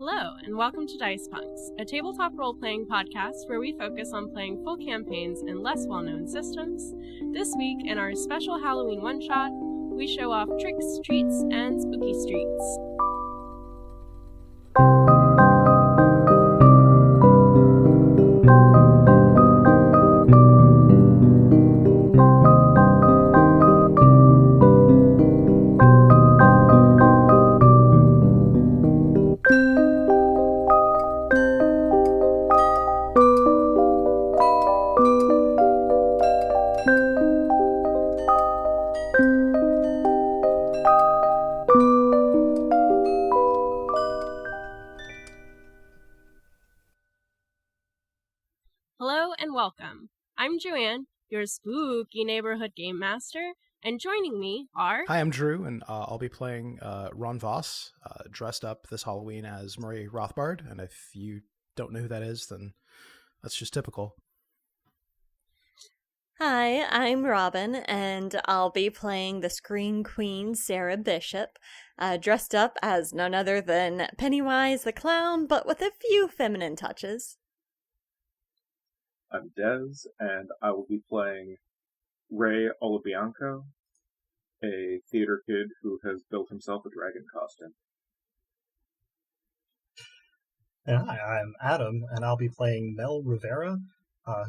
Hello, and welcome to Dice Punks, a tabletop role-playing podcast where we focus on playing full campaigns in less well-known systems. This week, in our special Halloween one-shot, we show off tricks, treats, and spooky streets. Hello and welcome. I'm Joanne, your spooky neighborhood game master, and joining me are... Hi, I'm Drew, and I'll be playing Ron Voss, dressed up this Halloween as Murray Rothbard, and if you don't know who that is, then that's just typical. Hi, I'm Robin, and I'll be playing the Scream Queen, Sarah Bishop, dressed up as none other than Pennywise the Clown, but with a few feminine touches. I'm Dez, and I will be playing Ray Olabianco, a theater kid who has built himself a dragon costume. And hi, I'm Adam, and I'll be playing Mel Rivera,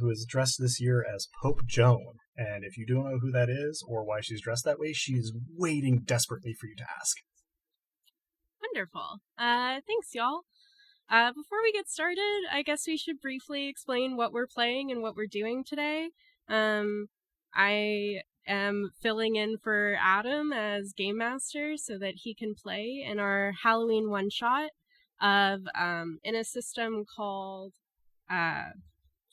who is dressed this year as Pope Joan. And if you don't know who that is or why she's dressed that way, she's waiting desperately for you to ask. Wonderful. Thanks, y'all. Before we get started, I guess we should briefly explain what we're playing and what we're doing today. I am filling in for Adam as game master so that he can play in our Halloween one-shot of in a system called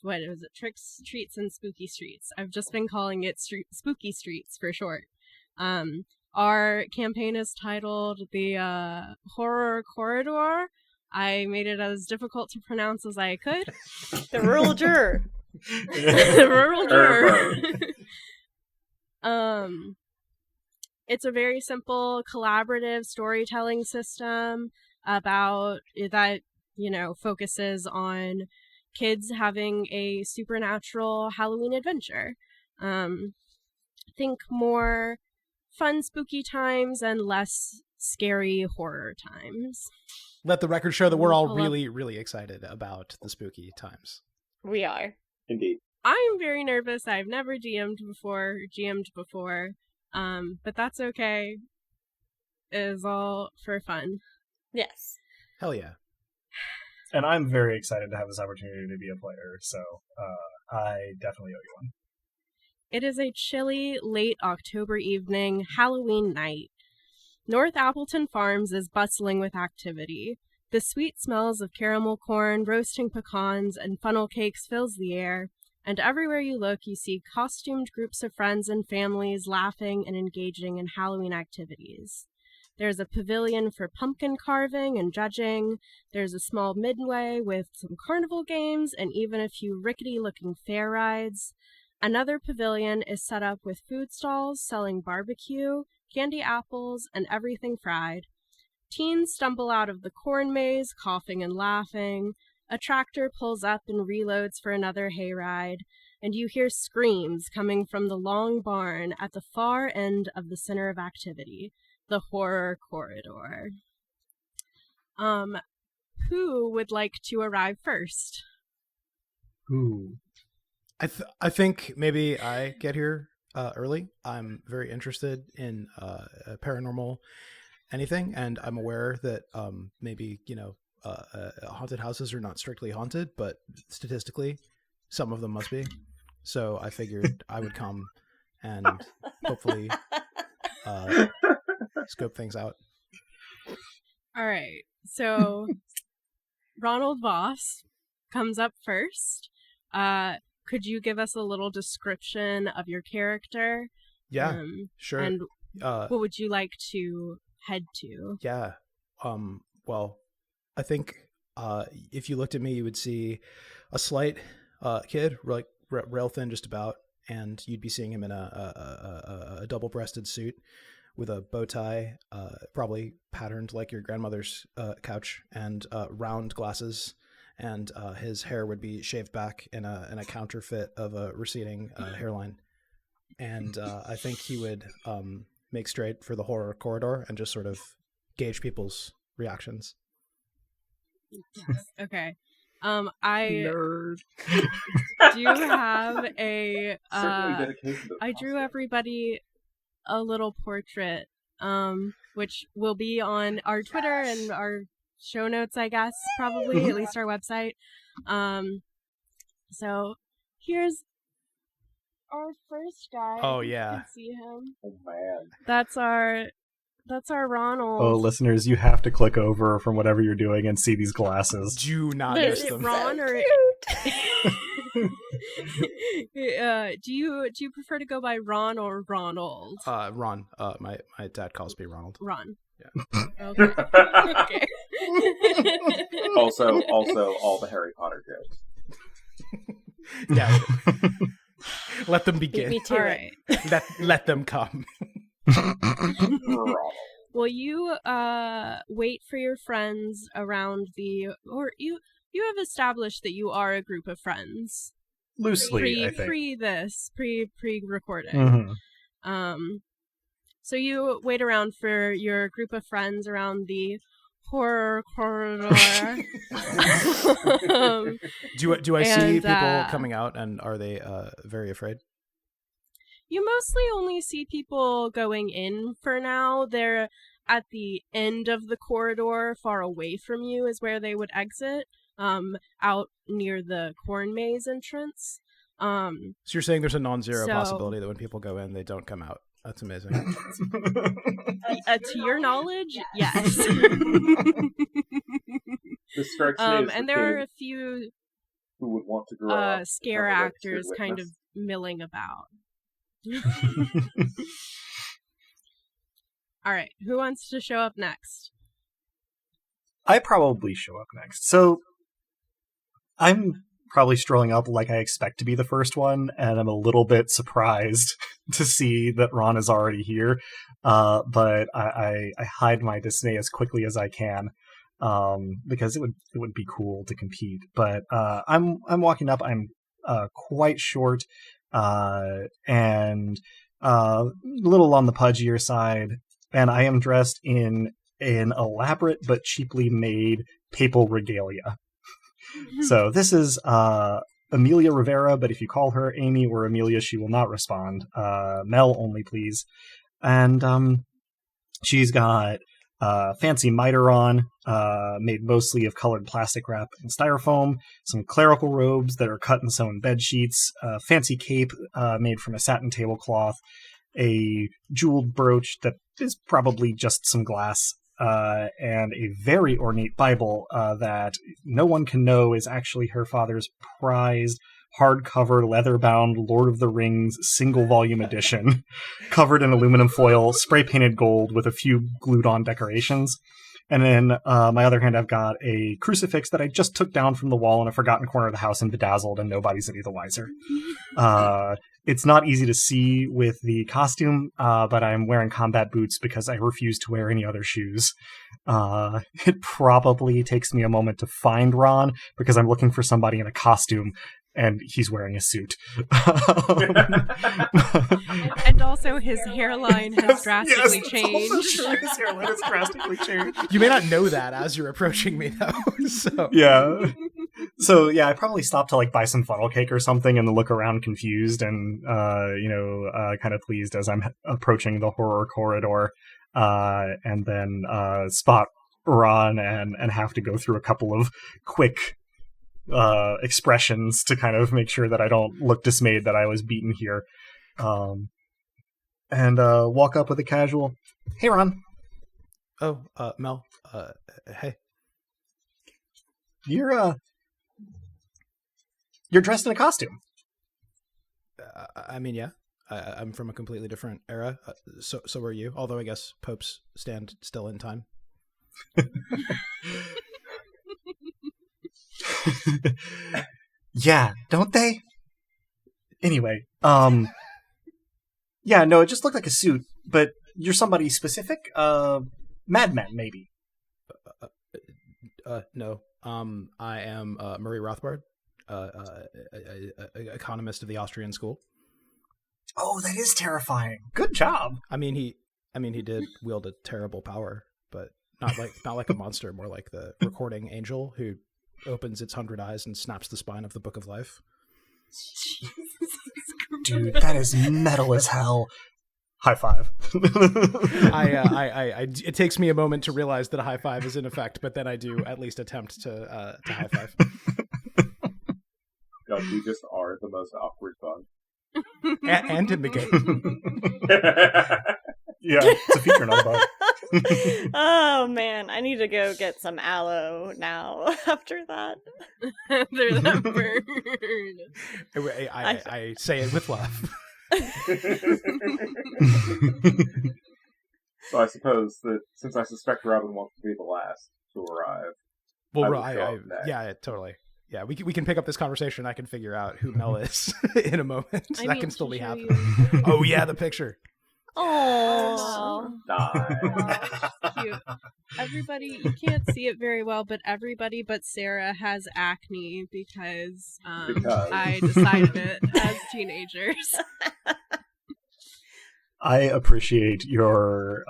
what is it? Tricks, Treats, and Spooky Streets. I've just been calling it Spooky Streets for short. Our campaign is titled the Horror Corridor. I made it as difficult to pronounce as I could. The Rural Juror. The Rural Juror. It's a very simple collaborative storytelling system about that, focuses on kids having a supernatural Halloween adventure. Think more fun, spooky times and less scary horror times. Let the record show that we're all really, really excited about the spooky times. We are. Indeed. I'm very nervous. I've never GM'd before, but that's okay. It is all for fun. Yes. Hell yeah. And I'm very excited to have this opportunity to be a player, so I definitely owe you one. It is a chilly, late October evening, Halloween night. North Appleton Farms is bustling with activity. The sweet smells of caramel corn, roasting pecans, and funnel cakes fills the air, and everywhere you look you see costumed groups of friends and families laughing and engaging in Halloween activities. There's a pavilion for pumpkin carving and judging, there's a small midway with some carnival games and even a few rickety-looking fair rides. Another pavilion is set up with food stalls selling barbecue, candy apples, and everything fried. Teens stumble out of the corn maze, coughing and laughing. A tractor pulls up and reloads for another hayride, and you hear screams coming from the long barn at the far end of the center of activity, the Horror Corridor. Who would like to arrive first? Ooh. I think maybe I get here early. I'm very interested in paranormal anything, and I'm aware that maybe haunted houses are not strictly haunted, but statistically some of them must be. So I figured I would come and hopefully scope things out. All right, so Ronald Voss comes up first. Could you give us a little description of your character? Yeah, sure. And what would you like to head to? Yeah. Well, I think if you looked at me, you would see a slight kid, like rail thin just about, and you'd be seeing him in a double-breasted suit with a bow tie, probably patterned like your grandmother's couch, and round glasses, and his hair would be shaved back in a counterfeit of a receding hairline. And I think he would make straight for the horror corridor and just sort of gauge people's reactions. Okay. I Nerd. do have a Certainly dedication to the I drew costume. everybody a little portrait, which will be on our Twitter and our show notes, I guess, probably, at least our website. So here's our first guy. Oh, You yeah. can see him. Oh man. That's our Ronald. Oh, listeners, you have to click over from whatever you're doing and see these glasses. Do not Is miss it them. Ron or do you prefer to go by Ron or Ronald? Ron. My dad calls me Ronald. Ron. Yeah. Okay. Okay. Also, all the Harry Potter jokes. Yeah. Let them Beat begin. me to All it. right. Let them come. Ronald. Well, you wait for your friends around or you have established that you are a group of friends. Loosely, I think. Pre-recording. So you wait around for your group of friends around the horror corridor. Do I see And, people coming out, and are they very afraid? You mostly only see people going in for now. They're at the end of the corridor, far away from you is where they would exit, out near the corn maze entrance. So you're saying there's a non-zero So- possibility that when people go in, they don't come out. That's amazing. To your knowledge, yes. This strikes me as And the there are kid a few who would want to grow up scare and have a actors registered kind of witness. milling about. All right, who wants to show up next? I probably show up next. So I'm probably strolling up like I expect to be the first one, and I'm a little bit surprised to see that Ron is already here. But I hide my dismay as quickly as I can, because it would be cool to compete. But I'm walking up. I'm quite short, and a little on the pudgier side, and I am dressed in an elaborate but cheaply made papal regalia. So this is Amelia Rivera, but if you call her Amy or Amelia, she will not respond. Mel only, please. And she's got fancy mitre on, made mostly of colored plastic wrap and styrofoam, some clerical robes that are cut and sewn bed sheets, a fancy cape made from a satin tablecloth, a jeweled brooch that is probably just some glass, and a very ornate Bible that no one can know is actually her father's prized hardcover, leather-bound Lord of the Rings single-volume edition, covered in aluminum foil, spray-painted gold with a few glued-on decorations. And in my other hand, I've got a crucifix that I just took down from the wall in a forgotten corner of the house and bedazzled, and nobody's any the wiser. It's not easy to see with the costume, but I'm wearing combat boots because I refuse to wear any other shoes. It probably takes me a moment to find Ron because I'm looking for somebody in a costume and he's wearing a suit. And also his hairline has drastically changed. Also true. His hairline has drastically changed. You may not know that as you're approaching me, though. So Yeah. So yeah, I probably stopped to like buy some funnel cake or something and then look around confused and kind of pleased as I'm approaching the horror corridor, and then spot Ron and have to go through a couple of quick expressions to kind of make sure that I don't look dismayed that I was beaten here, and walk up with a casual, "Hey, Ron." Oh, Mel. Hey. You're dressed in a costume. I mean, yeah. I'm from a completely different era. So are you. Although I guess popes stand still in time. Yeah, don't they? Anyway, yeah, no, it just looked like a suit, but you're somebody specific? Madman, maybe. No. I am Murray Rothbard, economist of the Austrian school. Oh, that is terrifying. Good job. I mean, he did wield a terrible power, but not like a monster, more like the recording angel who opens its 100 eyes and snaps the spine of the Book of Life. Dude, that is metal as hell. High five. It takes me a moment to realize that a high five is in effect, but then I do at least attempt to high five. God, we just are the most awkward bunch. And in the game. Yeah, it's a feature, not a bug. Oh man, I need to go get some aloe now after that. After that burn. I say it with love. So I suppose that since I suspect Robin wants to be the last to arrive, Well, yeah, totally. Yeah, we can pick up this conversation. I can figure out who Mel is in a moment. That can still be happening. Oh yeah, the picture. Oh, cute. Everybody, you can't see it very well, but everybody but Sarah has acne because I decided it as teenagers. I appreciate your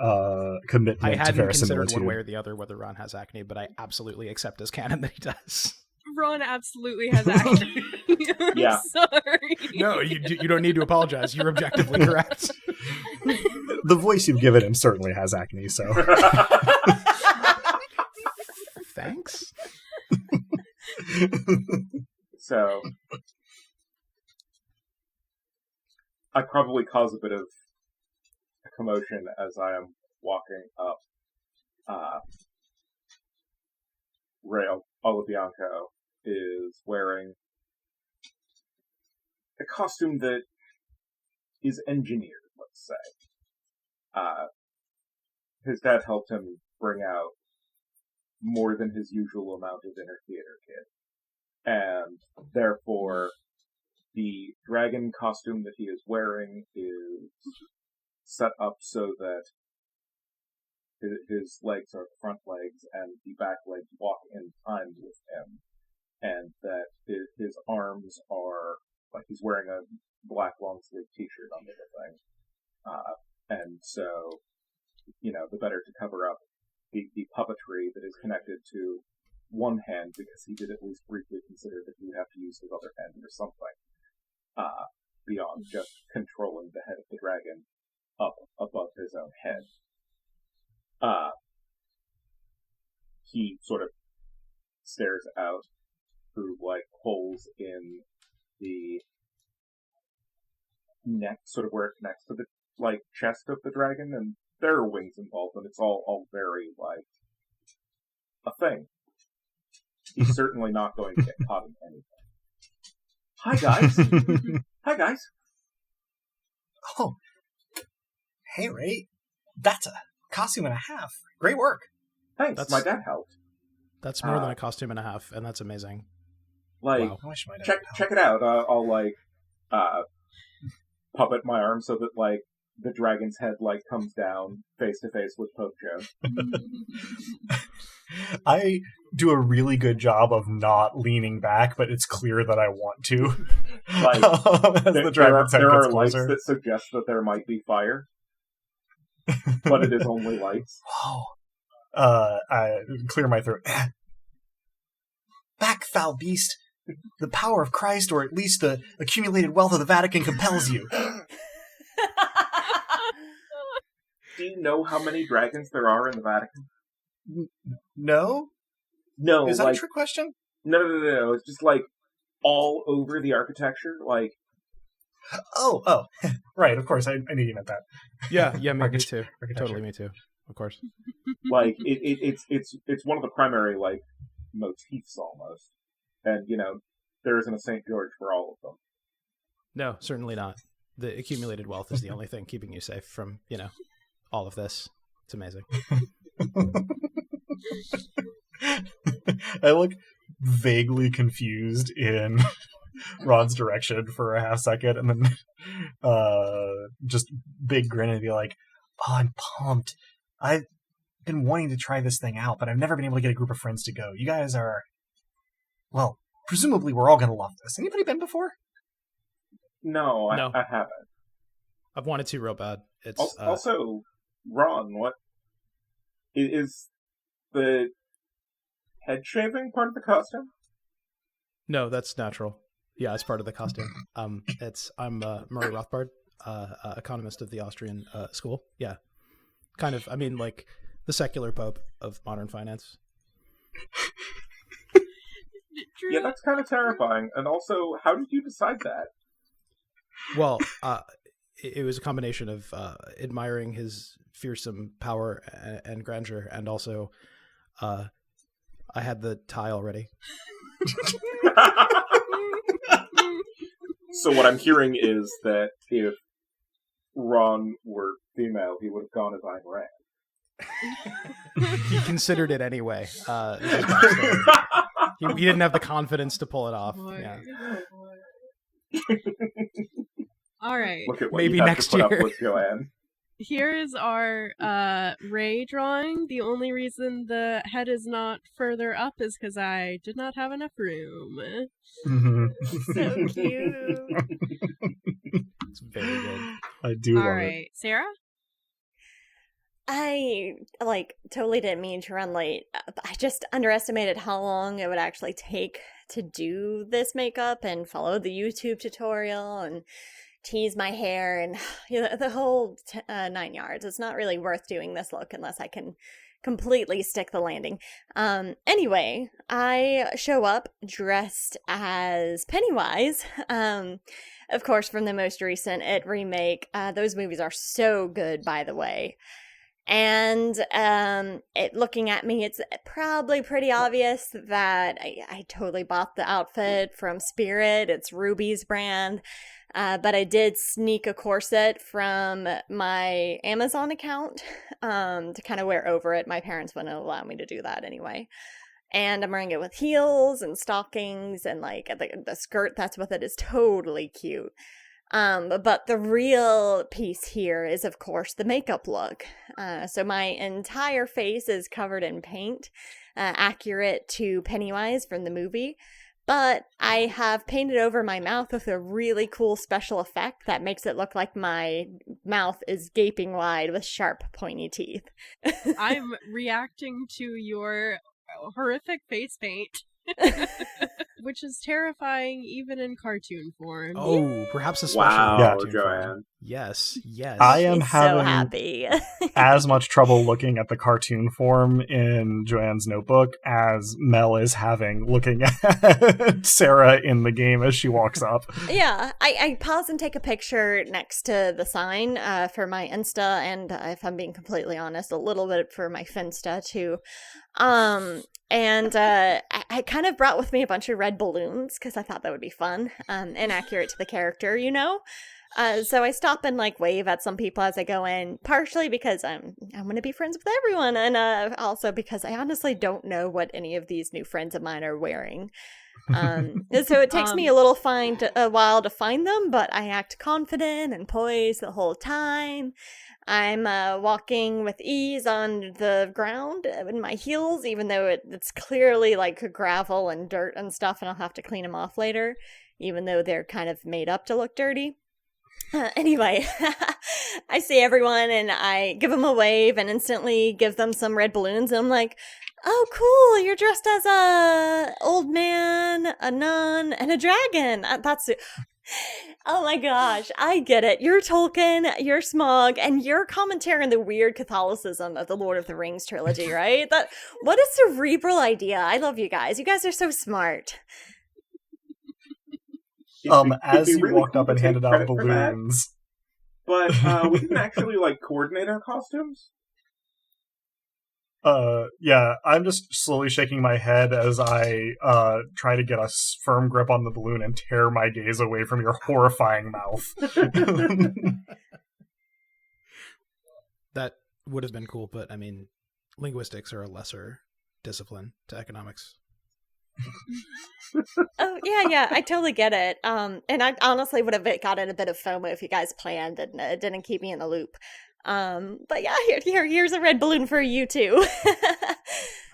commitment I to hadn't considered verisimilitude. one way or the other whether Ron has acne, but I absolutely accept as canon that he does. Ron absolutely has acne. I'm Yeah. sorry. No, you don't need to apologize. You're objectively correct. The voice you've given him certainly has acne, so... Thanks. So I probably cause a bit of a commotion as I am walking up. Ray Olabianco is wearing a costume that is engineered, let's say. His dad helped him bring out more than his usual amount of inner theater kid. And therefore, the dragon costume that he is wearing is set up so that his legs are the front legs and the back legs walk in time with him. And that his arms are, like he's wearing a black long-sleeve t-shirt under the thing. And so, the better to cover up the puppetry that is connected to one hand, because he did at least briefly consider that he would have to use his other hand or something, beyond just controlling the head of the dragon up above his own head. He sort of stares out through, holes in the neck, sort of where it connects to the, chest of the dragon, and there are wings involved, and it's all very, a thing. He's certainly not going to get caught in anything. Hi, guys. Hi, guys. Oh. Hey, Ray. That's a costume and a half. Great work. Thanks, my dad helped. That's more than a costume and a half, and that's amazing. Wow. I wish my dad Check it out. I'll, puppet my arm so that, the dragon's head, comes down face to face with Pope Joe. I do a really good job of not leaning back, but it's clear that I want to. As the dragon's head there gets are lights closer. that suggest that there might be fire, but it is only lights. Whoa. I clear my throat. Back, foul beast! The power of Christ, or at least the accumulated wealth of the Vatican, compels you. Do you know how many dragons there are in the Vatican? No? No. Is that a trick question? No. It's just, all over the architecture. Oh. Right, of course. I knew you meant that. Yeah, me too. Totally me too. Of course. It's one of the primary, motifs almost. And, there isn't a St. George for all of them. No, certainly not. The accumulated wealth is the only thing keeping you safe from, all of this. It's amazing. I look vaguely confused in Ron's direction for a half second, and then just big grin and be like, Oh, I'm pumped. I've been wanting to try this thing out, but I've never been able to get a group of friends to go. You guys are... Well, presumably we're all going to love this. Anybody been before? No, No. I haven't. I've wanted to real bad. It's Also, Ron, what is the head shaving part of the costume? No, that's natural. Yeah, it's part of the costume. I'm Murray Rothbard, economist of the Austrian school. Yeah, kind of. I mean, like the secular pope of modern finance. Drew, Yeah, that's kind of terrifying. And also, how did you decide that? Well, it was a combination of admiring his fearsome power and grandeur, and also I had the tie already. So what I'm hearing is that if Ron were female, he would have gone as Ayn Rand. He considered it anyway. This is backstory. He didn't have the confidence to pull it off. Boy. Yeah. All right. Look at what Maybe you have next to put year. up with, Joanne. Here is our Ray drawing. The only reason the head is not further up is because I did not have enough room. So cute. It's very good. I do All love right, Sarah? I, totally didn't mean to run late. I just underestimated how long it would actually take to do this makeup and follow the YouTube tutorial and tease my hair and the whole 9 yards. It's not really worth doing this look unless I can completely stick the landing. Anyway, I show up dressed as Pennywise. Of course, from the most recent It remake. Those movies are so good, by the way. And looking at me, it's probably pretty obvious that I totally bought the outfit from Spirit. It's Ruby's brand. But I did sneak a corset from my Amazon account to kind of wear over it. My parents wouldn't allow me to do that anyway. And I'm wearing it with heels and stockings and the skirt that's with it is totally cute. But the real piece here is, of course, the makeup look. So my entire face is covered in paint, accurate to Pennywise from the movie. But I have painted over my mouth with a really cool special effect that makes it look like my mouth is gaping wide with sharp, pointy teeth. I'm reacting to your horrific face paint, which is terrifying even in cartoon form. Oh, perhaps a special Wow, cartoon form. Joanne. Yes. I am She's having so happy. as much trouble looking at the cartoon form in Joanne's notebook as Mel is having looking at Sarah in the game as she walks up. Yeah, I pause and take a picture next to the sign for my Insta, and if I'm being completely honest, a little bit for my Finsta too. And I kind of brought with me a bunch of red balloons because I thought that would be fun and accurate to the character, you know? So I stop and wave at some people as I go in, partially because I'm going to be friends with everyone, and also because I honestly don't know what any of these new friends of mine are wearing. So it takes me a while to find them, but I act confident and poised the whole time. I'm walking with ease on the ground in my heels, even though it's clearly gravel and dirt and stuff, and I'll have to clean them off later, even though they're kind of made up to look dirty. Anyway, I see everyone and I give them a wave and instantly give them some red balloons. And I'm like, oh, cool. You're dressed as a old man, a nun, and a dragon. That's it. Oh my gosh, I get it. You're Tolkien, you're Smaug, and you're commentary on the weird Catholicism of the Lord of the Rings trilogy, right? What a cerebral idea. I love you guys. You guys are so smart. As It'd you be really walked cool up to and take handed out credit for that, balloons. But we didn't actually coordinate our costumes. Yeah, I'm just slowly shaking my head as I try to get a firm grip on the balloon and tear my gaze away from your horrifying mouth. That would have been cool, but I mean, linguistics are a lesser discipline to economics. Oh, yeah, I totally get it. And I honestly would have gotten a bit of FOMO if you guys planned and didn't keep me in the loop. But yeah, here's a red balloon for you too.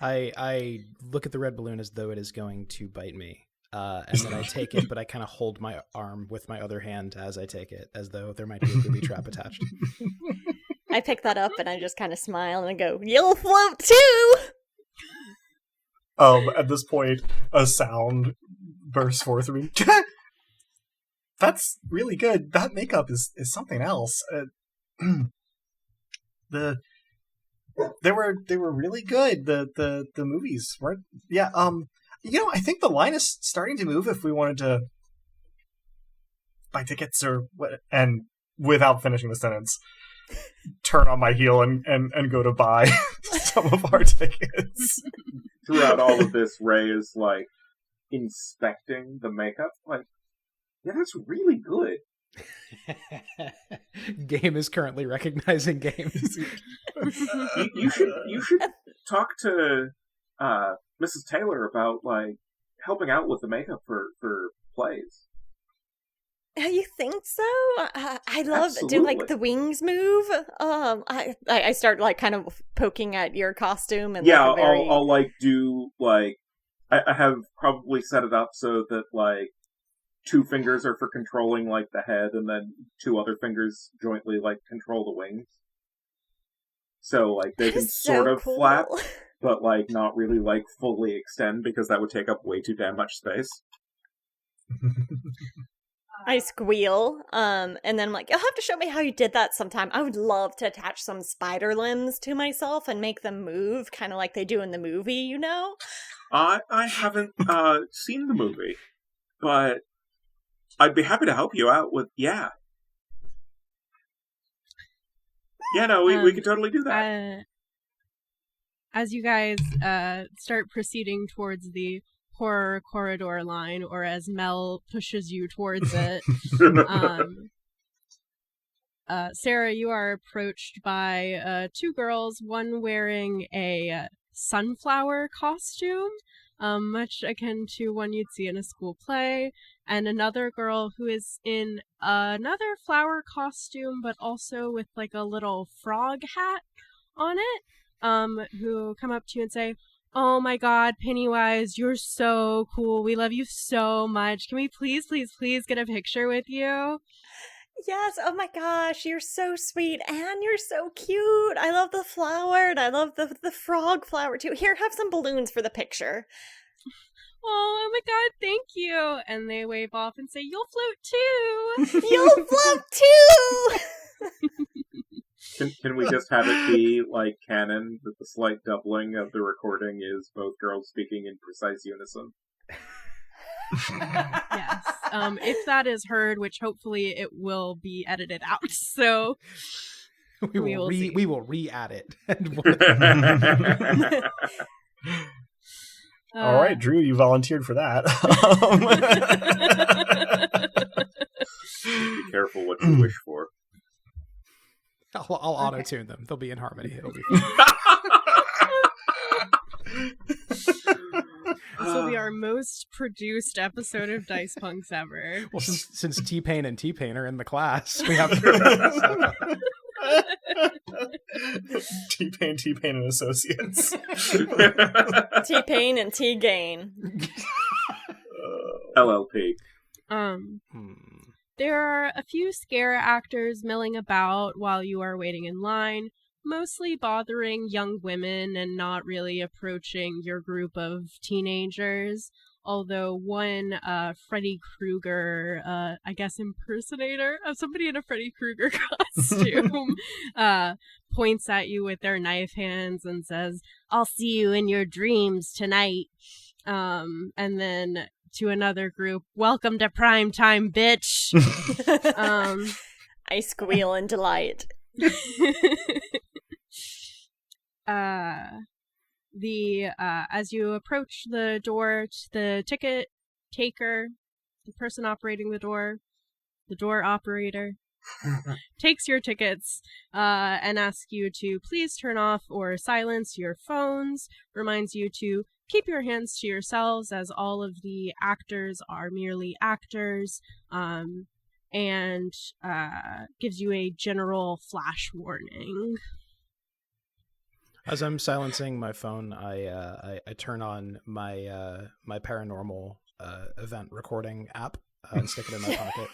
I look at the red balloon as though it is going to bite me. And then I take it, but I kind of hold my arm with my other hand as I take it, as though there might be a booby trap attached. I pick that up and I just kind of smile and I go, "You'll float too!" At this point, a sound bursts forth of me. That's really good. That makeup is something else. They were really good. The movies weren't. Yeah. I think the line is starting to move. If we wanted to buy tickets or what, and without finishing the sentence, turn on my heel and go to buy some of our tickets. Throughout all of this, Ray is like inspecting the makeup. Like, yeah, that's really good. Game is currently recognizing games. You should talk to Mrs. Taylor about like helping out with the makeup for plays. You think so? I love. Absolutely. Do like the wings move? I start like kind of poking at your costume and Yeah, like, I'll like do like I have probably set it up so that like 2 fingers are for controlling like the head, and then 2 other fingers jointly like control the wings. So like they can sort of flap, but like not really like fully extend because that would take up way too damn much space. I squeal, and then I'm like, you'll have to show me how you did that sometime. I would love to attach some spider limbs to myself and make them move, kind of like they do in the movie, you know? I haven't seen the movie, but I'd be happy to help you out with, yeah. Yeah, no, we could totally do that. As you guys start proceeding towards the horror corridor line, or as Mel pushes you towards it, Sarah, you are approached by 2 girls, one wearing a sunflower costume, much akin to one you'd see in a school play, and another girl who is in another flower costume, but also with like a little frog hat on it, who come up to you and say, "Oh my god, Pennywise, you're so cool. We love you so much. Can we please get a picture with you?" Yes, oh my gosh, you're so sweet and you're so cute. I love the flower and I love the frog flower too. Here, have some balloons for the picture. Oh my god, thank you. And they wave off and say, "You'll float too." You'll float too! Can we just have it be like canon that the slight doubling of the recording is both girls speaking in precise unison? Yes. If that is heard, which hopefully it will be edited out, so we will re-add it. All right, Drew, you volunteered for that. Be careful what you wish for. I'll auto-tune them. They'll be in harmony. It'll be fun. This will be our most produced episode of Dice Punks ever. Well, since T-Pain and T-Pain are in the class, we have to... T-Pain and Associates. T-Pain and T-Gain. LLP. There are a few scare actors milling about while you are waiting in line, mostly bothering young women and not really approaching your group of teenagers. Although one Freddy Krueger, I guess impersonator of somebody in a Freddy Krueger costume, points at you with their knife hands and says, "I'll see you in your dreams tonight." And then to another group, "Welcome to prime time, bitch." I squeal in delight. As you approach the door, the ticket taker, the person operating the door operator, takes your tickets and asks you to please turn off or silence your phones, reminds you to keep your hands to yourselves as all of the actors are merely actors, and gives you a general flash warning. As I'm silencing my phone, I turn on my my paranormal event recording app and stick it in my pocket.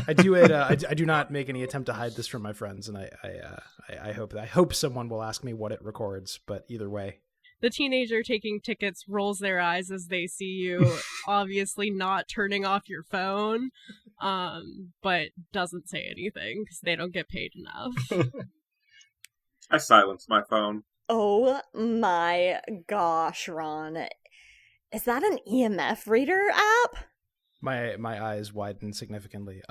I do it. I do not make any attempt to hide this from my friends, and I hope someone will ask me what it records. But either way, the teenager taking tickets rolls their eyes as they see you, obviously not turning off your phone, but doesn't say anything because they don't get paid enough. I silenced my phone. Oh my gosh, Ron. Is that an EMF reader app? my eyes widen significantly.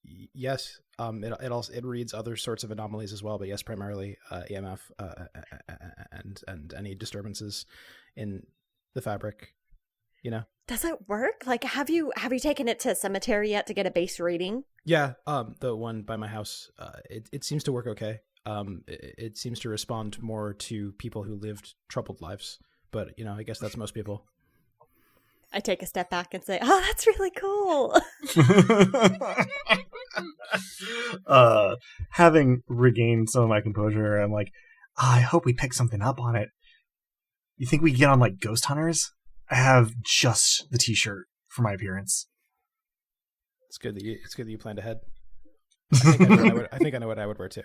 Yes. It reads other sorts of anomalies as well, but yes, primarily EMF and any disturbances in the fabric. You know. Does it work? Like, have you taken it to a cemetery yet to get a base reading? Yeah. The one by my house. It seems to work okay. It seems to respond more to people who lived troubled lives, but I guess that's most people. I take a step back and say, "Oh, that's really cool." Having regained some of my composure, I'm like, I hope we pick something up on it. You think we get on like Ghost Hunters? I have just the T-shirt for my appearance. It's good that you planned ahead. I think I know what I would wear too.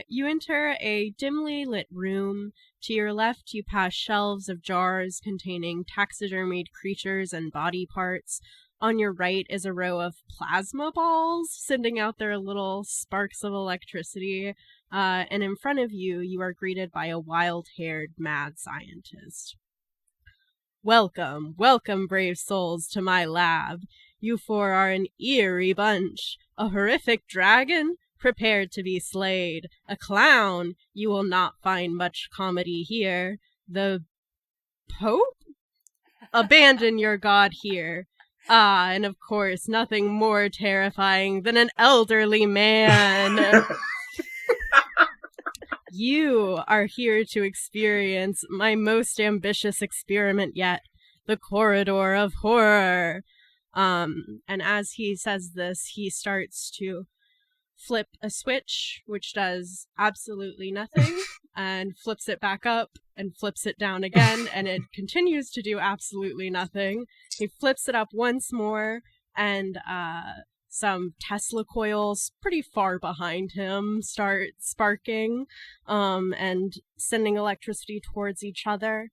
You enter a dimly lit room. To your left, you pass shelves of jars containing taxidermied creatures and body parts. On your right is a row of plasma balls sending out their little sparks of electricity. And in front of you, you are greeted by a wild-haired mad scientist. Welcome, brave souls, to my lab. You four are an eerie bunch. A horrific dragon? Prepared to be slayed. A clown? You will not find much comedy here. The Pope? Abandon your god here. Ah, and of course, nothing more terrifying than an elderly man. You are here to experience my most ambitious experiment yet, the corridor of horror. And as he says this, he starts to flip a switch, which does absolutely nothing, and flips it back up and flips it down again, and it continues to do absolutely nothing. He flips it up once more, and some Tesla coils pretty far behind him start sparking and sending electricity towards each other.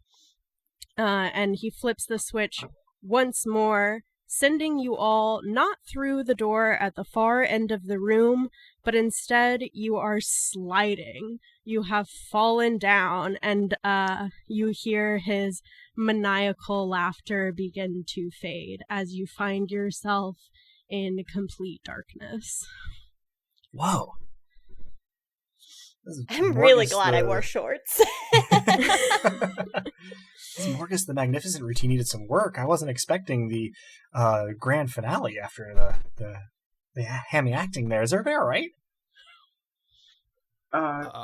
And he flips the switch once more, sending you all not through the door at the far end of the room, but instead you are sliding. You have fallen down, and you hear his maniacal laughter begin to fade as you find yourself in complete darkness. Whoa. I'm really glad I wore shorts. Morgus the Magnificent routine needed some work. I wasn't expecting the grand finale after the hammy acting there. Is everybody all right?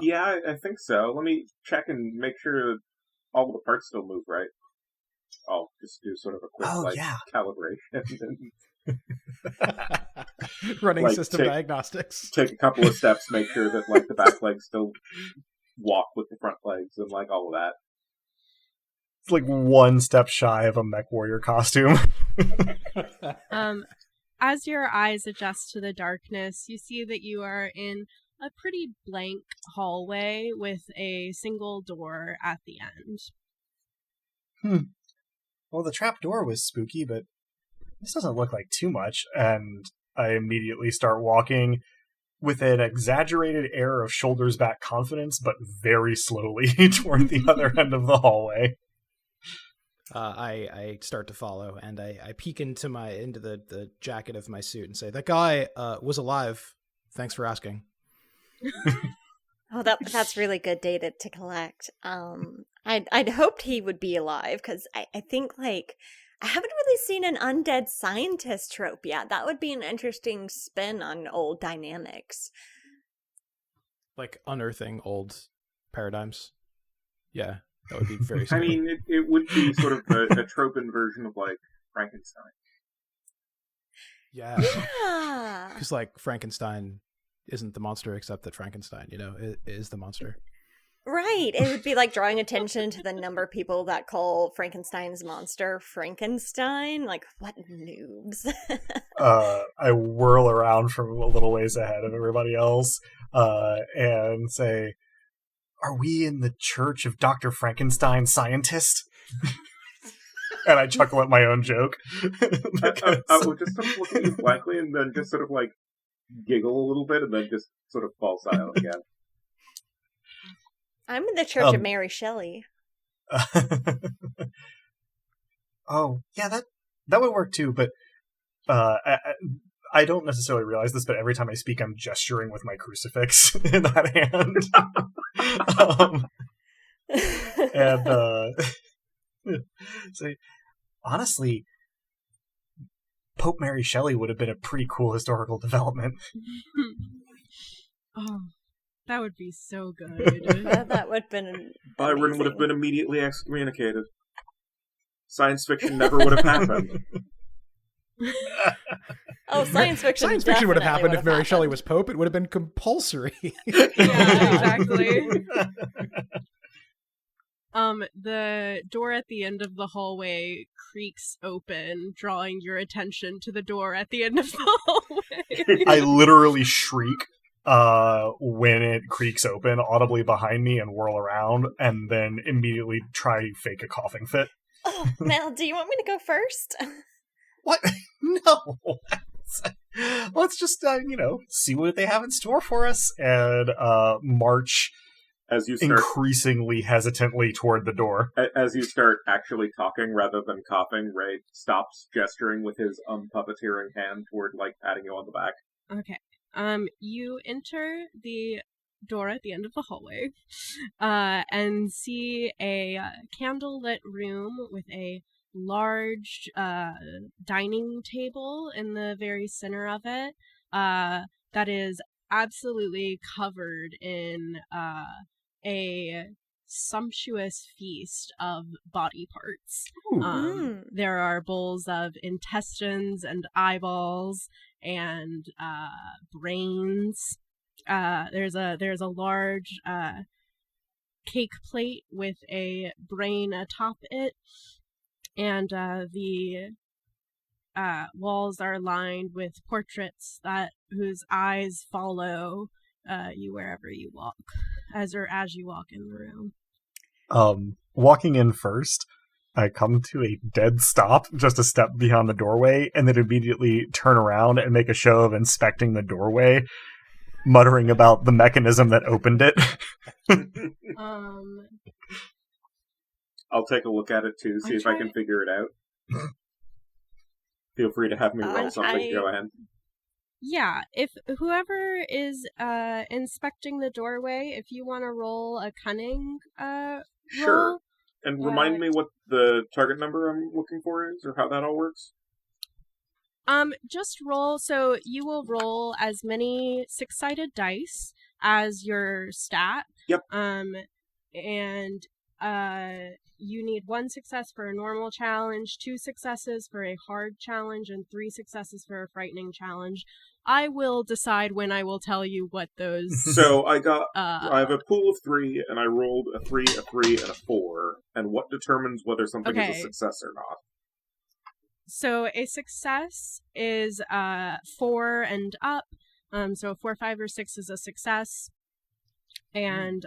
Yeah, I think so. Let me check and make sure all the parts still move right. I'll just do sort of a quick calibration. Running system diagnostics. Take a couple of steps, make sure that the back legs still walk with the front legs and all of that. It's like one step shy of a mech warrior costume. As your eyes adjust to the darkness, you see that you are in a pretty blank hallway with a single door at the end. Well, the trap door was spooky, but this doesn't look like too much. And I immediately start walking with an exaggerated air of shoulders back confidence, but very slowly toward the other end of the hallway. I start to follow, and I peek into the jacket of my suit and say, "That guy was alive. Thanks for asking." Oh, that's really good data to collect. I'd hoped he would be alive, because I think I haven't really seen an undead scientist trope yet. That would be an interesting spin on old dynamics. Like unearthing old paradigms. Yeah. That would be very I scary. mean, it would be sort of a tropen version of, like, Frankenstein. Yeah. Yeah. Because, like, Frankenstein isn't the monster, except that Frankenstein, is the monster. Right. It would be like drawing attention to the number of people that call Frankenstein's monster Frankenstein. Like, what noobs? I whirl around from a little ways ahead of everybody else and say, "Are we in the Church of Dr. Frankenstein Scientist?" And I chuckle at my own joke. I would just sort of look at you blankly and then just sort of, like, giggle a little bit and then just sort of fall silent again. I'm in the Church of Mary Shelley. Oh, yeah, that would work too, but I don't necessarily realize this, but every time I speak, I'm gesturing with my crucifix in that hand. So, honestly, Pope Mary Shelley would have been a pretty cool historical development. Oh, that would be so good. That would have been Byron would have been immediately excommunicated. Science fiction never would have happened. Oh, science fiction! Science fiction would have happened if Mary happened. Shelley was Pope. It would have been compulsory. Yeah, exactly. The door at the end of the hallway creaks open, drawing your attention to the door at the end of the hallway. I literally shriek when it creaks open audibly behind me and whirl around, and then immediately try to fake a coughing fit. Oh, Mel, do you want me to go first? What? No. Let's just, see what they have in store for us and march As you start, increasingly hesitantly toward the door. as you start actually talking rather than coughing, Ray stops gesturing with his puppeteering hand toward, like, patting you on the back. Okay. You enter the door at the end of the hallway, and see a candlelit room with a large dining table in the very center of it, that is absolutely covered in a sumptuous feast of body parts. There are bowls of intestines and eyeballs and brains. There's a large cake plate with a brain atop it, and the walls are lined with portraits whose eyes follow you wherever you walk, as you walk in the room. Walking in first, I come to a dead stop just a step beyond the doorway, and then immediately turn around and make a show of inspecting the doorway, muttering about the mechanism that opened it. I'll take a look at it too, see if I can figure it out. Feel free to have me roll something, Joanne. Yeah, if whoever is inspecting the doorway, if you want to roll a cunning Sure. roll. And remind me what the target number I'm looking for is, or how that all works? Just roll, so you will roll as many 6-sided dice as your stat. Yep. And you need 1 success for a normal challenge, 2 successes for a hard challenge, and 3 successes for a frightening challenge. I will decide when I will tell you what those... So I have a pool of 3, and I rolled a 3, a 3, and a 4. And what determines whether something is a success or not? So a success is 4 and up. So 4, 5, or 6 is a success. And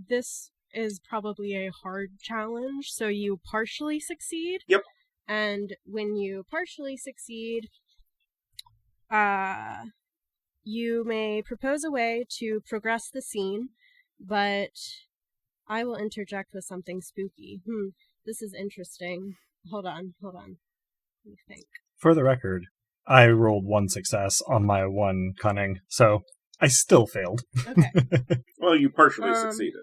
this is probably a hard challenge, so you partially succeed. Yep. And when you partially succeed, you may propose a way to progress the scene, but I will interject with something spooky. This is interesting. Hold on. Let me think. For the record, I rolled 1 success on my 1 cunning, so I still failed. Okay. Well, you partially succeeded.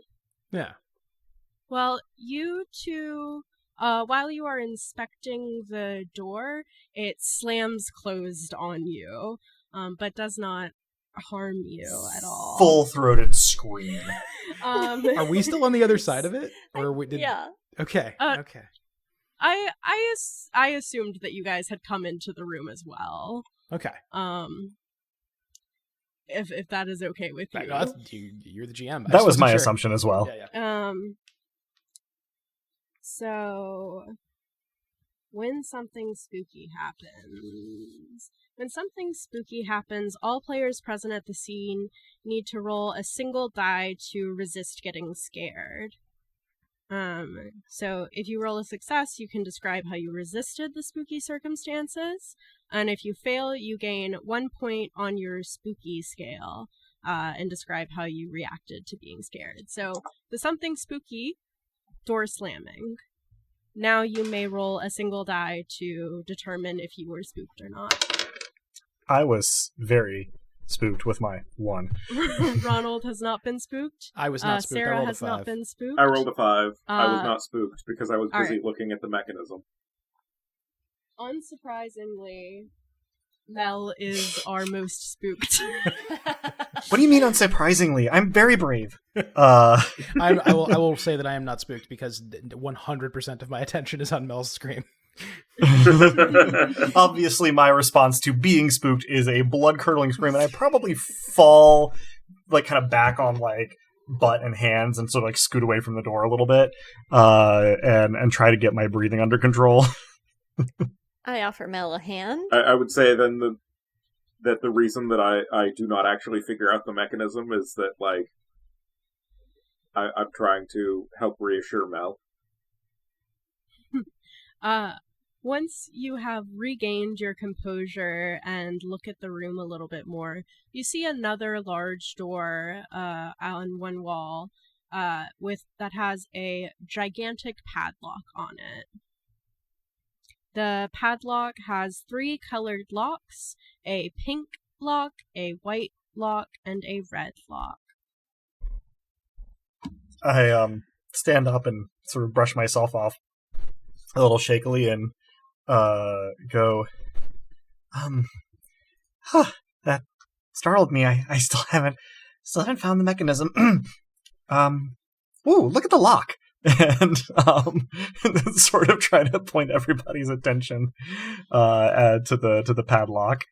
Yeah. Well, you two, while you are inspecting the door, it slams closed on you, but does not harm you at all. Full-throated scream. Are we still on the other side of it? Or Yeah. Okay. Okay. I assumed that you guys had come into the room as well. Okay. If that is okay with you. No, you're the GM. That was my assumption as well. Yeah. So when something spooky happens, all players present at the scene need to roll a single die to resist getting scared. So if you roll a success, you can describe how you resisted the spooky circumstances, and if you fail, you gain 1 point on your spooky scale, and describe how you reacted to being scared. So the something spooky, door slamming. Now you may roll a single die to determine if you were spooked or not. I was very spooked with my 1. Ronald has not been spooked. I was not spooked. Sarah has not been spooked. I rolled a 5. I was not spooked because I was busy right. looking at the mechanism. Unsurprisingly, Mel is our most spooked. What do you mean unsurprisingly? I'm very brave. I will say that I am not spooked because 100% of my attention is on Mel's scream. Obviously, my response to being spooked is a blood-curdling scream, and I probably fall, like, kind of back on, like, butt and hands and sort of, like, scoot away from the door a little bit, and try to get my breathing under control. I offer Mel a hand. I would say then that the reason that I do not actually figure out the mechanism is that, like, I'm trying to help reassure Mel. Once you have regained your composure and look at the room a little bit more, you see another large door on one wall that has a gigantic padlock on it. The padlock has 3 colored locks, a pink lock, a white lock, and a red lock. I stand up and sort of brush myself off a little shakily and go, that startled me. I still haven't found the mechanism. Ooh, look at the lock. And sort of try to point everybody's attention to the padlock.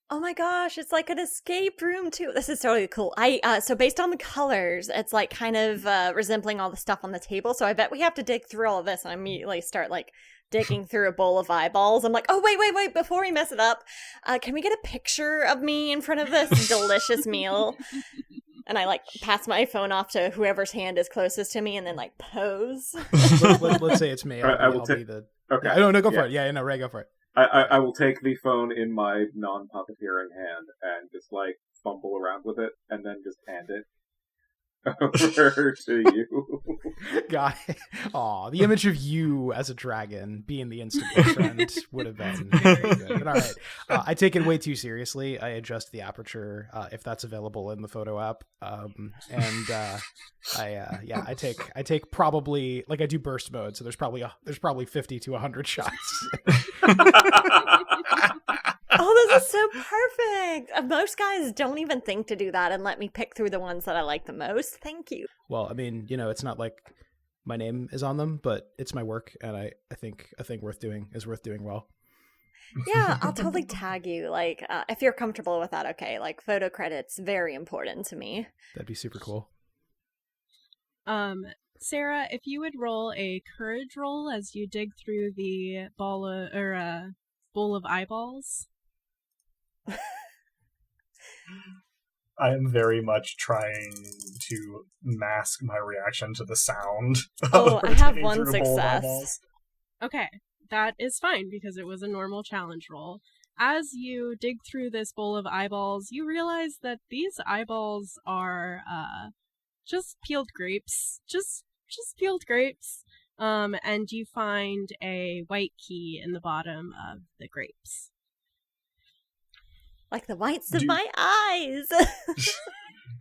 Oh my gosh, it's like an escape room too. This is totally cool. So based on the colors, it's like kind of resembling all the stuff on the table. So I bet we have to dig through all of this, and I immediately start like digging through a bowl of eyeballs. I'm like, oh wait, before we mess it up, can we get a picture of me in front of this delicious meal? And I like pass my phone off to whoever's hand is closest to me, and then like pose. Let's say it's me. I'll be the. Okay. Yeah, no, go for it. Yeah, no, Ray, go for it. I will take the phone in my non-puppeteering hand and just like fumble around with it, and then just hand it over to you. God, aw, the image of you as a dragon being the instant boyfriend would have been very good. But all right, I take it way too seriously. I adjust the aperture if that's available in the photo app, and I take probably, like, I do burst mode, so there's probably 50 to 100 shots. Oh, this is so perfect. Most guys don't even think to do that and let me pick through the ones that I like the most. Thank you. Well, I mean, you know, it's not like my name is on them, but it's my work, and I think worth doing well. Yeah, I'll totally tag you. Like, if you're comfortable with that, okay. Like, photo credits, very important to me. That'd be super cool. Sarah, if you would roll a courage roll as you dig through the bowl of eyeballs. I am very much trying to mask my reaction to the sound. Oh, I have one success. Okay, that is fine because it was a normal challenge roll. As you dig through this bowl of eyeballs, you realize that these eyeballs are just peeled grapes. Just peeled grapes. And you find a white key in the bottom of the grapes. Like the whites of my eyes.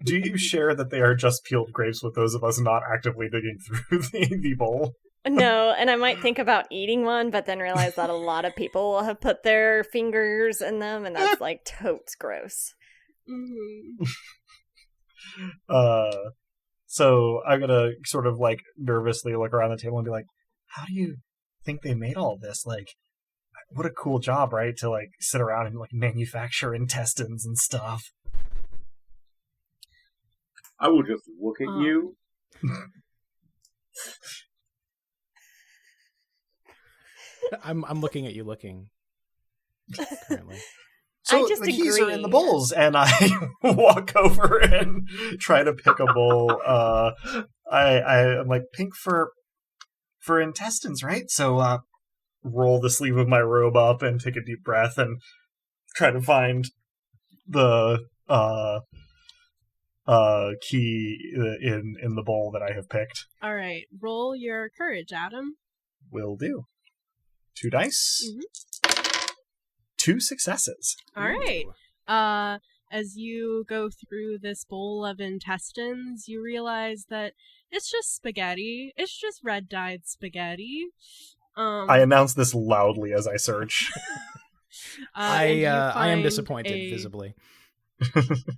Do you share that they are just peeled grapes with those of us not actively digging through the bowl? No, and I might think about eating one, but then realize that a lot of people have put their fingers in them, and that's like totes gross. Mm-hmm. So I'm gonna sort of like nervously look around the table and be like, how do you think they made all this? Like, what a cool job, right? To like sit around and like manufacture intestines and stuff. I will just look at you. I'm looking at you looking currently. So I just the keys are in the agree. bowls, and I walk over and try to pick a bowl. I'm like, pink for intestines, right? So roll the sleeve of my robe up and take a deep breath and try to find the key in the bowl that I have picked. All right, roll your courage, Adam. Will do. 2 dice. Mm-hmm. 2 successes. All right. As you go through this bowl of intestines, you realize that it's just spaghetti. It's just red-dyed spaghetti. I announce this loudly as I search. I am find disappointed visibly.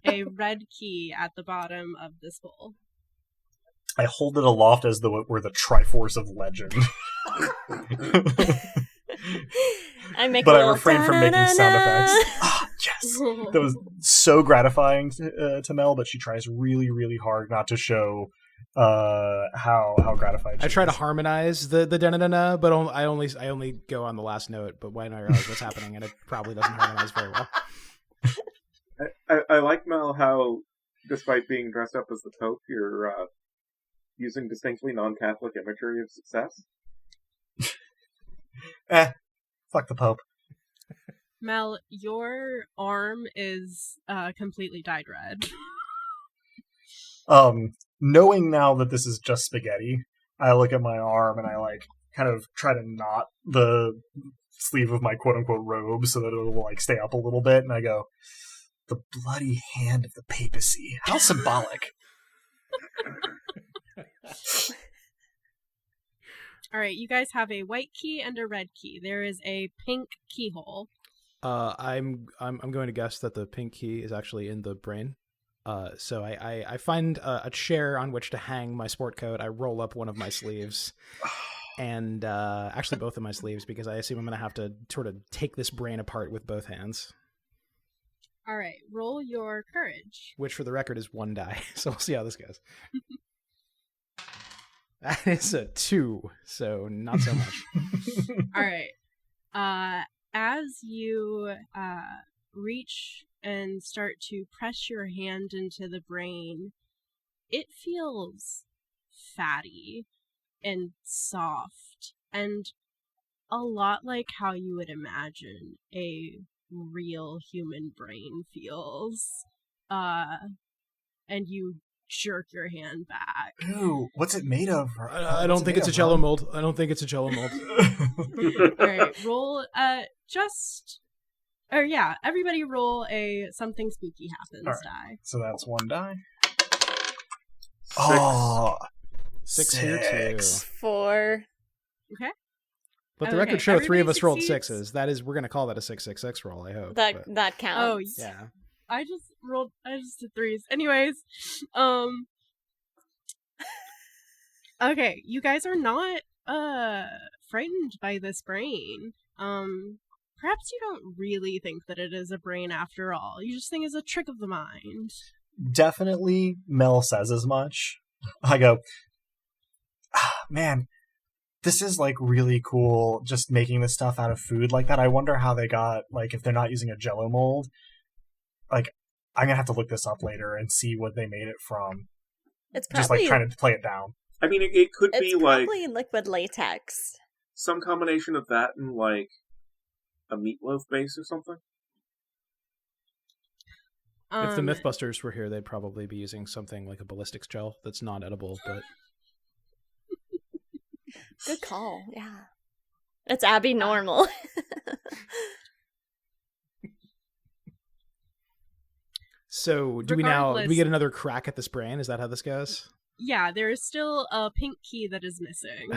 a red key at the bottom of this bowl. I hold it aloft as though it were the Triforce of Legend. I make But a I little refrain from making sound da-na-na. effects. Ah, yes! That was so gratifying to Mel, but she tries really, really hard not to show how gratified she I try to is. harmonize the da-na-na-na, but I only go on the last note, but when I realize what's happening, and it probably doesn't harmonize very well. I like, Mel, how, despite being dressed up as the Pope, you're using distinctly non-Catholic imagery of success. Fuck the Pope. Mel, your arm is completely dyed red. Knowing now that this is just spaghetti, I look at my arm and I like kind of try to knot the sleeve of my quote-unquote robe so that it will like stay up a little bit, and I go, the bloody hand of the papacy. How symbolic. All right, you guys have a white key and a red key. There is a pink keyhole. I'm going to guess that the pink key is actually in the brain. So I find a chair on which to hang my sport coat. I roll up one of my sleeves, and actually both of my sleeves, because I assume I'm going to have to sort of take this brain apart with both hands. All right, roll your courage. Which, for the record, is 1 die. So we'll see how this goes. That is a 2, so not so much. All right. As you reach and start to press your hand into the brain, it feels fatty and soft and a lot like how you would imagine a real human brain feels. And you jerk your hand back. Ooh, what's it made of? I don't think it's a Jello mold. I don't think it's a Jello mold. All right, roll everybody roll a something spooky happens Right. die. So that's 1 die. 6. Oh, 6 here too. 4. Okay. Let the Okay, record show 3 of us rolled succeeds. 6s. That is, we're going to call that a 666 roll, I hope. That counts. Oh, Yeah. I just did 3s. Anyways, okay, you guys are not frightened by this brain. Perhaps you don't really think that it is a brain after all. You just think it's a trick of the mind. definitely Mel says as much. I go, man, this is like really cool, just making this stuff out of food like that. I wonder how they got, like, if they're not using a Jello mold. Like, I'm gonna have to look this up later and see what they made it from. It's Just probably like trying to play it down. I mean, it could it's be like probably liquid latex. some combination of that and like a meatloaf base or something. If the Mythbusters were here, they'd probably be using something like a ballistics gel that's not edible, but... Good call, yeah. It's Abby normal. So, do we get another crack at this brain? Is that how this goes? Yeah, there is still a pink key that is missing.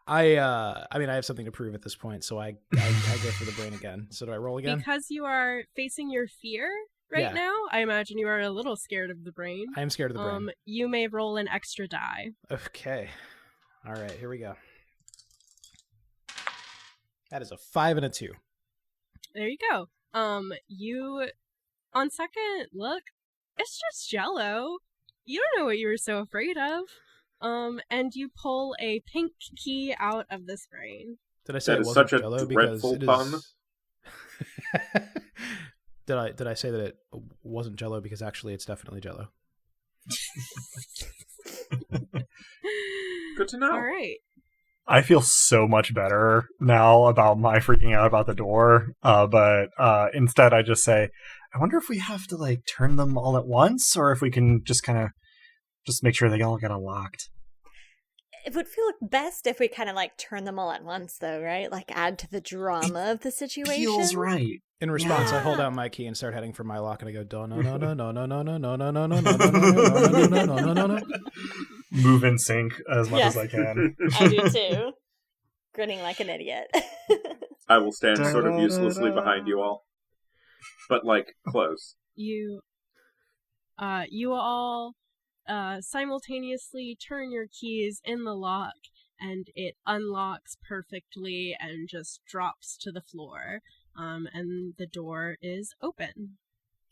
I mean, I have something to prove at this point, so I go for the brain again. So do I roll again? Because you are facing your fear, right now. I imagine you are a little scared of the brain. I am scared of the brain. You may roll an extra die. Okay. All right, here we go. That is a 5 and a 2. There you go. You, on second look, it's just Jello. You don't know what you were so afraid of. And you pull a pink key out of this brain. Did I say That it is wasn't such a Jello dreadful because pun. Did I say that it wasn't Jello because actually it's definitely Jello? Good to know. All right. I feel so much better now about my freaking out about the door, but instead I just say, I wonder if we have to like turn them all at once, or if we can just kind of just make sure they all get unlocked. It would feel best if we kind of like turn them all at once, though, right? Like add to the drama of the situation. Feels right. In response, Yeah. I hold out my key and start heading for my lock, and I go, no, no, no, no, no, no, no, no, no, no, no, no, no, no, no, no, no, no, no. Move in sync as much as I can. I do too. Grinning like an idiot. I will stand sort of uselessly behind you all. But, like, close. You all simultaneously turn your keys in the lock, and it unlocks perfectly and just drops to the floor. And the door is open.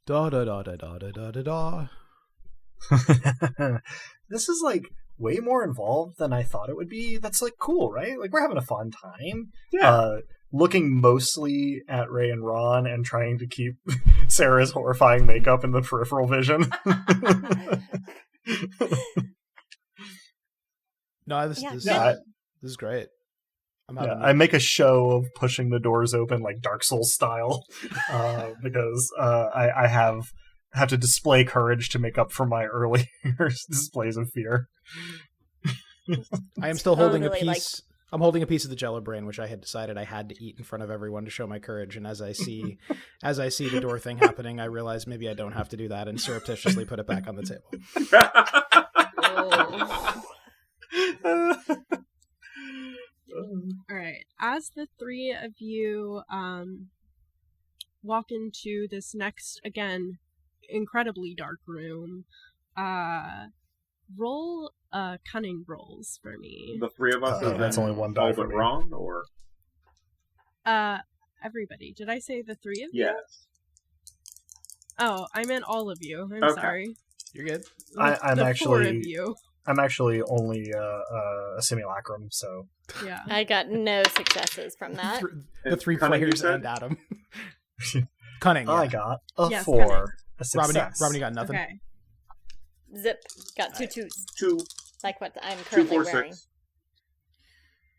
Da da da da da da da da. This is like way more involved than I thought it would be. That's like cool, right? Like we're having a fun time. Yeah. Looking mostly at Ray and Ron and trying to keep Sarah's horrifying makeup in the peripheral vision. No, this is great. I make a show of pushing the doors open like Dark Souls style because I have to display courage to make up for my earlier displays of fear. I am still holding a Totally, piece. I'm holding a piece of the Jello brain, which I had decided I had to eat in front of everyone to show my courage. And as I see the door thing happening, I realize maybe I don't have to do that, and surreptitiously put it back on the table. All right. As the three of you walk into this next, again, incredibly dark room, roll cunning rolls for me. The three of us have that's been only one die all for but me. wrong, or? Everybody. Did I say the three of you? Yes. Oh, I meant all of you. I'm Okay. sorry. You're good. I'm the actually four of you. I'm actually only a simulacrum, so Yeah. I got no successes from that. The three Cunning, you players said? and Adam. Cunning. I Yeah. got a Yes, 4. cunning. A success. Robin, you got nothing. Okay. Zip. Got 2 twos. 2, Like what I'm 2, currently 4, wearing. 6.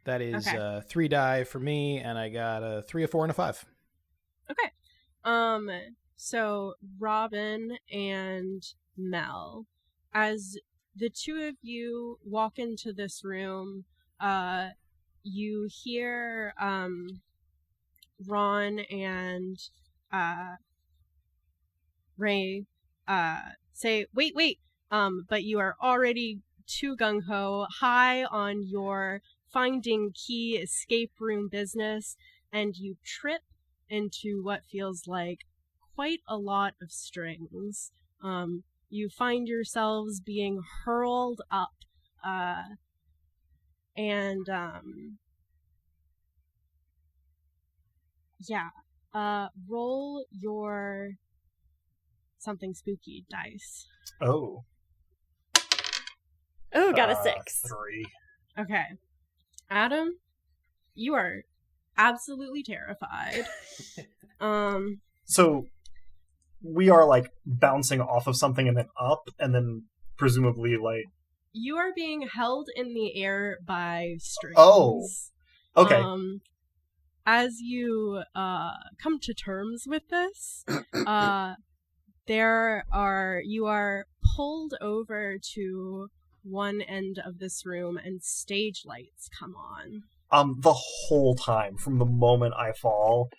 That is Okay. 3 die for me, and I got a 3, a 4, and a 5. Okay. So Robin and Mel, as the two of you walk into this room, you hear Ron and Ray say, wait, but you are already too gung-ho, high on your finding key escape room business, and you trip into what feels like quite a lot of strings. You find yourselves being hurled up, and roll your something spooky dice. Oh. Oh, got a 6. 3. Okay. Adam, you are absolutely terrified. So we are like bouncing off of something and then up, and then presumably like. You are being held in the air by strings. Oh. Okay. As you come to terms with this, you are pulled over to one end of this room, and stage lights come on. The whole time, from the moment I fall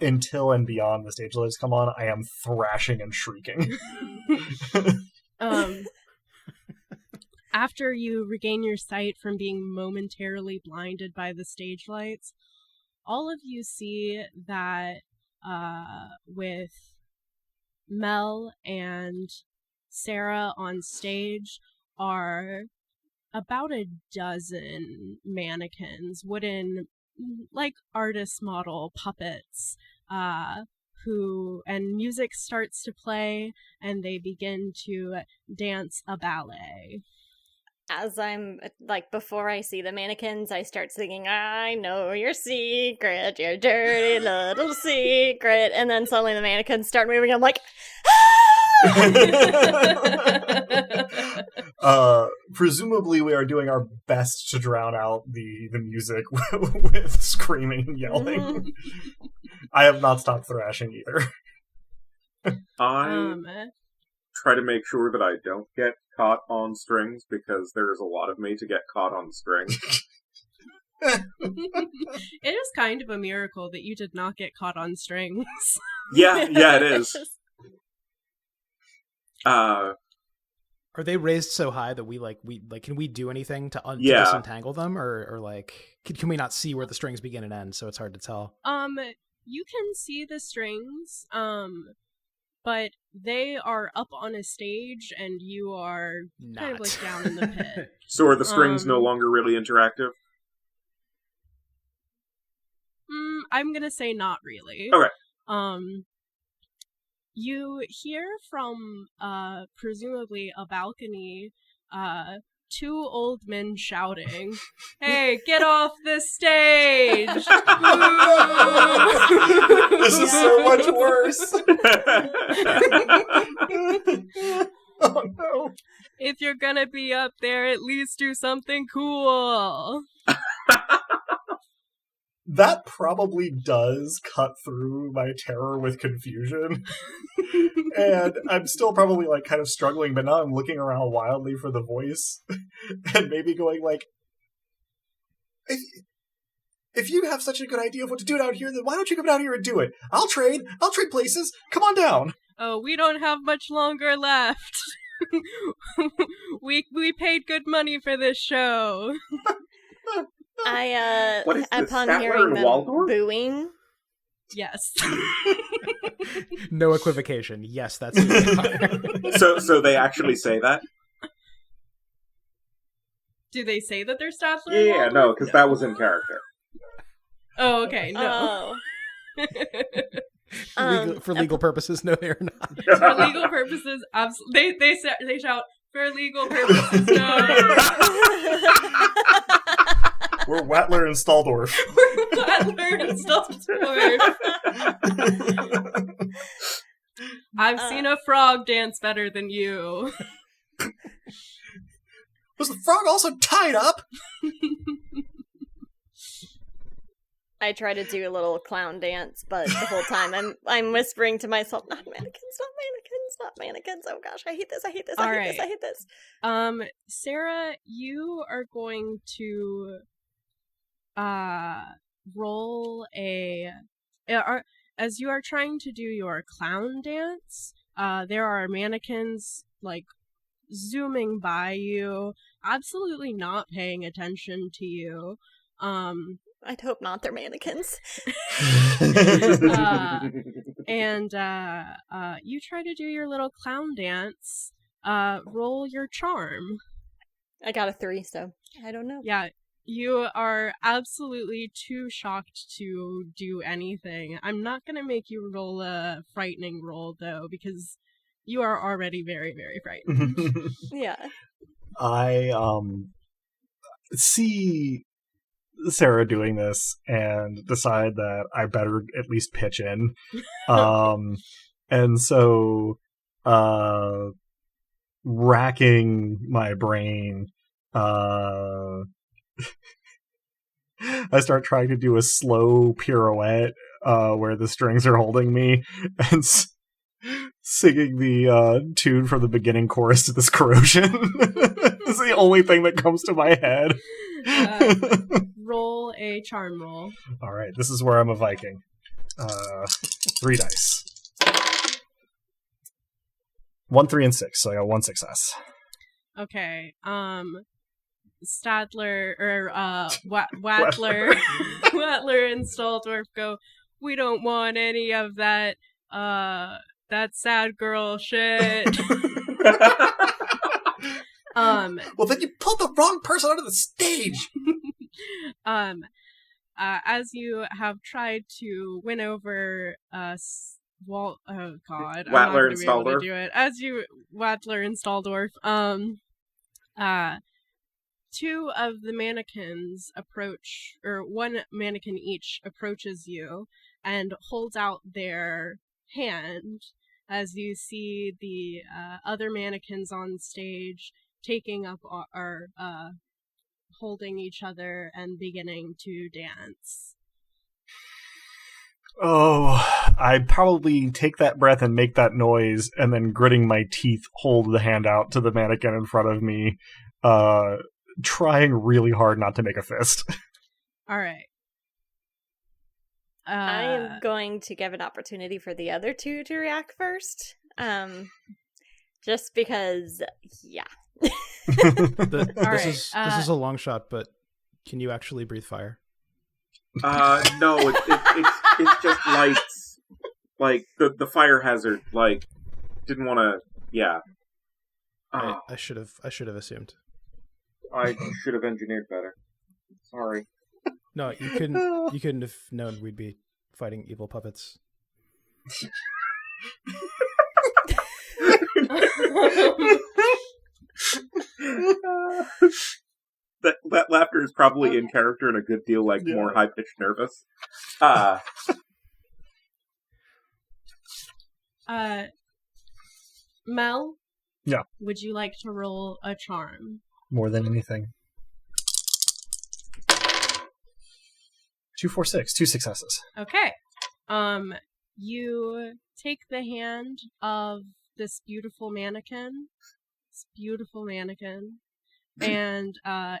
until and beyond the stage lights come on, I am thrashing and shrieking. After you regain your sight from being momentarily blinded by the stage lights, all of you see that with Mel and Sarah on stage are about a dozen mannequins, wooden, like artist model puppets, and music starts to play and they begin to dance a ballet. As I'm, like, before I see the mannequins, I start singing, I know your secret, your dirty little secret. And then suddenly the mannequins start moving. I'm like, presumably we are doing our best to drown out the music with screaming and yelling. Mhm. I have not stopped thrashing either. I try to make sure that I don't get caught on strings, because there's a lot of me to get caught on strings. It is kind of a miracle that you did not get caught on strings. Yeah, it is. Are they raised so high that we can we do anything to Yeah. disentangle them, or like can we not see where the strings begin and end, so it's hard to tell? You can see the strings, but they are up on a stage and you are kind of Not. like down in the pit. So are the strings no longer really interactive? I'm gonna say not really. Okay. You hear from presumably a balcony, two old men shouting, "Hey, get off the stage!" This is so much worse. Oh no. If you're gonna be up there, at least do something cool. That probably does cut through my terror with confusion. And I'm still probably like kind of struggling, but now I'm looking around wildly for the voice and maybe going like, if you have such a good idea of what to do down here, then why don't you come down here and do it? I'll trade places. Come on down. Oh, we don't have much longer left. we paid good money for this show. What is this, upon Statler hearing and them Waldorf? booing, Yes. No equivocation. Yes, that's it. So they actually say that? Do they say that they're Statler? and Yeah, Waldorf? no, because that was in character. Oh, okay, no. For legal purposes, no, they're not. For legal purposes, absolutely. They shout, for legal purposes, no. We're Watler and Staldorf. We're Watler and Staldorf. I've seen a frog dance better than you. Was the frog also tied up? I try to do a little clown dance, but the whole time I'm whispering to myself, not mannequins, not mannequins, not mannequins. Oh gosh, I hate this, I hate this, I hate this, I hate this. Sarah, you are going to roll as you are trying to do your clown dance, there are mannequins like zooming by you, absolutely not paying attention to you. I'd hope not, they're mannequins. And you try to do your little clown dance. Roll your charm. I got a 3, so I don't know. Yeah, you are absolutely too shocked to do anything. I'm not gonna make you roll a frightening roll, though, because you are already very, very frightened. Yeah. I see Sarah doing this and decide that I better at least pitch in. And so racking my brain, I start trying to do a slow pirouette where the strings are holding me and singing the tune from the beginning chorus to this corrosion. It's the only thing that comes to my head. Roll a charm roll. All right, this is where I'm a Viking. 3 dice. 1, 3, and 6, so I got 1 success. Okay. Stadler or Watler Watler and Staldorf go, "We don't want any of that That's sad girl shit. Well, then you pulled the wrong person onto the stage. As you have tried to win over oh god, I'm not Wattler going and to be able to Staldorf. do it. As you Wattler and Staldorf, two of the mannequins approach, or one mannequin each approaches you and holds out their hand as you see the other mannequins on stage taking up or holding each other and beginning to dance. Oh, I'd probably take that breath and make that noise, and then gritting my teeth, hold the hand out to the mannequin in front of me, trying really hard not to make a fist. All right. I am going to give an opportunity for the other two to react first. Just because, yeah. This is a long shot, but can you actually breathe fire? No, it's just lights. Like the fire hazard. Like didn't want to. Yeah. I should have assumed. I should have engineered better. Sorry. No, you couldn't have known we'd be fighting evil puppets. That laughter is probably in character and a good deal more high pitched nervous. Mel? Yeah. Would you like to roll a charm? More than anything. 2, 4, 6. 2 successes. Okay. You take the hand of this beautiful mannequin. And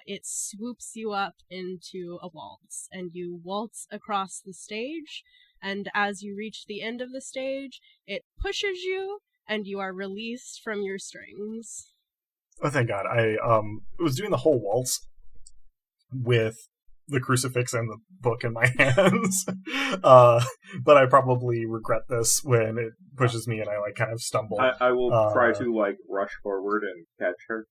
it swoops you up into a waltz. And you waltz across the stage. And as you reach the end of the stage, it pushes you, and you are released from your strings. Oh, thank God. I was doing the whole waltz with the crucifix and the book in my hands. But I probably regret this when it pushes me and I kind of stumble. I will try to rush forward and catch her.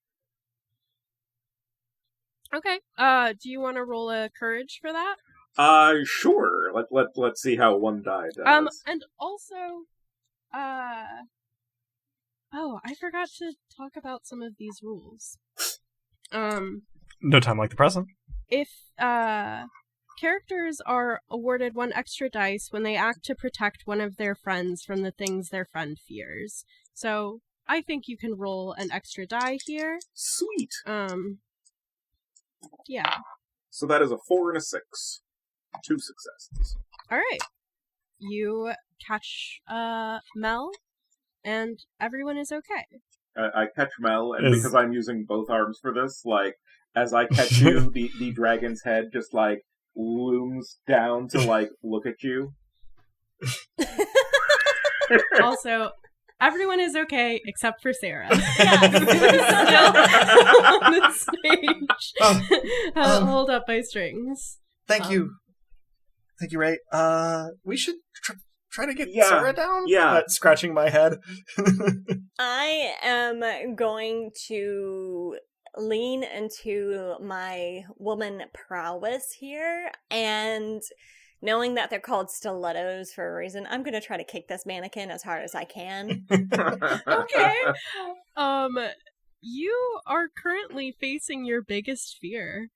Okay. Do you want to roll a courage for that? Sure. Let's see how one die does. And also, oh, I forgot to talk about some of these rules. No time like the present. If characters are awarded 1 extra dice when they act to protect one of their friends from the things their friend fears. So I think you can roll an extra die here. Sweet. Yeah. So that is a 4 and a 6. 2 successes. All right. You catch Mel, and everyone is okay. I catch Mel, and because I'm using both arms for this, as I catch you, the dragon's head just looms down to look at you. Also, everyone is okay except for Sarah. Yeah. Still on the stage, hold up by strings. Thank you. Thank you, Ray. We should try to get Yeah. Sarah down? Yeah. Scratching my head. I am going to lean into my woman prowess here, and knowing that they're called stilettos for a reason, I'm going to try to kick this mannequin as hard as I can. Okay. You are currently facing your biggest fear.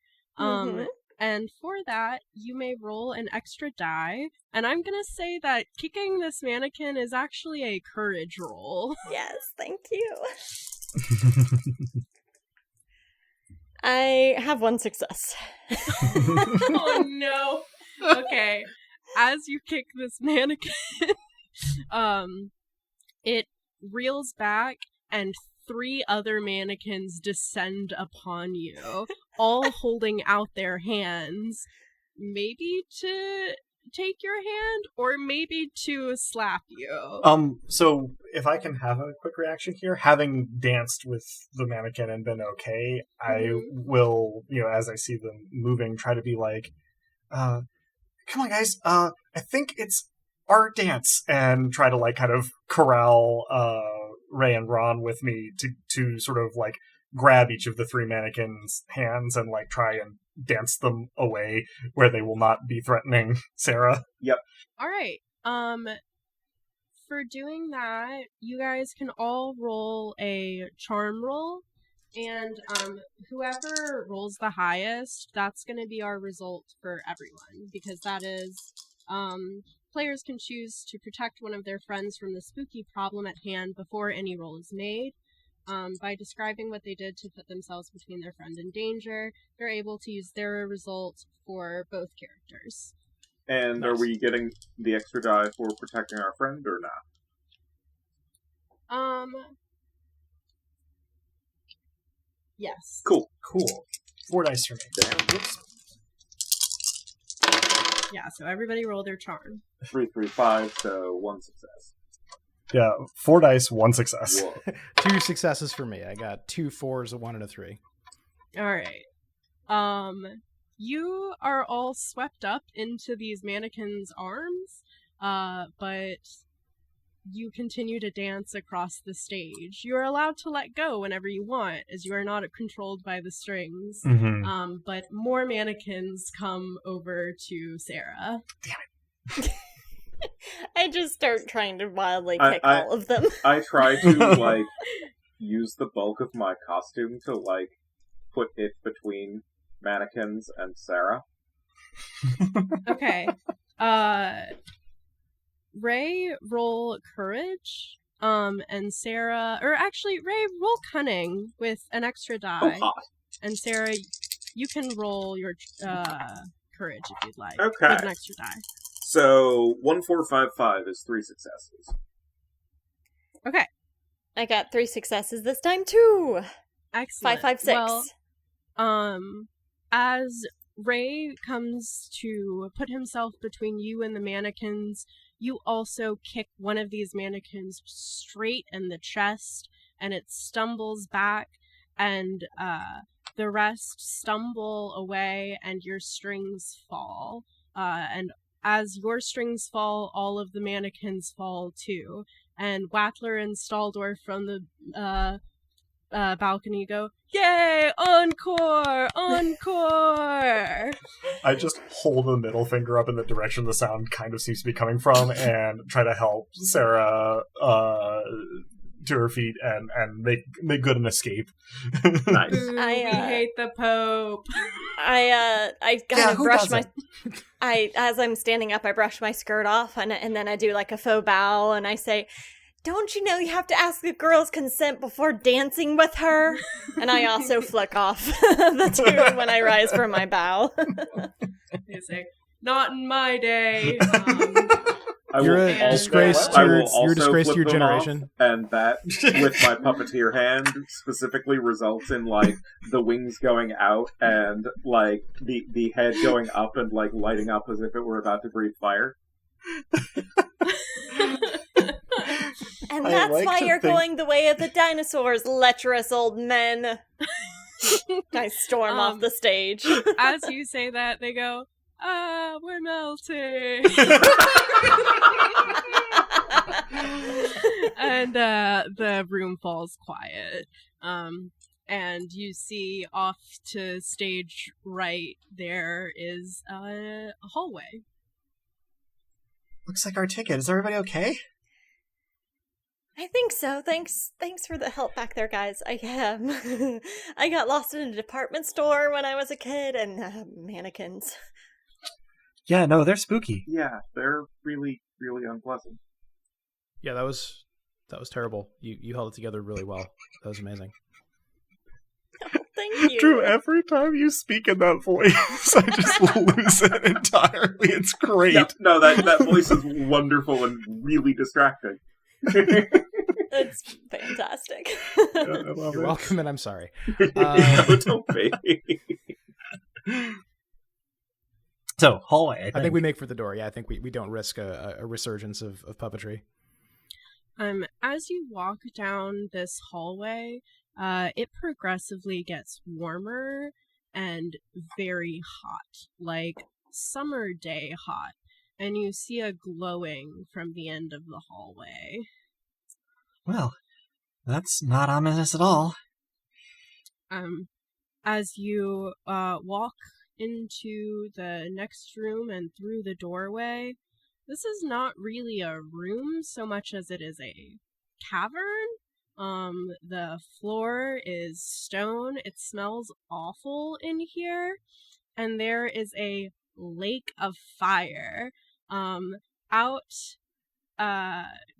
And for that, you may roll an extra die. And I'm going to say that kicking this mannequin is actually a courage roll. Yes, thank you. I have 1 success. Oh no. Okay. As you kick this mannequin, it reels back and 3 other mannequins descend upon you, all holding out their hands, maybe to take your hand or maybe to slap you. So if I can have a quick reaction here, having danced with the mannequin and been okay, I will, as I see them moving, try to be come on guys, I think it's art dance, and try to like kind of corral Ray and Ron with me to sort of like grab each of the three mannequins' hands and like try and dance them away where they will not be threatening Sarah. Yep. All right. For doing that, you guys can all roll a charm roll, and whoever rolls the highest, that's going to be our result for everyone, because that is players can choose to protect one of their friends from the spooky problem at hand before any roll is made. By describing what they did to put themselves between their friend and danger, they're able to use their result for both characters. And Nice. Are we getting the extra die for protecting our friend or not? Yes. Cool. 4 dice for me. Damn. Yeah, so everybody roll their charm. 3, 3, 5, so 1 success. Yeah, 4 dice, 1 success. Whoa. 2 successes for me. I got 2 4s, a 1, and a 3. All right. You are all swept up into these mannequins' arms, but you continue to dance across the stage. You are allowed to let go whenever you want, as you are not controlled by the strings. Mm-hmm. But more mannequins come over to Sarah. I just start trying to wildly kick all of them. I try to, like, use the bulk of my costume to, like, put it between mannequins and Sarah. Okay. Ray, roll courage. And Sarah, or actually, Ray, roll cunning with an extra die. Oh, hot. And Sarah, you can roll your courage if you'd like. Okay. With an extra die. So, 1, 4, 5, 5 is 3 successes. Okay. I got 3 successes this time too. Excellent. 5, 5, 6. Well, as Ray comes to put himself between you and the mannequins, you also kick one of these mannequins straight in the chest, and it stumbles back, and the rest stumble away, and your strings fall. And as your strings fall, all of the mannequins fall too. And Wattler and Staldorf from the balcony go, "Yay! Encore! Encore!" I just hold the middle finger up in the direction the sound kind of seems to be coming from and try to help Sarah to her feet and make good an escape. Nice. Boo, we hate the Pope. I kind of who brush my... doesn't? As I'm standing up, I brush my skirt off, and then I do like a faux bow, and I say, "Don't you know you have to ask the girl's consent before dancing with her?" And I also flick off the tune when I rise from my bow. They say, "Not in my day." You're a disgrace to your generation. And that, with my puppeteer hand, specifically results in, like, the wings going out and, like, the head going up and, like, lighting up as if it were about to breathe fire. And that's why you're going the way of the dinosaurs, lecherous old men. I storm off the stage. As you say that, they go, we're melting. And the room falls quiet. And you see off to stage right there is a hallway. Looks like our ticket. Is everybody okay? I think so. Thanks for the help back there, guys. I got lost in a department store when I was a kid, and mannequins. Yeah, no, they're spooky. Yeah, they're really, really unpleasant. Yeah, that was terrible. You held it together really well. That was amazing. Thank you. Drew, every time you speak in that voice, I just lose it entirely. It's great. Yeah, no, that voice is wonderful and really distracting. It's fantastic. You're welcome, and I'm sorry. No, don't be. So, hallway, I think we make for the door. Yeah, I think we don't risk a resurgence of puppetry. As you walk down this hallway, it progressively gets warmer and very hot, like summer day hot. and you see a glowing from the end of the hallway. Well, that's not ominous at all. As you walk into the next room and through the doorway, this is not really a room so much as it is a cavern. The floor is stone. It smells awful in here, and there is a lake of fire.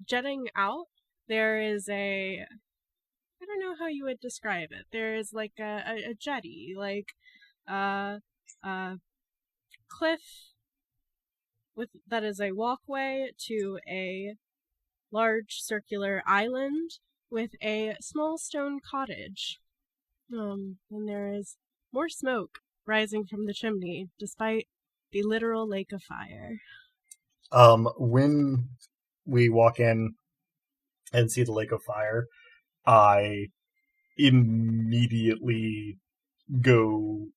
Jetting out, there is I don't know how you would describe it. There is like a jetty, like a cliff that is a walkway to a large circular island with a small stone cottage. And there is more smoke rising from the chimney, despite the literal lake of fire. When we walk in and see the lake of fire, I immediately go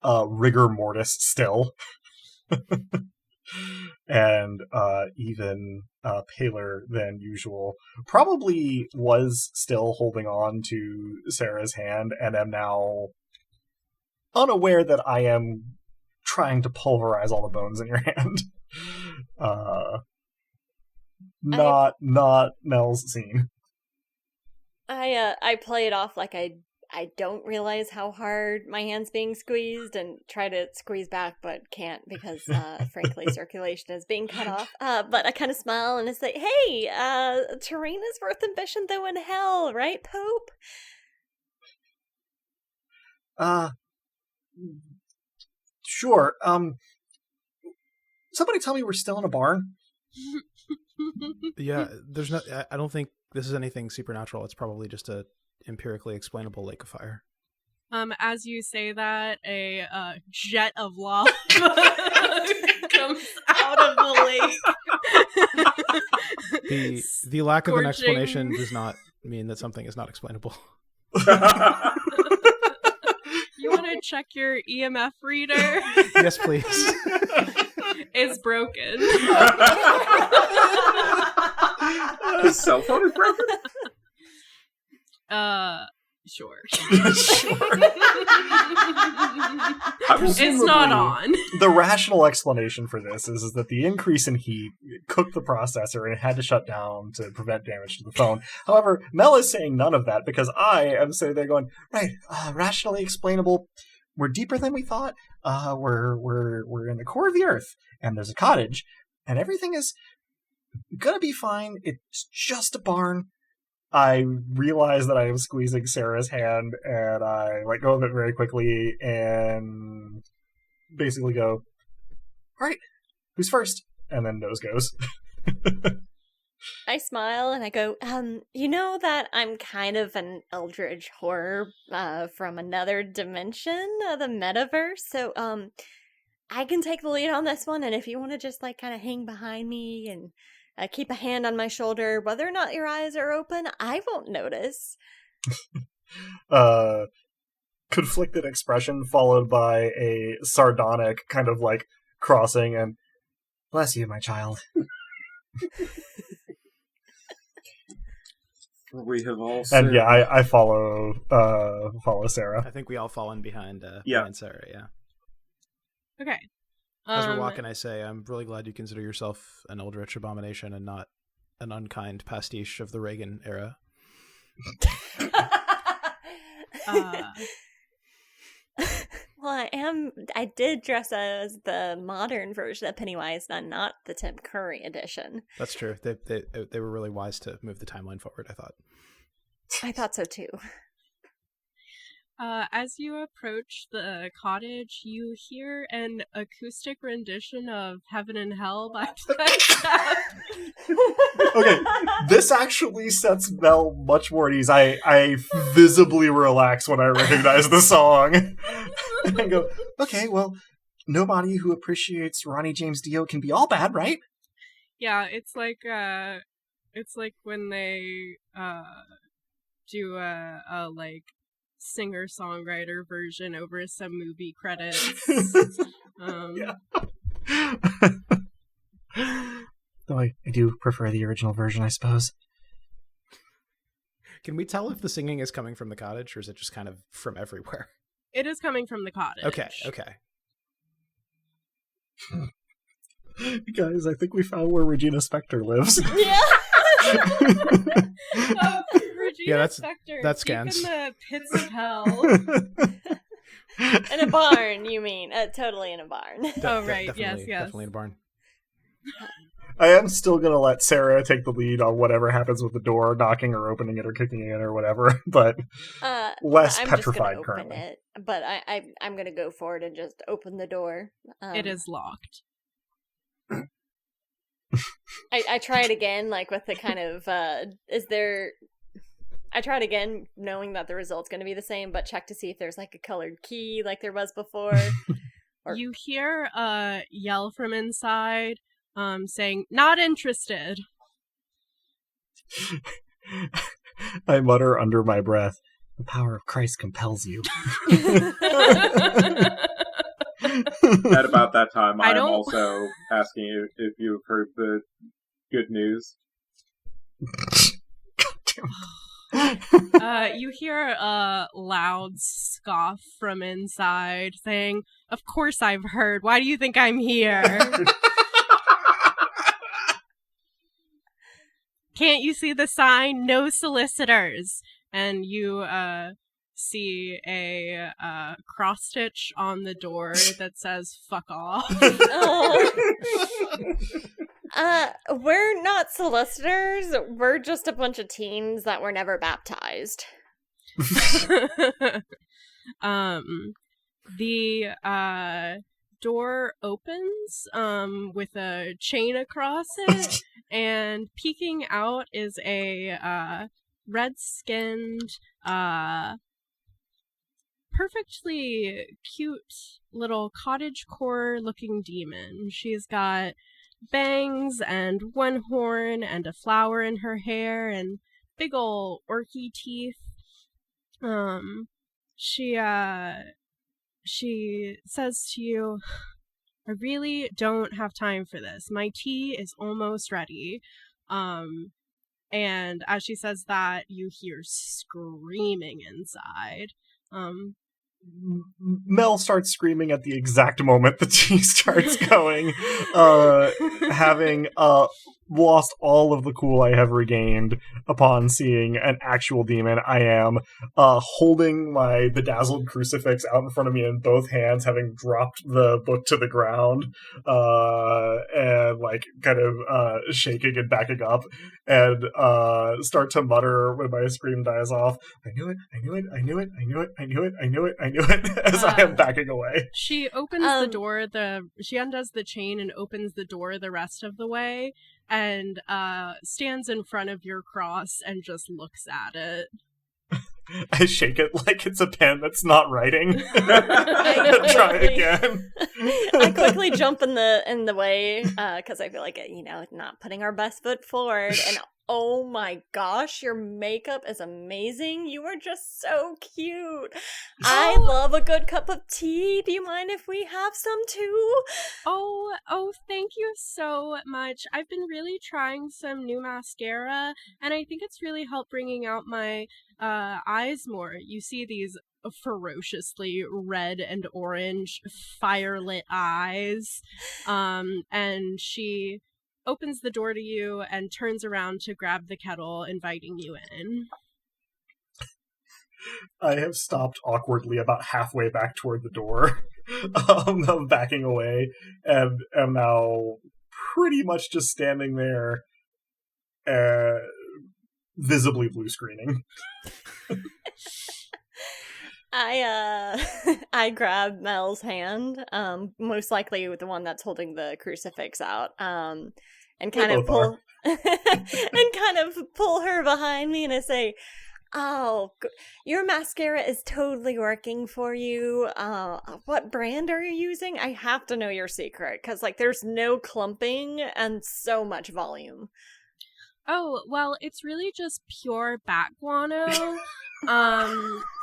rigor mortis still. And even paler than usual. Probably was still holding on to Sarah's hand and am now unaware that I am trying to pulverize all the bones in your hand. Not Mel's scene. I play it off like I don't realize how hard my hand's being squeezed and try to squeeze back but can't because frankly circulation is being cut off. But I kind of smile and say, "Hey, terrain is worth ambition though in hell, right, Pope?" Sure. Somebody tell me we're still in a barn. Yeah, there's no. I don't think this is anything supernatural. It's probably just a empirically explainable lake of fire. As you say that, a jet of lava comes out of the lake. The lack of an Scorching. explanation does not mean that something is not explainable. You want to check your EMF reader? Yes, please. It's broken. His cell phone is broken? Sure. It's not on. The rational explanation for this is that the increase in heat cooked the processor and it had to shut down to prevent damage to the phone. However, Mel is saying none of that because I am sitting there going, right, rationally explainable. We're deeper than we thought. We're in the core of the earth, and there's a cottage, and everything is gonna be fine. It's just a barn. I realize that I am squeezing Sarah's hand, and I let go of it very quickly, and basically go, all right, who's first? And then nose goes. I smile and I go, you know that I'm kind of an eldritch horror from another dimension of the metaverse, so I can take the lead on this one, and if you want to just like kind of hang behind me and keep a hand on my shoulder, whether or not your eyes are open, I won't notice. Conflicted expression followed by a sardonic kind of like crossing and bless you, my child. We have all said... And yeah, I follow Sarah. I think we all fall in behind Sarah, yeah. Okay. As we're walking, I say, I'm really glad you consider yourself an eldritch abomination and not an unkind pastiche of the Reagan era. Well, I did dress as the modern version of Pennywise, not the Tim Curry edition. That's true. They were really wise to move the timeline forward, I thought. I thought so too. As you approach the cottage, you hear an acoustic rendition of Heaven and Hell by Okay, this actually sets Mel much more at ease. I visibly relax when I recognize the song. And go, okay, well, nobody who appreciates Ronnie James Dio can be all bad, right? Yeah, it's like when they do a like singer-songwriter version over some movie credits. Yeah. Though I do prefer the original version, I suppose. Can we tell if the singing is coming from the cottage, or is it just kind of from everywhere? It is coming from the cottage. Okay. Guys, I think we found where Regina Spektor lives. Yeah. Regina Spektor, that deep scans. in the pits of hell. In a barn, you mean? Totally in a barn. Oh, right. Definitely, Yes. Definitely in a barn. I am still going to let Sarah take the lead on whatever happens with the door, knocking or opening it or kicking it or whatever, but less I'm petrified just currently. open it, but I'm going to go for it and just open the door. It is locked. I try it again, like with the kind of, I try it again, knowing that the result's going to be the same, but check to see if there's like a colored key like there was before. You hear a yell from inside, saying, "Not interested." I mutter under my breath, "The power of Christ compels you." At about that time, I I'm don't- also asking you if you've heard the good news. You hear a loud scoff from inside saying, "Of course I've heard. Why do you think I'm here? Can't you see the sign? No solicitors." And you see a cross stitch on the door that says "fuck off." We're not solicitors. We're just a bunch of teens that were never baptized. The door opens with a chain across it, and peeking out is a red-skinned, perfectly cute little cottagecore looking demon. She's got bangs and one horn and a flower in her hair and big ol' orky teeth. She says to you, "I really don't have time for this. My tea is almost ready." And as she says that, you hear screaming inside. Mel starts screaming at the exact moment the tea starts going, having lost all of the cool I have regained upon seeing an actual demon. I am holding my bedazzled crucifix out in front of me in both hands, having dropped the book to the ground, and like kind of shaking and backing up, and start to mutter when my scream dies off, "I knew it, I knew it, I knew it, I knew it, I knew it, I knew it, I knew it," as I am backing away. She opens the door, she undoes the chain and opens the door the rest of the way, and stands in front of your cross and just looks at it. I shake it like it's a pen that's not writing. Try again. I quickly jump in the way because I feel like not putting our best foot forward. And oh my gosh, your makeup is amazing. You are just so cute. I love a good cup of tea. Do you mind if we have some too? Oh, thank you so much. I've been really trying some new mascara, and I think it's really helped bringing out my eyes more. You see these ferociously red and orange firelit eyes, and she opens the door to you and turns around to grab the kettle, inviting you in. I have stopped awkwardly about halfway back toward the door, of backing away, and am now pretty much just standing there, visibly blue screening. I grab Mel's hand, most likely the one that's holding the crucifix out, and kind of pull her behind me, and I say, "Oh, your mascara is totally working for you. What brand are you using? I have to know your secret, because there's no clumping and so much volume." Oh, well, it's really just pure bat guano.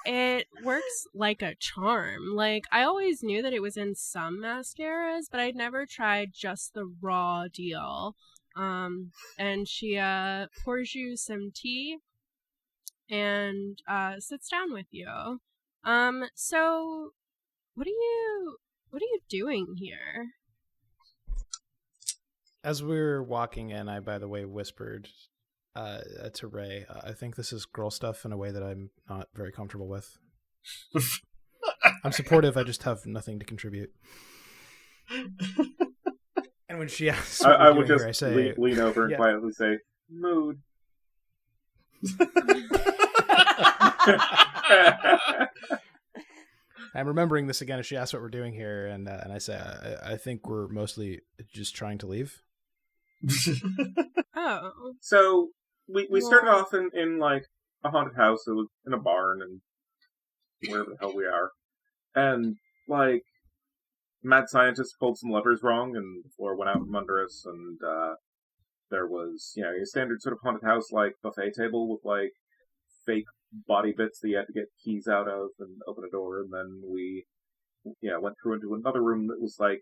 It works like a charm. Like, I always knew that it was in some mascaras, but I'd never tried just the raw deal. And she pours you some tea and sits down with you. So what are you doing here? As we were walking in, I, by the way, whispered to Ray, I think this is girl stuff in a way that I'm not very comfortable with. I'm supportive, I just have nothing to contribute. And when she asks what I we're would doing just here, I say, lean over and quietly say, mood. I'm remembering this again as she asks what we're doing here, and I say, I think we're mostly just trying to leave. Oh. So we started off in like a haunted house. It was in a barn and wherever the hell we are. And like mad scientist pulled some levers wrong and the floor went out from under us, and there was, you know, a standard sort of haunted house like buffet table with like fake body bits that you had to get keys out of and open a door, and then we went through into another room that was like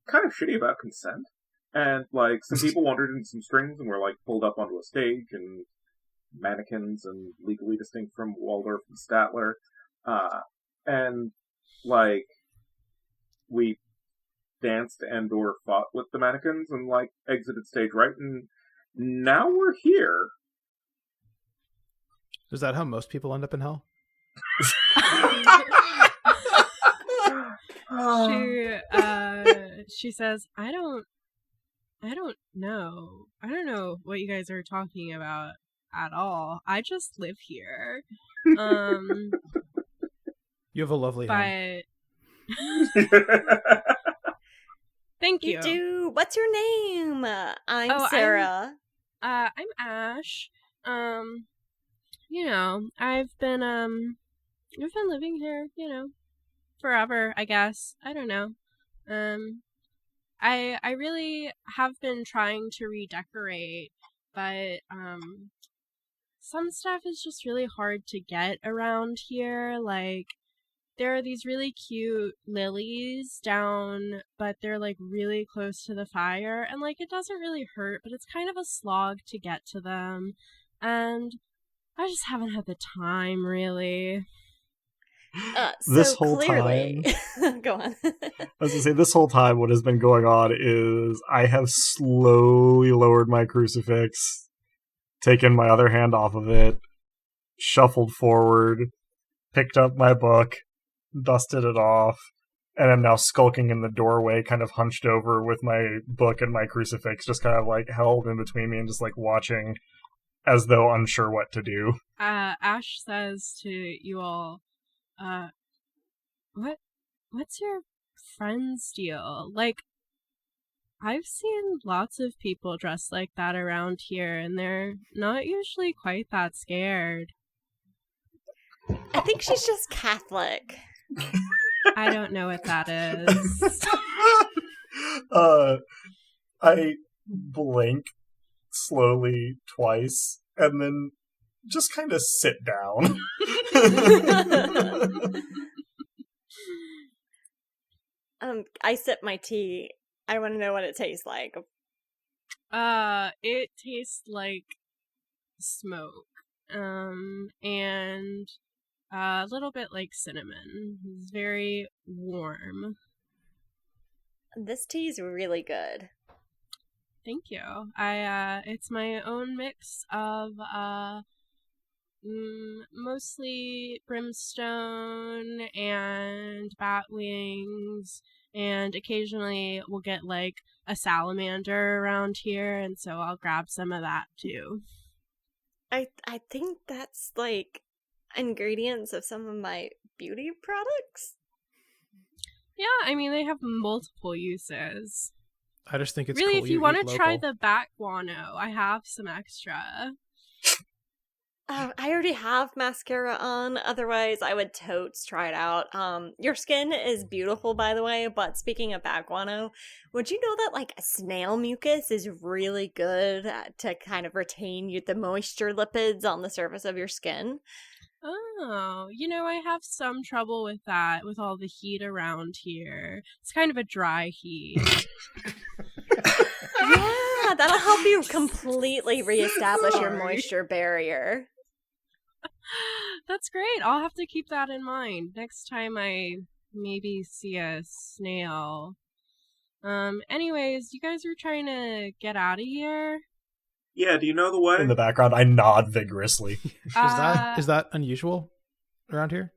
kind of shitty about consent. And, like, some people wandered in some strings and were, like, pulled up onto a stage, and mannequins and legally distinct from Waldorf and Statler. And, like, we danced and or fought with the mannequins and, like, exited stage right, and now we're here. Is that how most people end up in hell? She says, I don't know. I don't know what you guys are talking about at all. I just live here. You have a lovely home. Thank you. You do. What's your name? I'm Sarah. I'm Ash. You know, I've been living here, you know, forever, I guess. I don't know. I really have been trying to redecorate, but some stuff is just really hard to get around here. Like, there are these really cute lilies down, but they're like really close to the fire, and like it doesn't really hurt, but it's kind of a slog to get to them, and I just haven't had the time, really. This whole clearly... time, go on. I was gonna say, this whole time, what has been going on is I have slowly lowered my crucifix, taken my other hand off of it, shuffled forward, picked up my book, dusted it off, and I'm now skulking in the doorway, kind of hunched over with my book and my crucifix just kind of like held in between me and just like watching as though unsure what to do. Ash says to you all, what's your friend's deal? Like, I've seen lots of people dressed like that around here, and they're not usually quite that scared. I think she's just Catholic. I don't know what that is. I blink slowly twice, and then just kind of sit down. I sip my tea. I want to know what it tastes like. It tastes like smoke. And a little bit like cinnamon. It's very warm. This tea's really good. Thank you. It's my own mix of mostly brimstone and bat wings, and occasionally we'll get like a salamander around here, and so I'll grab some of that too. I think that's like ingredients of some of my beauty products. Yeah, I mean, they have multiple uses. I just think it's really cool if you want eat to try local. the bat guano, I have some extra. I already have mascara on. Otherwise, I would totes try it out. Your skin is beautiful, by the way. But speaking of baguano, would you know that like snail mucus is really good to kind of retain the moisture lipids on the surface of your skin? Oh, I have some trouble with that with all the heat around here. It's kind of a dry heat. Yeah, that'll help you completely reestablish your Sorry. moisture barrier. That's great. I'll have to keep that in mind next time I maybe see a snail. Anyways, you guys are trying to get out of here? Yeah, do you know the way? In the background, I nod vigorously. Is that unusual around here?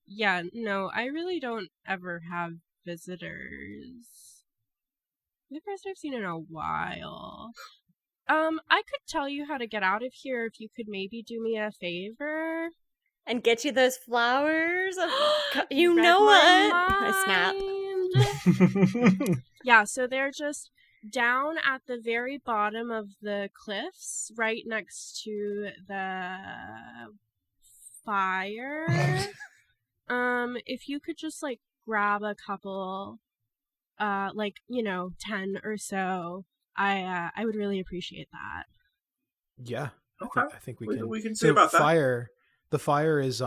Yeah, no, I really don't ever have visitors. The first I've seen in a while. I could tell you how to get out of here if you could maybe do me a favor. And get you those flowers? You Read know my what? I snap. mind. Yeah, so they're just down at the very bottom of the cliffs, right next to the fire. If you could just like grab a couple, 10 or so, I would really appreciate that. Yeah. Okay. I think we can. We can see about that. The fire is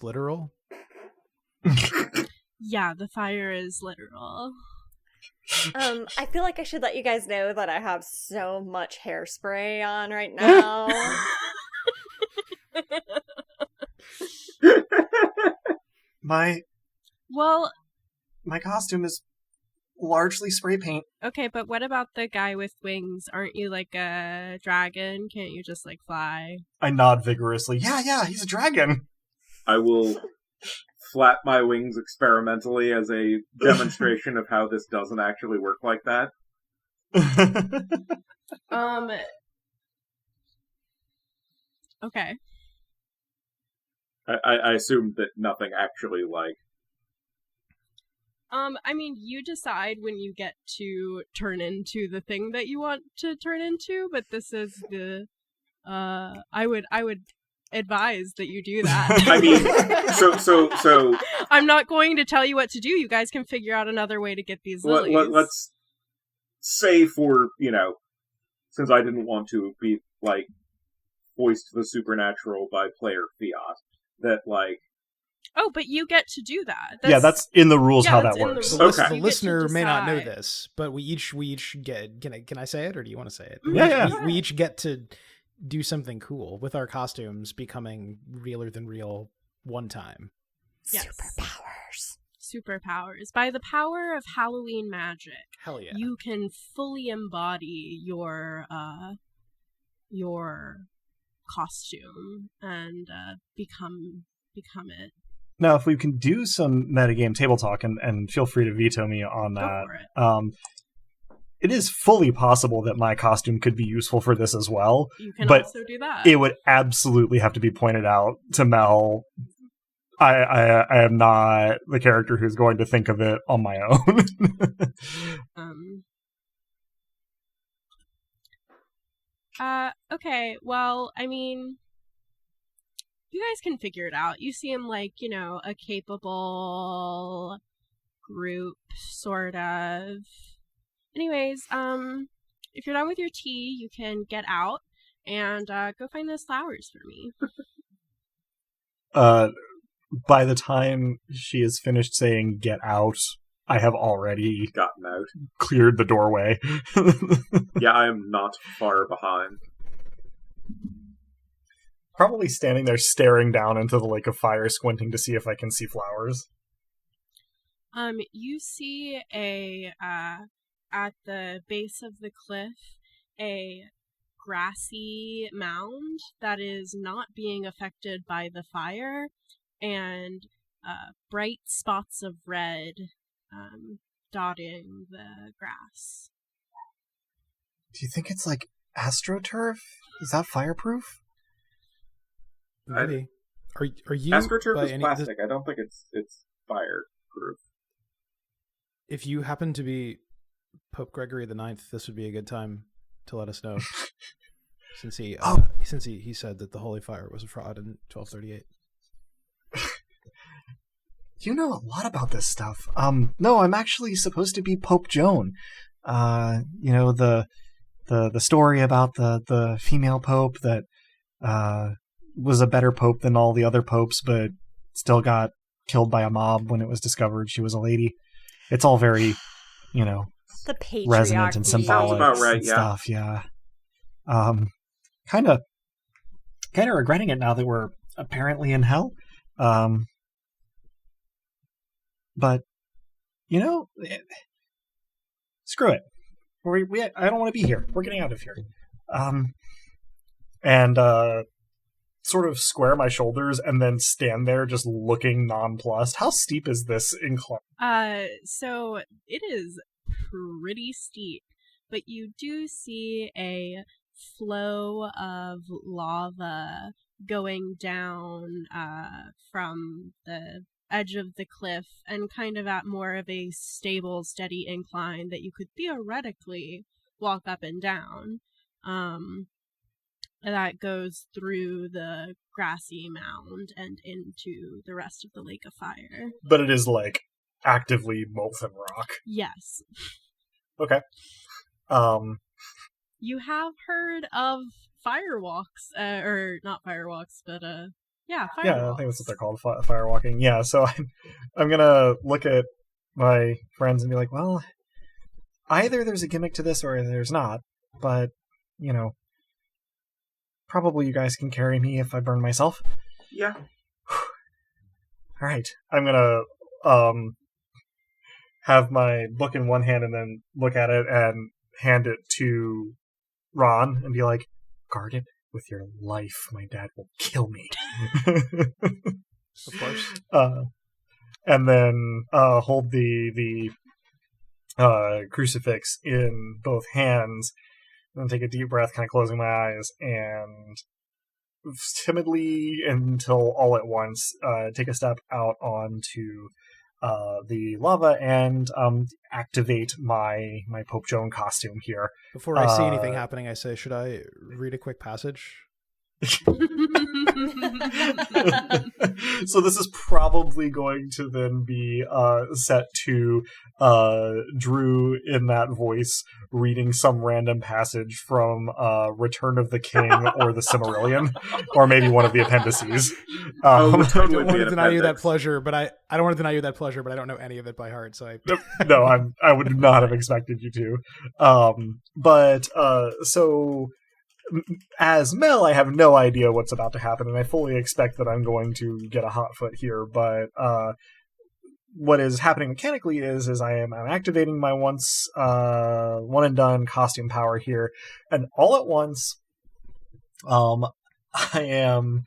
literal. Yeah, the fire is literal. I feel like I should let you guys know that I have so much hairspray on right now. My Well, costume is largely spray paint. okay, but what about the guy with wings? Aren't you like a dragon? Can't you just like fly? I nod vigorously. Yeah, he's a dragon. I will flap my wings experimentally as a demonstration of how this doesn't actually work like that. Okay. I assume that nothing actually I mean, you decide when you get to turn into the thing that you want to turn into, but this is the I would advise that you do that. I mean, so I'm not going to tell you what to do. You guys can figure out another way to get these lilies. let's say for, since I didn't want to be like voiced the supernatural by player fiat, that like Oh, but you get to do that. That's in the rules how that that's in the works. rules. The Okay. You get to listener may not know decide. this, but we each get. Can I say it, or do you want to say it? Yeah. We each get to do something cool with our costumes becoming realer than real one time. Yes. Superpowers. Superpowers. By the power of Halloween magic, Hell yeah! you can fully embody your costume and become it. Now, if we can do some metagame table talk, and feel free to veto me on Go that. for it. It is fully possible that my costume could be useful for this as well. You can but also do that. It would absolutely have to be pointed out to Mel. I am not the character who's going to think of it on my own. Okay, well, I mean, you guys can figure it out. You seem like, a capable group, sort of. Anyways, if you're done with your tea, you can get out and go find those flowers for me. By the time she has finished saying "get out," I have already gotten out. Cleared the doorway. Yeah, I am not far behind. Probably standing there staring down into the lake of fire, squinting to see if I can see flowers. You see at the base of the cliff, a grassy mound that is not being affected by the fire, and bright spots of red dotting the grass. Do you think it's like AstroTurf? Is that fireproof? Maybe. Are you AstroTurf by is any- plastic. I don't think it's fireproof. If you happen to be Pope Gregory the IX, this would be a good time to let us know. since he said that the Holy Fire was a fraud in 1238. You know a lot about this stuff. No, I'm actually supposed to be Pope Joan. The story about the female pope that was a better pope than all the other popes, but still got killed by a mob when it was discovered she was a lady. It's all very, the patriarchy. resonant and symbolic. Sounds about right, and yeah. stuff. Yeah. Kind of regretting it now that we're apparently in hell. But screw it. I don't want to be here. We're getting out of here. And sort of square my shoulders and then stand there just looking nonplussed. How steep is this incline? So it is pretty steep, but you do see a flow of lava going down from the edge of the cliff and kind of at more of a stable, steady incline that you could theoretically walk up and down. That goes through the grassy mound and into the rest of the Lake of Fire. But it is like actively molten rock. Yes. Okay. You have heard of firewalks, or not firewalks, but firewalks. Yeah, I think that's what they're called, firewalking. Yeah, so I'm gonna look at my friends and be like, well, either there's a gimmick to this or there's not, but, probably you guys can carry me if I burn myself. Yeah. All right, I'm gonna have my book in one hand and then look at it and hand it to Ron and be like, guard it with your life. My dad will kill me. Of course. And then hold the crucifix in both hands, and take a deep breath, kind of closing my eyes, and timidly, until all at once, take a step out onto the lava and activate my Pope Joan costume here. Before I see anything happening, I say, should I read a quick passage? So this is probably going to then be set to Drew in that voice reading some random passage from Return of the King or the Silmarillion, or maybe one of the appendices. I don't want to deny you that pleasure, but I don't want to deny you that pleasure, but I don't know any of it by heart. So No, I would not have expected you to. So as Mel, I have no idea what's about to happen, and I fully expect that I'm going to get a hot foot here, but what is happening mechanically is I'm activating my one and done costume power here, and all at once I am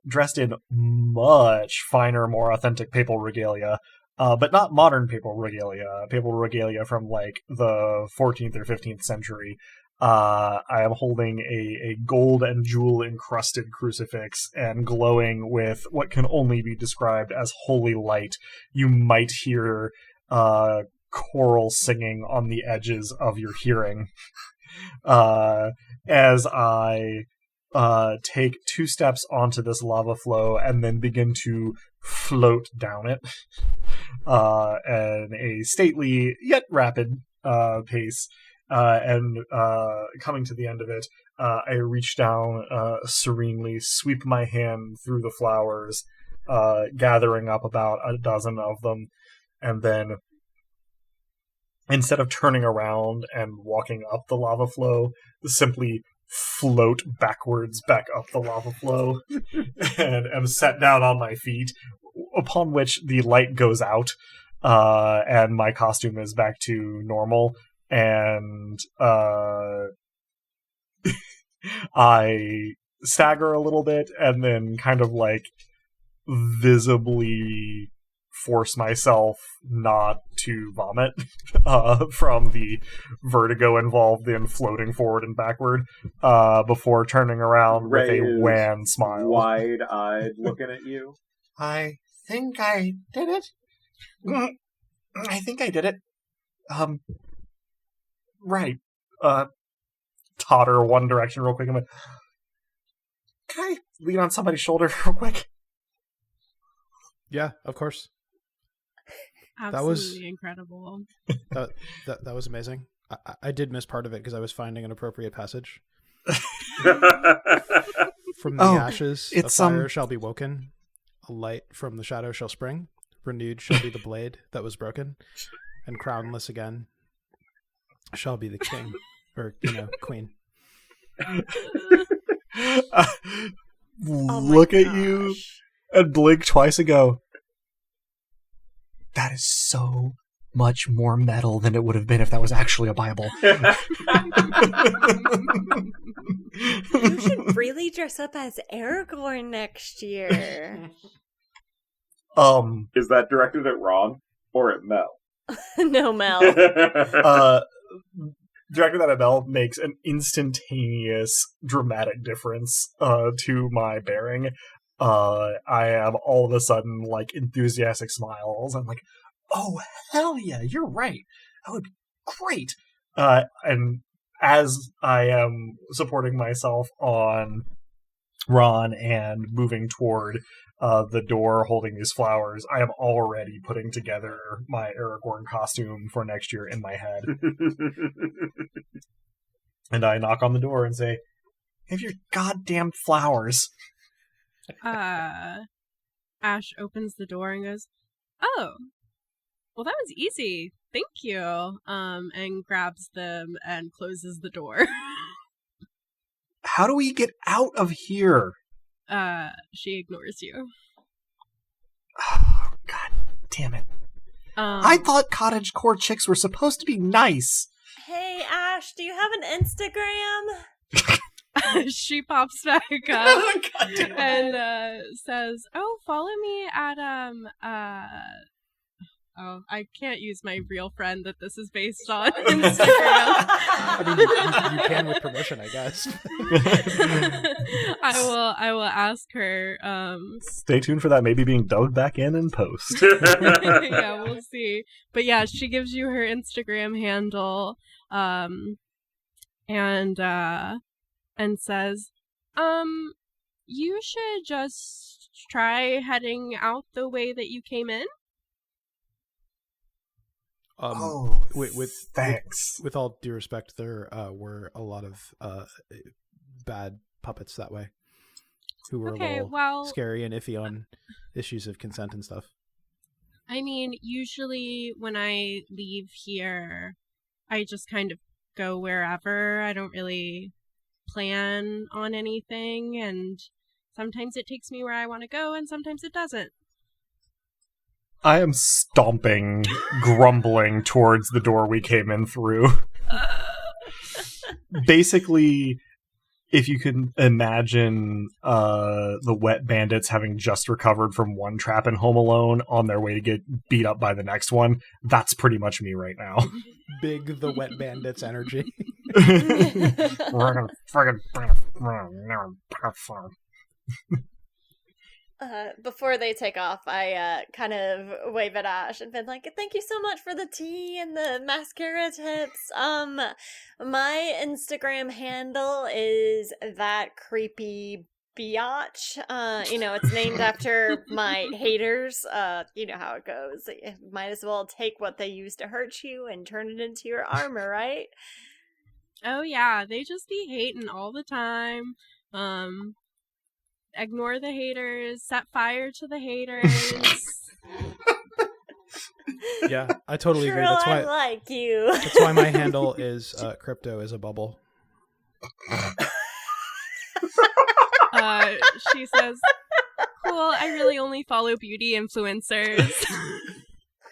dressed in much finer, more authentic papal regalia, but not modern papal regalia from like the 14th or 15th century. I am holding a gold and jewel encrusted crucifix and glowing with what can only be described as holy light. You might hear choral singing on the edges of your hearing as I take 2 steps onto this lava flow and then begin to float down it at a stately yet rapid pace. And coming to the end of it, I reach down serenely, sweep my hand through the flowers, gathering up about a dozen of them, and then instead of turning around and walking up the lava flow, simply float backwards back up the lava flow and am set down on my feet, upon which the light goes out and my costume is back to normal. And I stagger a little bit and then kind of like visibly force myself not to vomit from the vertigo involved in floating forward and backward before turning around Ray with a wan smile. Wide-eyed looking at you. I think I did it. I think I did it. Right. totter one direction real quick. I'm like, can I lean on somebody's shoulder real quick? Yeah, of course. Absolutely incredible. That was amazing. I did miss part of it because I was finding an appropriate passage. From the ashes, a fire shall be woken. A light from the shadow shall spring. Renewed shall be the blade that was broken. And crownless again shall be the king. Or, queen. Look at you and blink twice and go, that is so much more metal than it would have been if that was actually a Bible. You should really dress up as Aragorn next year. Is that directed at Ron or at Mel? No, Mel. Directed at Mel makes an instantaneous dramatic difference to my bearing. I am all of a sudden like enthusiastic smiles. I'm like, oh hell yeah, you're right. That would be great. And as I am supporting myself on Ron and moving toward the door holding these flowers, I am already putting together my Aragorn costume for next year in my head. And I knock on the door and say, have your goddamn flowers. Ash opens the door and goes, oh, well, that was easy. Thank you. And grabs them and closes the door. How do we get out of here? She ignores you. Oh, God damn it. I thought cottagecore chicks were supposed to be nice. Hey, Ash, do you have an Instagram? She pops back up and says, oh, follow me at, oh, I can't use my real friend that this is based on Instagram. I mean, you can with permission, I guess. I will ask her. Stay tuned for that maybe being dubbed back in post. Yeah, we'll see. But yeah, she gives you her Instagram handle, and says, you should just try heading out the way that you came in. Thanks. With all due respect, there were a lot of bad puppets that way who were a little scary and iffy on issues of consent and stuff. I mean, usually when I leave here, I just kind of go wherever. I don't really plan on anything, and sometimes it takes me where I want to go, and sometimes it doesn't. I am stomping, grumbling towards the door we came in through. Basically, if you can imagine the wet bandits having just recovered from one trap in Home Alone on their way to get beat up by the next one, that's pretty much me right now. Big the wet bandits energy. We're gonna friggin' before they take off, I kind of wave at Ash and been like, thank you so much for the tea and the mascara tips. My Instagram handle is that creepy biatch. It's named after my haters. You know how it goes. You might as well take what they use to hurt you and turn it into your armor, right? Oh yeah, they just be hating all the time. Ignore the haters, set fire to the haters. Yeah, I totally agree. That's why I like you. That's why my handle is crypto is a bubble. She says, cool, I really only follow beauty influencers.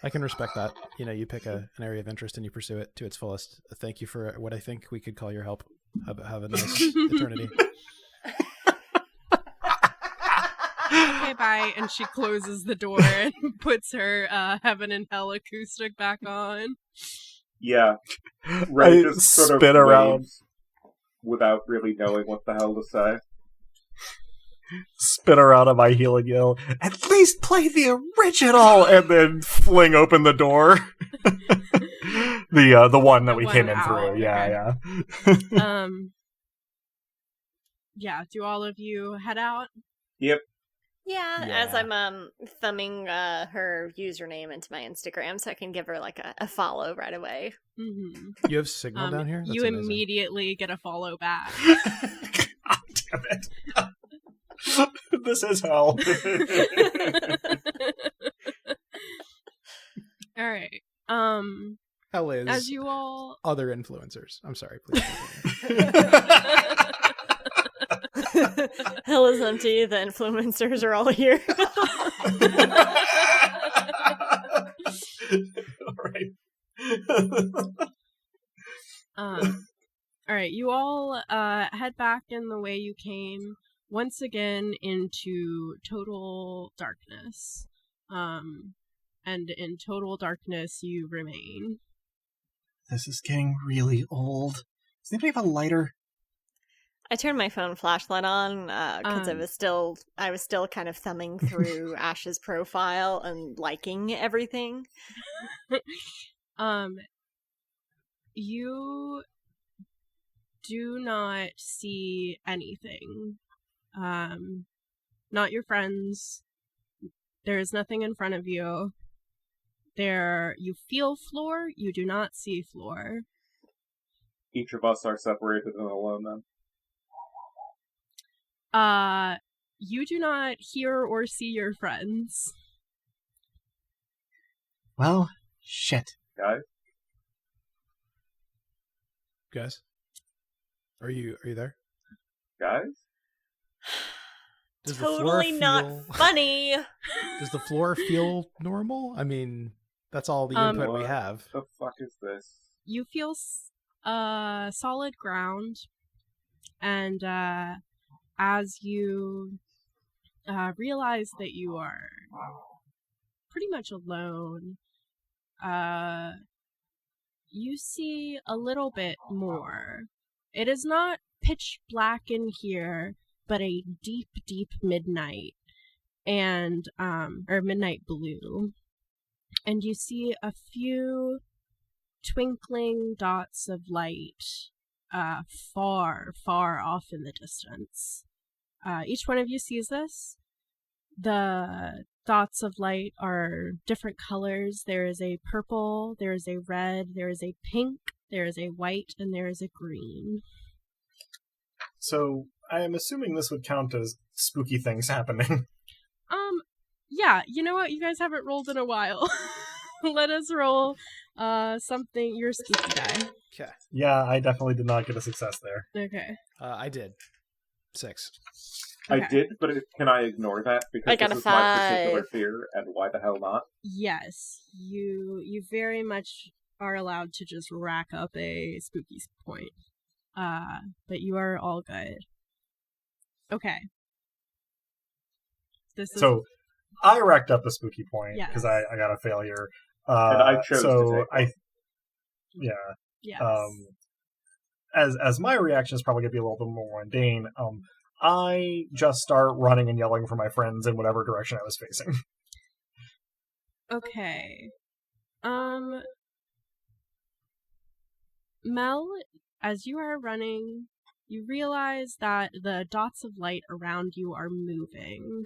I can respect that. You pick an area of interest and you pursue it to its fullest. Thank you for what I think we could call your help. Have a nice eternity. Okay, bye. And she closes the door and puts her Heaven and Hell acoustic back on. Yeah. Ray I just sort spin of around without really knowing what the hell to say. Spin around on my heel and yell, at least play the original, and then fling open the door. The one that we came in through. Okay. Yeah. Yeah, do all of you head out? Yep. Yeah, Yeah. as I'm thumbing her username into my Instagram so I can give her like a follow right away. Mm-hmm. You have Signal down here? That's You amazing. immediately get a follow back. God damn it. This is hell. All right. Hell is As you all other influencers. I'm sorry, please continue. Hell is empty. The influencers are all here. All right, you all head back in the way you came, once again into total darkness. And in total darkness you remain. This is getting really old. Does anybody have a lighter? I turned my phone flashlight on because I was still kind of thumbing through Ash's profile and liking everything. You do not see anything. Not your friends. There is nothing in front of you. You feel floor, you do not see floor. Each of us are separated and alone then. You do not hear or see your friends. Well, shit. Guys? Are you there? Guys? Does Totally the floor not feel... funny. Does the floor feel normal? I mean, that's all the input we have. What the fuck is this? You feel solid ground, and as you realize that you are pretty much alone, you see a little bit more. It is not pitch black in here, but a deep, deep midnight, and or midnight blue. And you see a few twinkling dots of light far, far off in the distance. Each one of you sees this. The dots of light are different colors. There is a purple, there is a red, there is a pink, there is a white, and there is a green. So, I am assuming this would count as spooky things happening. Yeah, you know what? You guys haven't rolled in a while. Let us roll something, your spooky die. Okay. Yeah, I definitely did not get a success there. Okay. I did. 6. Okay. I did, but can I ignore that? Because I got this a is my 5. particular fear, and why the hell not? Yes, you very much are allowed to just rack up a spooky point. But you are all good. Okay. So, I racked up a spooky point Yes. because I got a failure. And I chose to take one. Yeah. Yes. As my reaction is probably going to be a little bit more mundane, I just start running and yelling for my friends in whatever direction I was facing. Okay. Mel, as you are running, you realize that the dots of light around you are moving.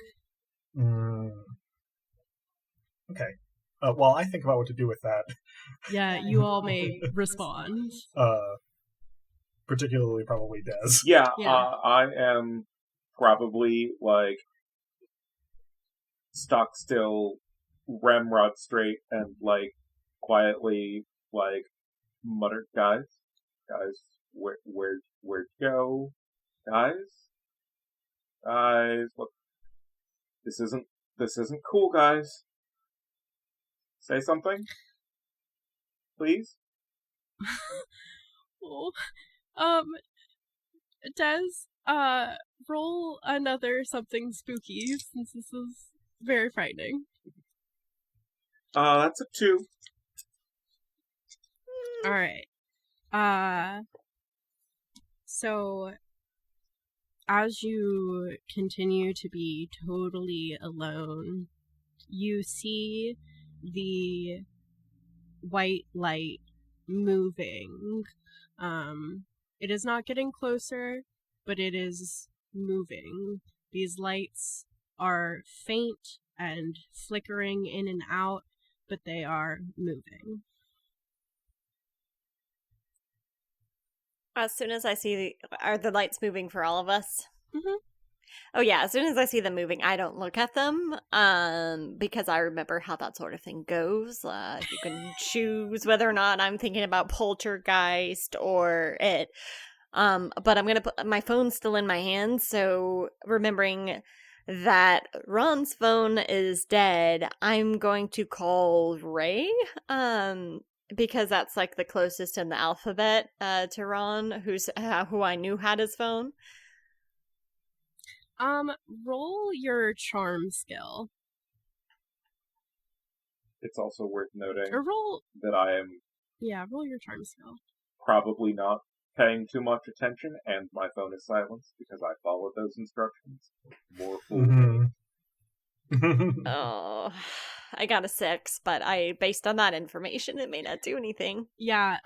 Okay. While I think about what to do with that. Yeah, you all may respond. Particularly probably Des. Yeah, Yeah. I am probably, stock still, ramrod straight, and, quietly, mutter, guys, where'd you go? Guys, look, this isn't cool, guys. Say something, please. Oh, Des, roll another something spooky, since this is very frightening. That's a 2. Alright. So, as you continue to be totally alone, you see the white light moving. It is not getting closer, but it is moving. These lights are faint and flickering in and out, but they are moving. As soon as I see are the lights moving for all of us? Mm-hmm. Oh yeah, as soon as I see them moving, I don't look at them, because I remember how that sort of thing goes. You can choose whether or not I'm thinking about poltergeist or it. But I'm gonna put my phone's still in my hand, so remembering that Ron's phone is dead, I'm going to call Ray, because that's like the closest in the alphabet to Ron, who I knew had his phone. Roll your charm skill. It's also worth noting Or roll... that I am roll your charm skill. probably not paying too much attention, and my phone is silenced because I followed those instructions. More fool me. Oh, I got a 6, but based on that information, it may not do anything. Yeah,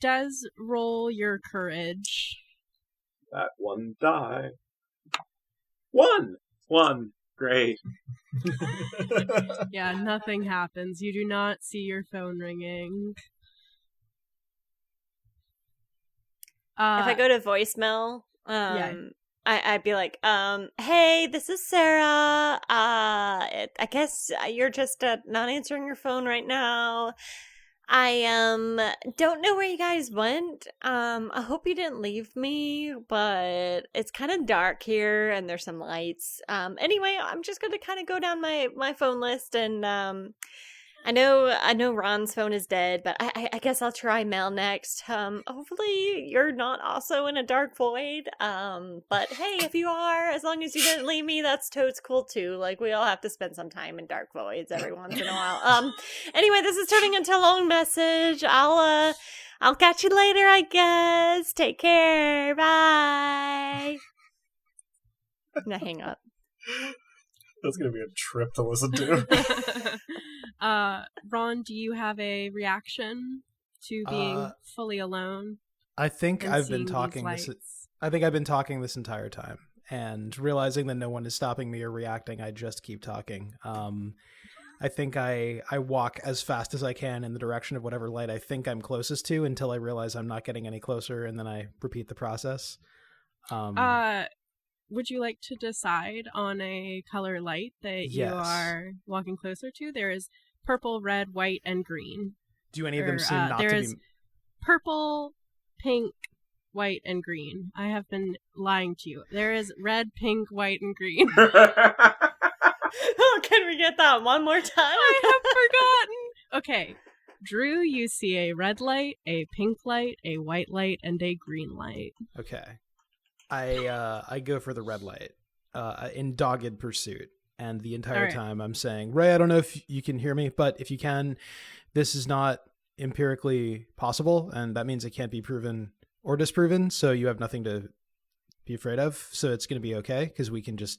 does roll your courage. That one die. One! Great. Yeah, nothing happens. You do not see your phone ringing. If I go to voicemail, I'd be like, hey, this is Sarah. I guess you're just not answering your phone right now. I don't know where you guys went. I hope you didn't leave me, but it's kind of dark here and there's some lights. Anyway, I'm just gonna kind of go down my phone list, and I know Ron's phone is dead, but I guess I'll try Mel next. Hopefully you're not also in a dark void. But hey, if you are, as long as you didn't leave me, that's totes cool too. Like, we all have to spend some time in dark voids every once in a while. Anyway, this is turning into a long message. I'll catch you later, I guess. Take care. Bye. I'm gonna hang up. That's going to be a trip to listen to. Ron, do you have a reaction to being fully alone? I think I've been seeing talking these this. lights? I think I've been talking this entire time, and realizing that no one is stopping me or reacting, I just keep talking. I think I walk as fast as I can in the direction of whatever light I think I'm closest to until I realize I'm not getting any closer, and then I repeat the process. Would you like to decide on a color light that you are walking closer to? There is purple, red, white, and green. Do any of them seem not to be... There is purple, pink, white, and green. I have been lying to you. There is red, pink, white, and green. Oh, can we get that one more time? I have forgotten. Okay. Drew, you see a red light, a pink light, a white light, and a green light. Okay. I go for the red light in dogged pursuit. And the entire time I'm saying, Ray, I don't know if you can hear me, but if you can, this is not empirically possible. And that means it can't be proven or disproven. So you have nothing to be afraid of. So it's going to be okay because we can just,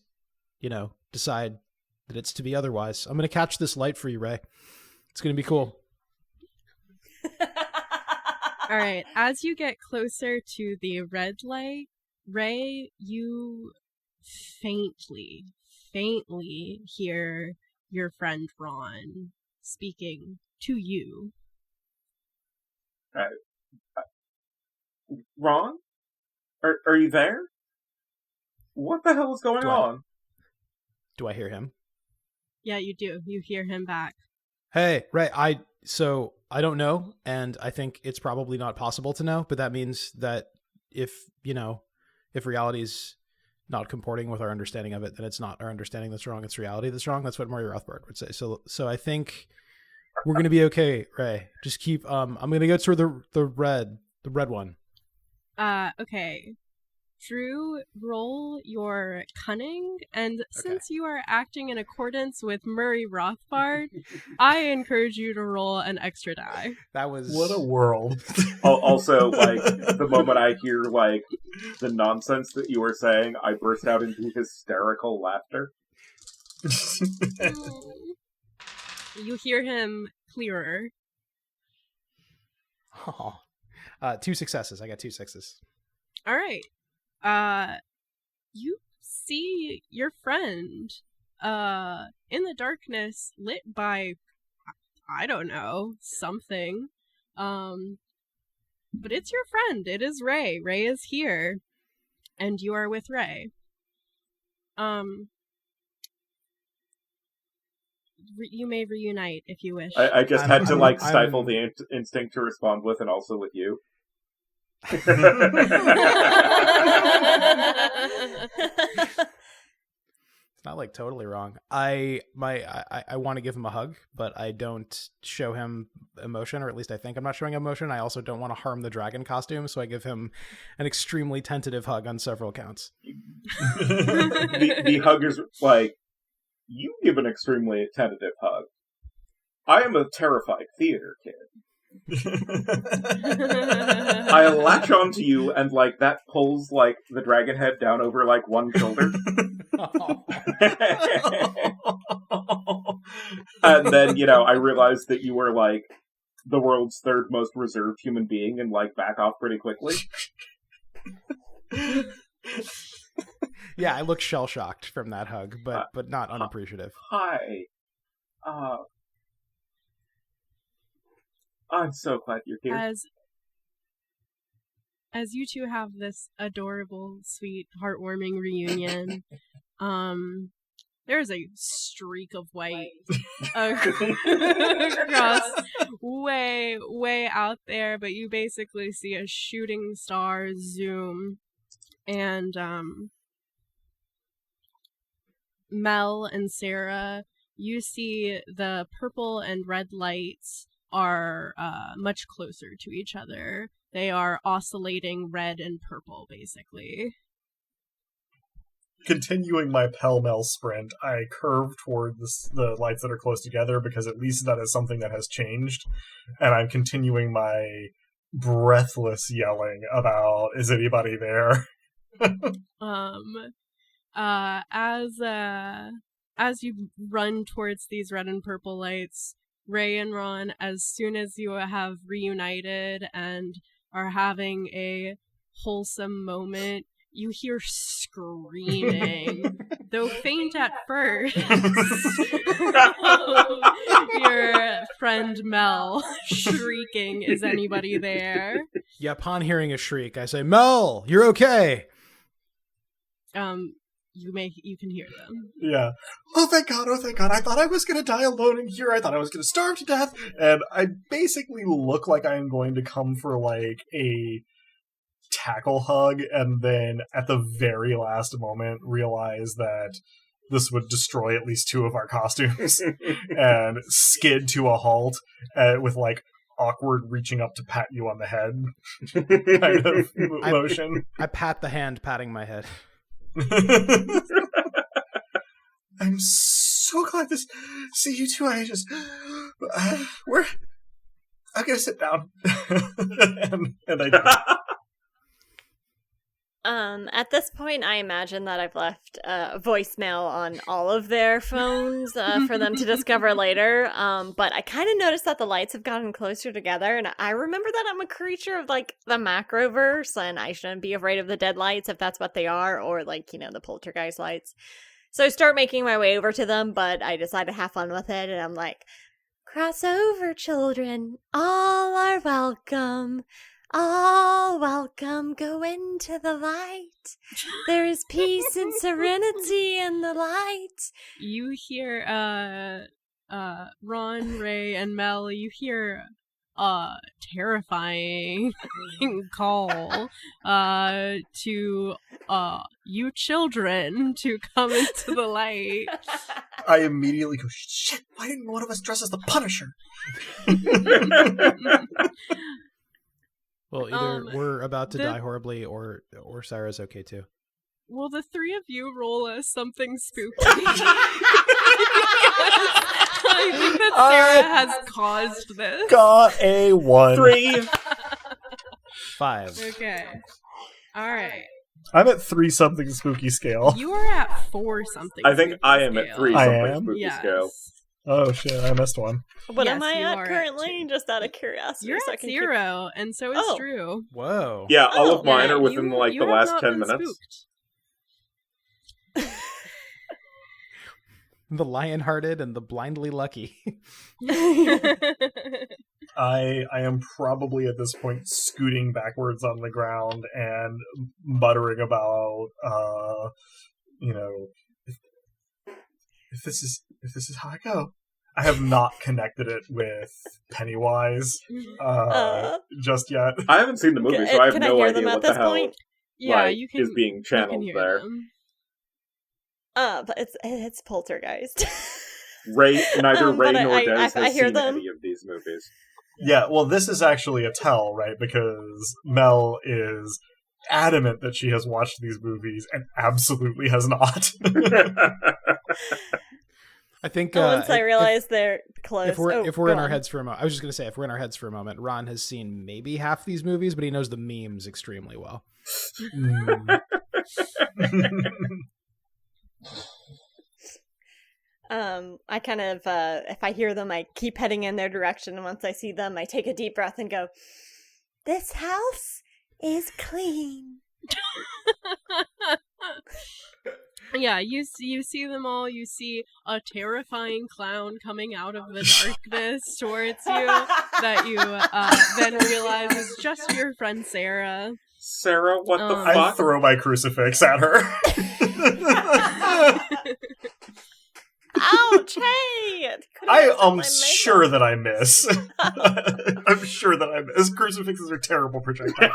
decide that it's to be otherwise. I'm going to catch this light for you, Ray. It's going to be cool. All right. As you get closer to the red light, Ray, you faintly hear your friend Ron speaking to you. Ron? Are you there? What the hell is going on? Do I hear him? Yeah, you do. You hear him back. Hey, Ray, I don't know, and I think it's probably not possible to know, but that means that if reality's not comporting with our understanding of it, then it's not our understanding that's wrong, it's reality that's wrong. That's what Murray Rothbard would say. So I think we're going to be okay, Ray. Just keep, I'm going to go to the red one. Okay. Drew, roll your cunning, and since you are acting in accordance with Murray Rothbard, I encourage you to roll an extra die. That was... What a world. Also, the moment I hear, the nonsense that you were saying, I burst out into hysterical laughter. You hear him clearer. Oh. 2 successes. I got 2 6s. All right. you see your friend in the darkness, lit by, I don't know, something. But it's your friend. It is Ray. Ray is here. And you are with Ray. You may reunite if you wish. I just had to stifle the instinct to respond with, and also with you. It's not like totally wrong. I want to give him a hug, but I don't show him emotion, or at least I think I'm not showing emotion. I also don't want to harm the dragon costume, so I give him an extremely tentative hug on several counts. The hug is like, you give an extremely tentative hug. I am a terrified theater kid. I latch onto you, and that pulls the dragon head down over one shoulder. And then, I realized that you were the world's third most reserved human being, and back off pretty quickly. Yeah, I look shell-shocked from that hug, but not unappreciative. Hi. I'm so glad you're here. As you two have this adorable, sweet, heartwarming reunion, there's a streak of white across way, way out there, but you basically see a shooting star zoom, and Mel and Sarah, you see the purple and red lights are much closer to each other. They are oscillating red and purple, basically. Continuing my pell-mell sprint, I curve toward the lights that are close together, because at least that is something that has changed. And I'm continuing my breathless yelling about, is anybody there? As you run towards these red and purple lights, Ray and Ron, as soon as you have reunited and are having a wholesome moment, you hear screaming, though faint at first, your friend Mel shrieking, "Is anybody there?" Yeah, upon hearing a shriek, I say, "Mel, you're okay." You can hear them. Yeah. Oh, thank God. I thought I was going to die alone in here. I thought I was going to starve to death. And I basically look like I'm going to come for a tackle hug, and then at the very last moment realize that this would destroy at least two of our costumes and skid to a halt with awkward reaching up to pat you on the head kind of motion. I pat the hand patting my head. I'm so glad to see you two. I'm gonna sit down. and I do. At this point, I imagine that I've left a voicemail on all of their phones for them to discover later. But I kind of noticed that the lights have gotten closer together, and I remember that I'm a creature of the macroverse, and I shouldn't be afraid of the dead lights if that's what they are, or the poltergeist lights. So I start making my way over to them, but I decide to have fun with it, and I'm like, "Cross over, children. All are welcome. All welcome, go into the light. There is peace and serenity in the light." You hear Ron, Ray, and Mel, you hear terrifying call to you children to come into the light. I immediately go, "Shit, why didn't one of us dress as the Punisher?" Well, either we're about to die horribly, or Sarah's okay too. Will the three of you roll as something spooky? I think that Sarah has caused this. Got a 1. 3. 5. Okay. Alright. I'm at 3 something spooky scale. You are at 4 something. I think I am scale. at 3 I something am? spooky Yes. scale. Oh shit, I missed one. What Yes, am I you at are at currently? 2. Just out of curiosity. You're so I at can 0, and so is Oh. Drew. Whoa. Yeah, all Oh, of mine Yeah, are within you the have last not 10 been minutes. spooked. The lion-hearted and the blindly lucky. I am probably at this point scooting backwards on the ground and muttering about, if this is how I go. I have not connected it with Pennywise just yet. I haven't seen the movie, so I have Can no hear idea them at what this the hell point? Yeah, you can is being channeled hear there. them. But it's Poltergeist. Neither Ray but nor Des has I hear seen them. any of these movies. Yeah, well, this is actually a tell, right? Because Mel is adamant that she has watched these movies and absolutely has not. I think once I realize they're close. If we're go in our on. heads for a moment, I was just going to say, if we're in our heads for a moment, Ron has seen maybe half these movies, but he knows the memes extremely well. I kind of, if I hear them, I keep heading in their direction, and once I see them, I take a deep breath and go, "This house is clean." Yeah, you see them all. You see a terrifying clown coming out of the darkness towards you that you then realize is just your friend Sarah. Sarah, what the I fuck? throw my crucifix at her. Ouch! Hey, I am sure that I miss. I'm sure that I miss. Crucifixes are terrible projectiles.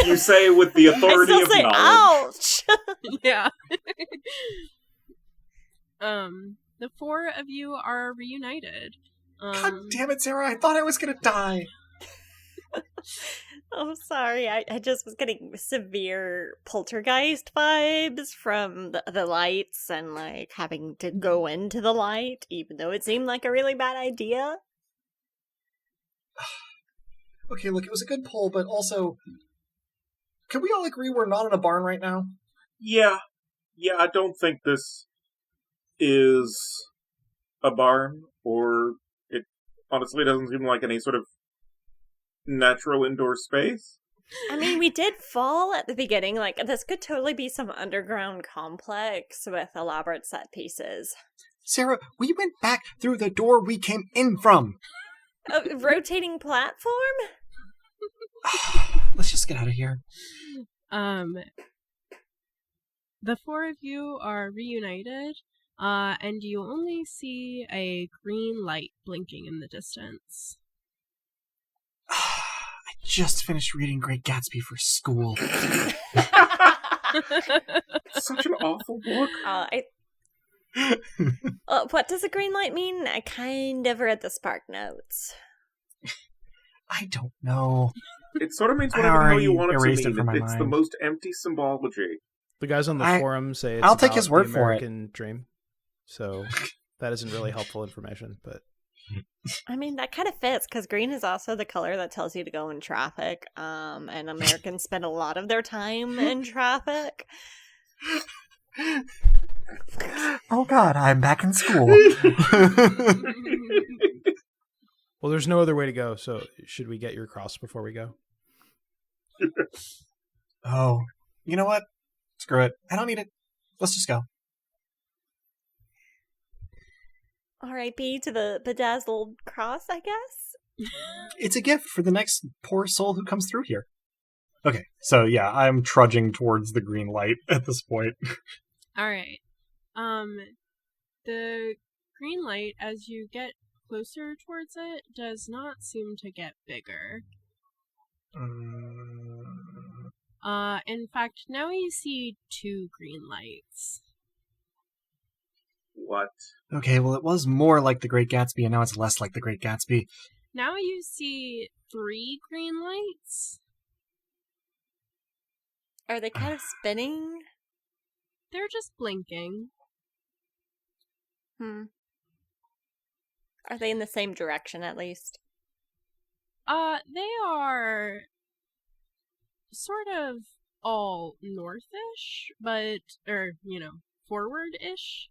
You say with the I authority still of say, knowledge. "Ouch!" Yeah. The four of you are reunited. God damn it, Sarah! I thought I was gonna die. Oh, sorry. I just was getting severe poltergeist vibes from the lights and like having to go into the light, even though it seemed like a really bad idea. Okay, look, it was a good pull, but also, can we all agree we're not in a barn right now? Yeah, I don't think this is a barn, or it honestly doesn't seem like any sort of natural indoor space. I mean, we did fall at the beginning. Like, this could totally be some underground complex with elaborate set pieces. Sarah, we went back through the door we came in from. A rotating platform? Let's just get out of here. The four of you are reunited, and you only see a green light blinking in the distance. I just finished reading Great Gatsby for school. Such an awful book. What does a green light mean? I kind of read the Spark Notes. I don't know. It sort of means I whatever the hell you already want it to erased it mean. from my It's the mind. most empty symbology. The guys on the forum say it's I'll take about his word the for it. American dream. So that isn't really helpful information, but I mean, that kind of fits, because green is also the color that tells you to go in traffic, and Americans spend a lot of their time in traffic. Oh god, I'm back in school. well, there's no other way to go. So should we get your cross before we go? Oh, you know what? Screw it. I don't need it. Let's just go. R.I.P. to the bedazzled cross, I guess? It's a gift for the next poor soul who comes through here. Okay, so yeah, I'm trudging towards the green light at this point. Alright. The green light, as you get closer towards it, does not seem to get bigger. In fact, now you see two green lights. What? Okay, well, it was more like the Great Gatsby, and now it's less like the Great Gatsby. Now you see three green lights. Are they kind of spinning? They're just blinking. Are they in the same direction, at least? They are sort of all northish, forward-ish,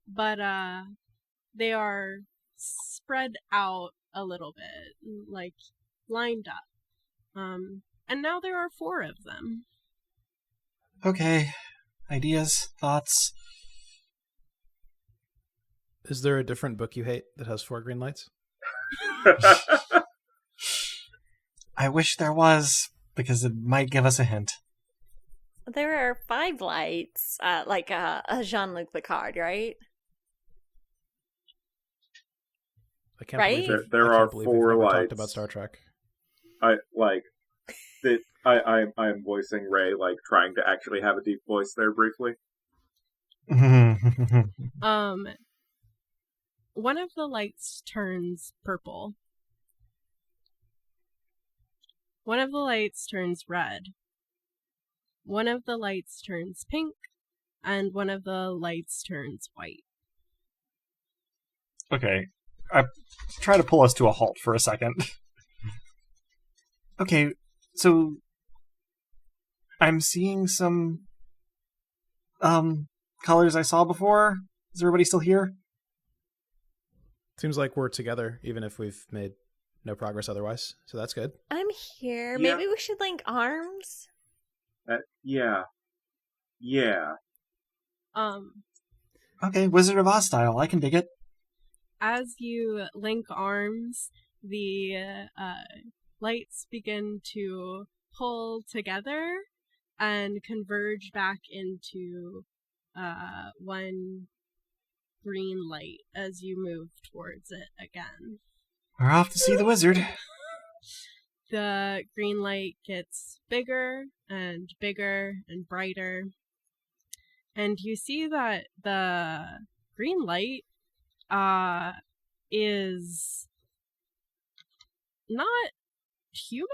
but, they are spread out a little bit, like, lined up. And now there are four of them. Okay. Ideas? Thoughts? Is there a different book you hate that has 4 green lights? I wish there was, because it might give us a hint. There are 5 lights, like a Jean-Luc Picard, right? I can't Right? believe There I are can't believe we've 4 never lights. talked about Star Trek. I'm voicing Ray, like, trying to actually have a deep voice there briefly. One of the lights turns purple. One of the lights turns red. One of the lights turns pink, and one of the lights turns white. Okay, I try to pull us to a halt for a second. Okay, so I'm seeing some colors I saw before. Is everybody still here? Seems like we're together, even if we've made no progress otherwise. So that's good. I'm here. Yeah. Maybe we should link arms? Yeah. Okay, Wizard of Oz style. I can dig it. As you link arms, the lights begin to pull together and converge back into one green light as you move towards it again. We're off to see the wizard. The green light gets bigger and bigger and brighter, and you see that the green light is not human,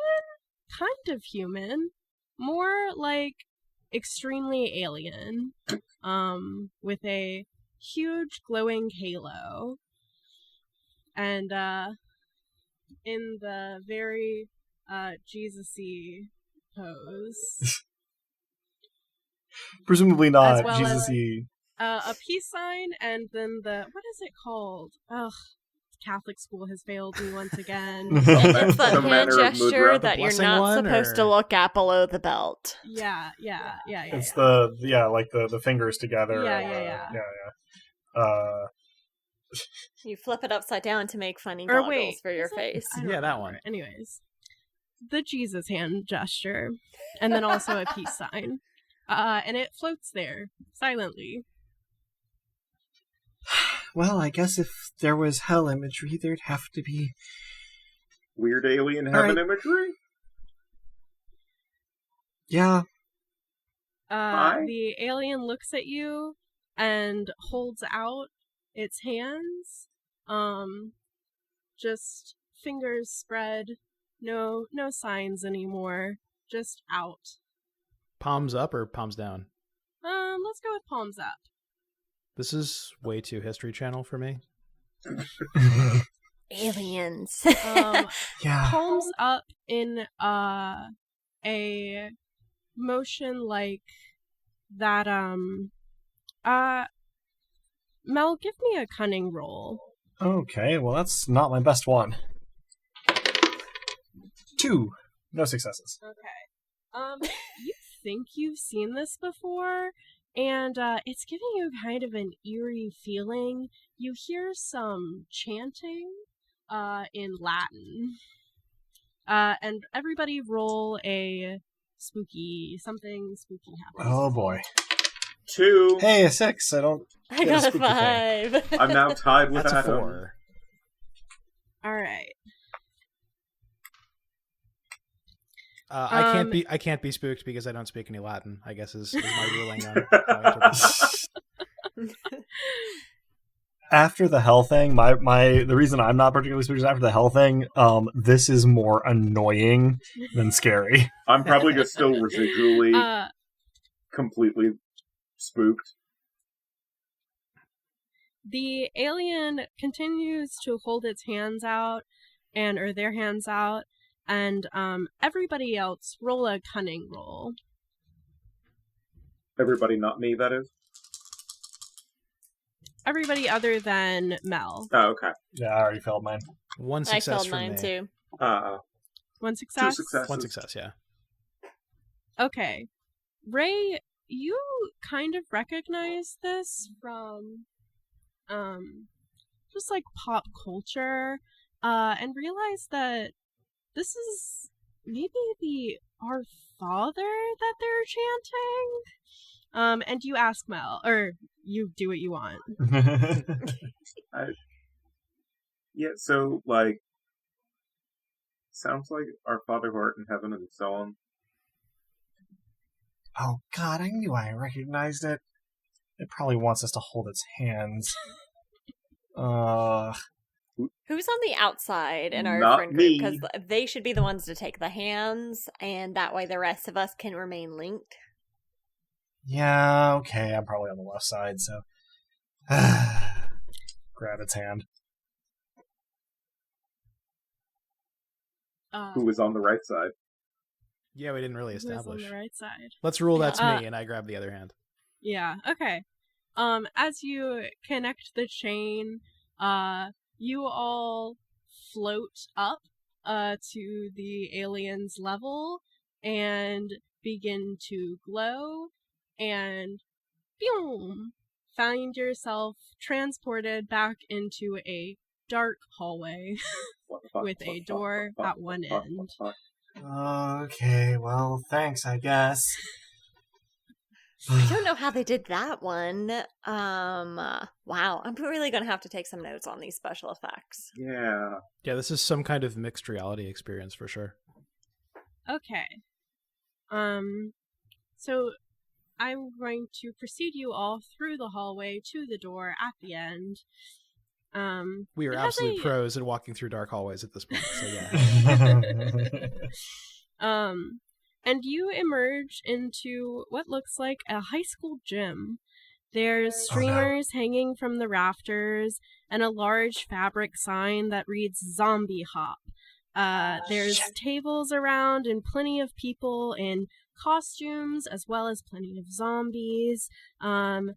kind of human, more like extremely alien, with a huge glowing halo, and in the very Jesus-y pose. Presumably not As well as- Jesus-y. A peace sign, and then what is it called? Ugh, Catholic school has failed me once again. It's The that manner hand of gesture mudra. that you're blessing not one, supposed to or- look at below the belt. Yeah. It's the fingers together. Yeah. You flip it upside down to make funny Or goggles wait, for your is it- face. I don't Yeah, that remember. one. Anyways, the Jesus hand gesture, and then also a peace sign, and it floats there silently. Well, I guess if there was hell imagery, there'd have to be... Weird alien All heaven right. imagery? Yeah. Hi. The alien looks at you and holds out its hands. Just fingers spread. No signs anymore. Just out. Palms up or palms down? Let's go with palms up. This is way too History Channel for me. Aliens. Yeah. Palms up in a motion like that. Mel, give me a cunning roll. Okay, well, that's not my best one. 2. No successes. Okay. You think you've seen this before, and it's giving you kind of an eerie feeling. You hear some chanting in Latin. And everybody roll a something spooky happens. Oh, boy. 2. Hey, a 6. I don't... I Get a got a spooky 5. I'm now tied with That's a Adam. 4. Alright. I can't be spooked because I don't speak any Latin, I guess is my ruling on how I interpret this. After the hell thing, the reason I'm not particularly spooked is after the hell thing, this is more annoying than scary. I'm probably just still residually completely spooked. The alien continues to hold its hands out, or their hands out, and everybody else roll a cunning roll. Everybody, not me, that is? Everybody other than Mel. Oh, okay. Yeah, I already failed mine. 1 I success failed from mine me. too. 1 2 success? successes. 1 success, yeah. Okay. Ray, you kind of recognize this from just like pop culture, and realize that this is maybe Our Father that they're chanting. And you ask Mel, or you do what you want. Yeah, so, like, sounds like Our Father who art in heaven and so on. Oh god, I knew I recognized it. It probably wants us to hold its hands. Who's on the outside in our Not friend group? me. Because they should be the ones to take the hands, and that way the rest of us can remain linked. Yeah, okay, I'm probably on the left side, so... Grab its hand. Who is on the right side? Yeah, we didn't really Who's on establish. the right side? Let's rule that's me, and I grab the other hand. Yeah, okay. As you connect the chain, you all float up to the alien's level and begin to glow, and boom, find yourself transported back into a dark hallway with a door at one end. Okay, well, thanks, I guess. I don't know how they did that one. Wow, I'm really gonna have to take some notes on these special effects. Yeah. Yeah, this is some kind of mixed reality experience for sure. Okay. So I'm going to precede you all through the hallway to the door at the end. We are it has absolute a- pros at walking through dark hallways at this point, so yeah. And you emerge into what looks like a high school gym. There's streamers hanging from the rafters and a large fabric sign that reads Zombie Hop. There's tables around and plenty of people in costumes as well as plenty of zombies. And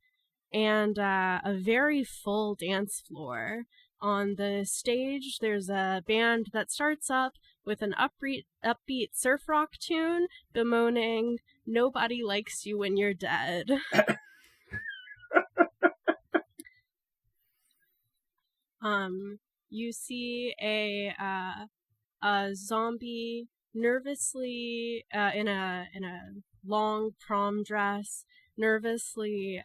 a very full dance floor. On the stage, there's a band that starts up with an upbeat surf rock tune bemoaning, "Nobody likes you when you're dead." You see a zombie nervously in a long prom dress, nervously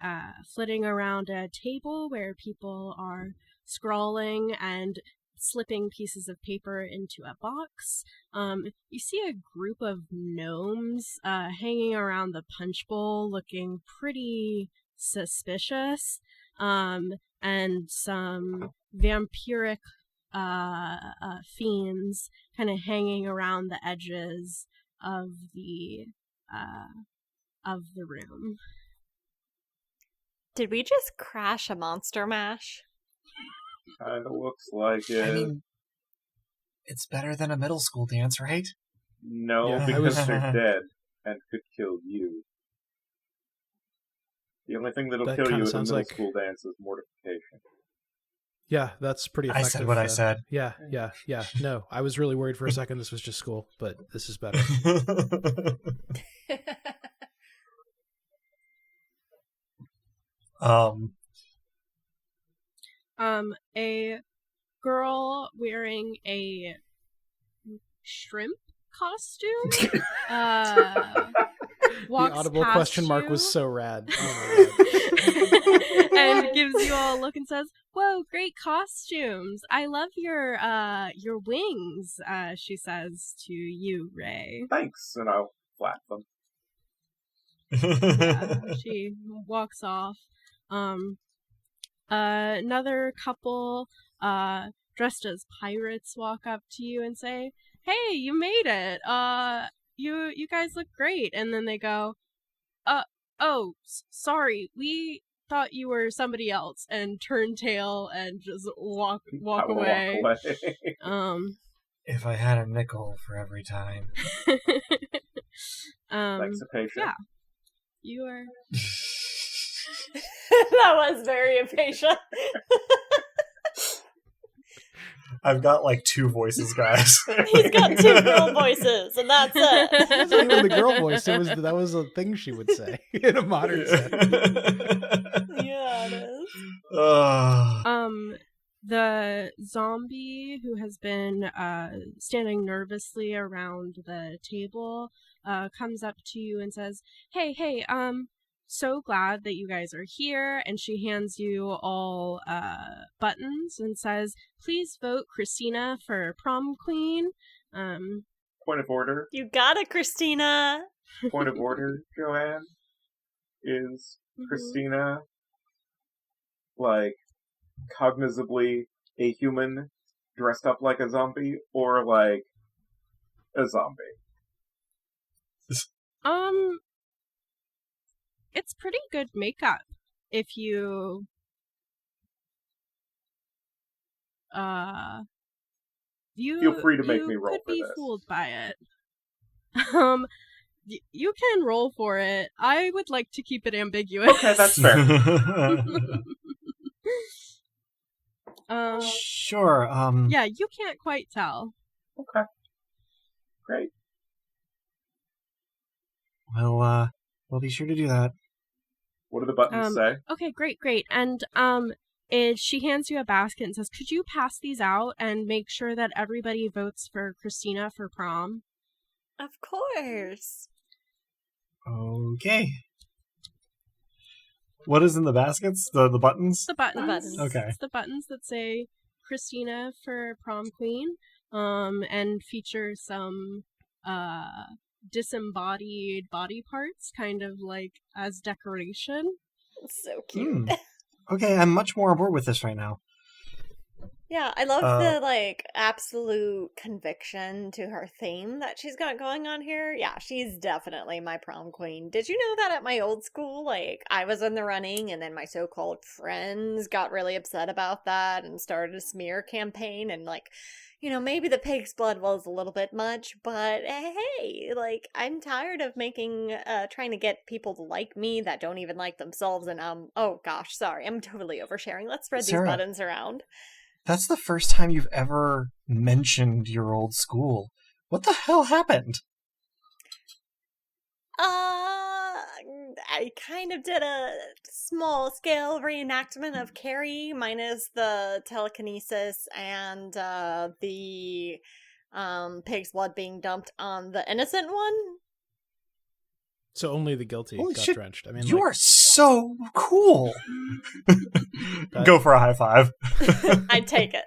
flitting around a table where people are scrawling and slipping pieces of paper into a box. You see a group of gnomes hanging around the punch bowl looking pretty suspicious, and some vampiric fiends kind of hanging around the edges of the room. Did we just crash a monster mash? Kinda looks like it. I mean, it's better than a middle school dance, right? No, Yeah, I because was- they're dead and could kill you. The only thing that'll That kill you kinda at a sounds middle like- school dance is mortification. Yeah, that's pretty I effective. said what I said. Yeah. No, I was really worried for a second this was just school, but this is better. A girl wearing a shrimp costume walks The audible past question mark you was so rad. Oh my God. and gives you all a look and says, "Whoa, great costumes! I love your wings." She says to you, Ray. Thanks, and I'll flap them. Yeah, she walks off. Another couple dressed as pirates walk up to you and say, "Hey, you made it. You guys look great." And then they go, sorry, we thought you were somebody else," and turn tail and just walk away. If I had a nickel for every time. Thanks, Acacia. Yeah. You are. That was very impatient. I've got like two voices, guys. He's got two girl voices, and that's it. It wasn't even the girl voice. That was a thing she would say in a modern setting. Yeah, it is. The zombie who has been standing nervously around the table comes up to you and says, hey, so glad that you guys are here. And she hands you all buttons and says, please vote Christina for prom queen. Point of order. You got it, Christina. Point of order, Joanne. Is Christina, like, cognizably a human dressed up like a zombie, or like a zombie? It's pretty good makeup if you you Feel free to make me roll could for be this. fooled by it. You can roll for it. I would like to keep it ambiguous. Okay, that's fair. Sure. Yeah, you can't quite tell. Okay. Great. We'll be sure to do that. What do the buttons say? Okay, great. And she hands you a basket and says, could you pass these out and make sure that everybody votes for Christina for prom? Of course. Okay. What is in the baskets? The buttons? The buttons. buttons. Okay. It's the buttons that say Christina for prom queen, and feature some disembodied body parts, kind of like as decoration. So cute. Okay, I'm much more on board with this right now. Yeah, I love the, like, absolute conviction to her theme that she's got going on here. Yeah, she's definitely my prom queen. Did you know that at my old school, like, I was in the running, and then my so-called friends got really upset about that and started a smear campaign, and, like, you know, maybe the pig's blood was a little bit much, but hey, like, I'm tired of trying to get people to like me that don't even like themselves, and, oh gosh, sorry, I'm totally oversharing. Let's spread Sarah. these buttons around. That's the first time you've ever mentioned your old school. What the hell happened? I kind of did a small-scale reenactment of Carrie, minus the telekinesis and the pig's blood being dumped on the innocent one. So only the guilty Holy got shit, drenched. I mean, you like, are so cool. Go for a high five. I'd take it.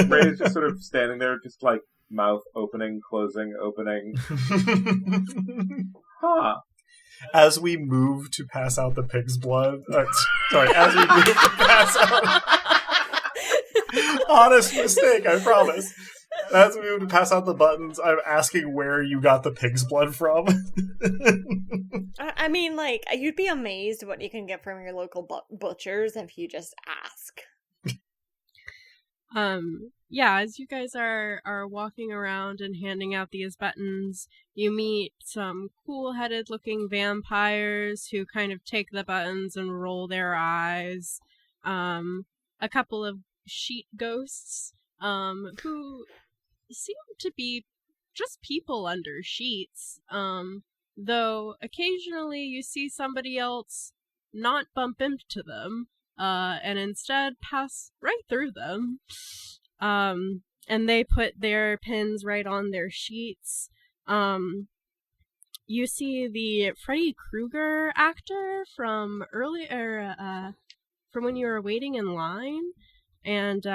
Ray is just sort of standing there, just like mouth opening, closing, opening. Huh. As we move to pass out the pig's blood, as we move to pass out, honest mistake, I promise. As we move to pass out the buttons, I'm asking where you got the pig's blood from. I mean, like, you'd be amazed what you can get from your local butchers if you just ask. Yeah, as you guys are walking around and handing out these buttons, you meet some cool-headed looking vampires who kind of take the buttons and roll their eyes. A couple of sheet ghosts, who seem to be just people under sheets, though occasionally you see somebody else not bump into them, and instead pass right through them. And they put their pins right on their sheets. You see the Freddy Krueger actor from earlier, from when you were waiting in line, and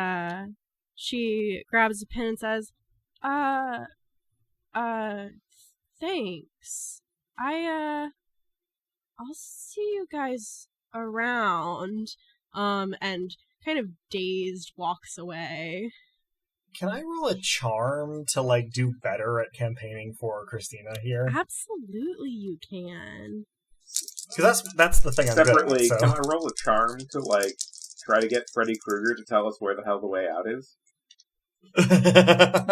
she grabs a pin and says, thanks. I'll see you guys around, and kind of dazed walks away. Can I roll a charm to, like, do better at campaigning for Christina here? Absolutely you can. Because that's the thing I'm Separately, good at, can I roll a charm to, like, try to get Freddy Krueger to tell us where the hell the way out is?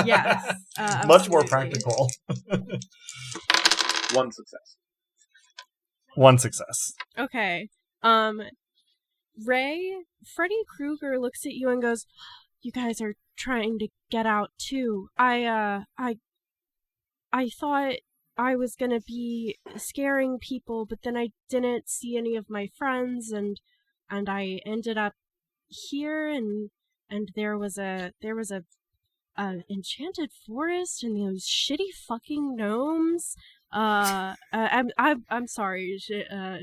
Yes. Much more absolutely. practical. One success. One success. Okay. Ray, Freddy Krueger looks at you and goes, you guys are trying to get out too. I thought I was gonna be scaring people, but then I didn't see any of my friends, and I ended up here, and and there was a enchanted forest and those shitty fucking gnomes. I'm sorry.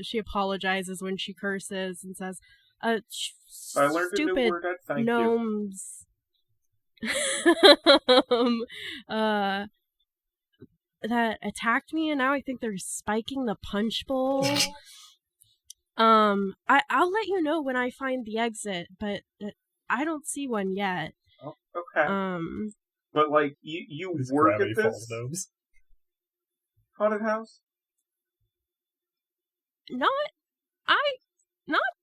She apologizes when she curses and says, I learned a new stupid word. Thank you. gnomes." That attacked me, and now I think they're spiking the punch bowl. I'll let you know when I find the exit, but I don't see one yet. Oh, okay. But like you work at this haunted house? Not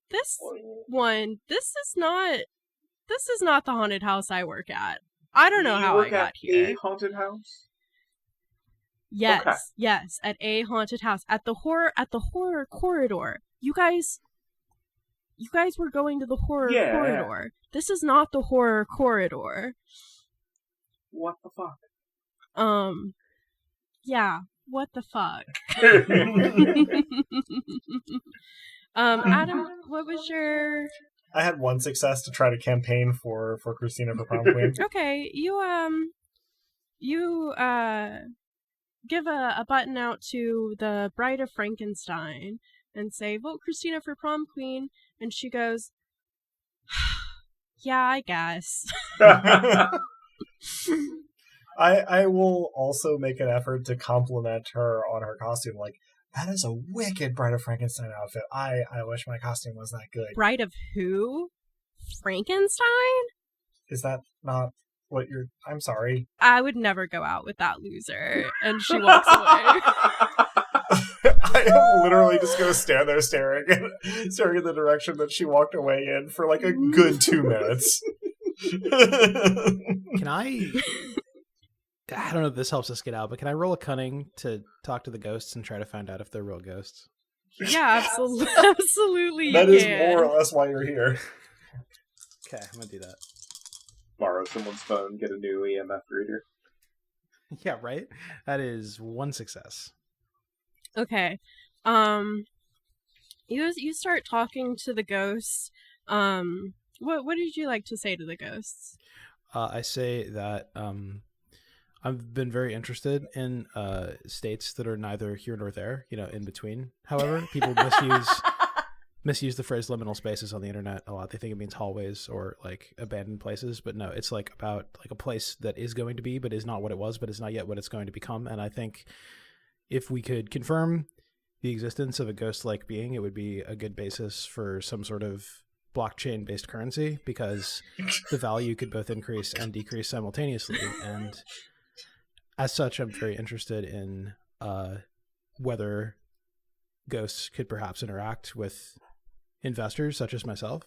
this one. This is not the haunted house I work at. I don't know how I got here. A haunted house? Yes, okay. Yes, at a haunted house, at the horror corridor. You guys were going to the horror corridor. This is not the horror corridor. What the fuck? Yeah, what the fuck? Adam, what was your... I had one success to try to campaign for Christina for prom queen. Okay, you give a button out to the Bride of Frankenstein and say, "Vote Christina for prom queen," and she goes, "Yeah, I guess." I will also make an effort to compliment her on her costume. Like, that is a wicked Bride of Frankenstein outfit. I wish my costume was that good. Bride of who? Frankenstein? Is that not what you're... I'm sorry. I would never go out with that loser. And she walks away. I am literally just going to stand there staring in the direction that she walked away in for like a good 2 minutes. Can I don't know if this helps us get out, but can I roll a cunning to talk to the ghosts and try to find out if they're real ghosts? Yeah, absolutely. That is more or less why you're here. Okay, I'm going to do that. Borrow someone's phone, get a new EMF reader. Yeah, right? That is 1 success. Okay. You start talking to the ghosts. What did you like to say to the ghosts? I say that I've been very interested in states that are neither here nor there, in between. However, people misuse the phrase liminal spaces on the internet a lot. They think it means hallways or like abandoned places, but no, it's like about like a place that is going to be, but is not what it was, but is not yet what it's going to become. And I think if we could confirm the existence of a ghost-like being, it would be a good basis for some sort of blockchain-based currency, because the value could both increase and decrease simultaneously. And as such, I'm very interested in whether ghosts could perhaps interact with investors such as myself.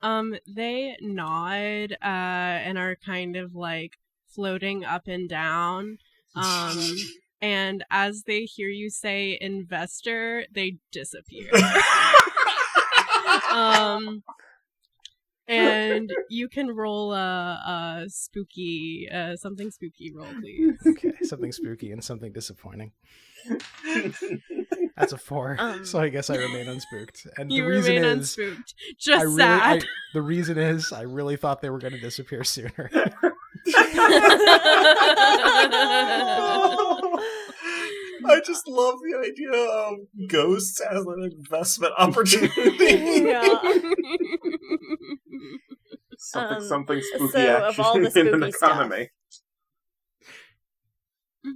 They nod and are kind of like floating up and down. And as they hear you say investor, they disappear. And you can roll a spooky, something spooky roll, please. Okay, something spooky and something disappointing. That's a 4, so I guess I remain unspooked. And you the reason remain is, unspooked. Just sad. The reason is, I really thought they were going to disappear sooner. I just love the idea of ghosts as an investment opportunity. Yeah. Something spooky so action of all the in spooky an economy.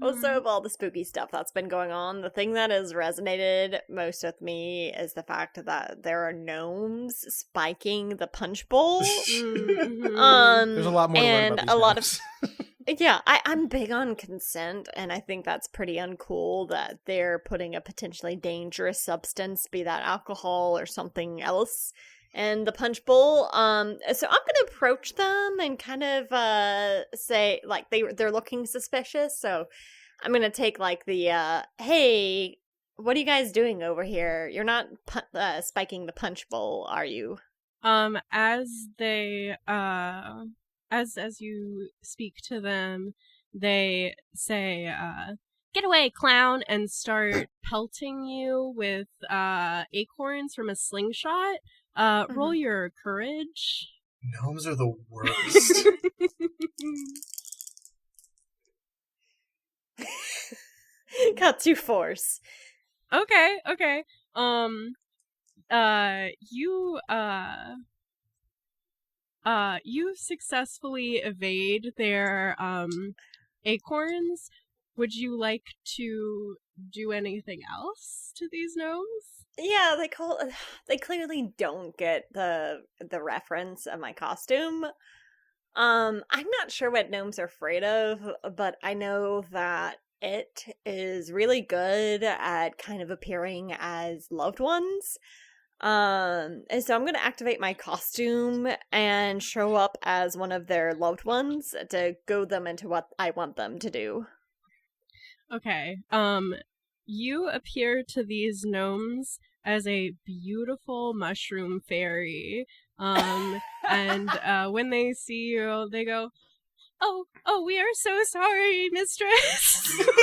Also, of all the spooky stuff that's been going on, the thing that has resonated most with me is the fact that there are gnomes spiking the punch bowl. There's a lot more to learn about these gnomes. Yeah, I'm big on consent, and I think that's pretty uncool that they're putting a potentially dangerous substance, be that alcohol or something else, in the punch bowl. So I'm gonna approach them and kind of say, like, they're looking suspicious, so I'm gonna take like the hey, what are you guys doing over here? You're not spiking the punch bowl, are you? As they as you speak to them, they say, "Get away, clown," and start pelting you with acorns from a slingshot. Roll your courage. Gnomes are the worst. Got 2 4s. Okay. You successfully evade their acorns. Would you like to do anything else to these gnomes? Yeah, they clearly don't get the reference of my costume. I'm not sure what gnomes are afraid of, but I know that it is really good at kind of appearing as loved ones. And so I'm going to activate my costume and show up as one of their loved ones to goad them into what I want them to do. Okay. You appear to these gnomes as a beautiful mushroom fairy. And when they see you, they go, "Oh, we are so sorry, mistress. We will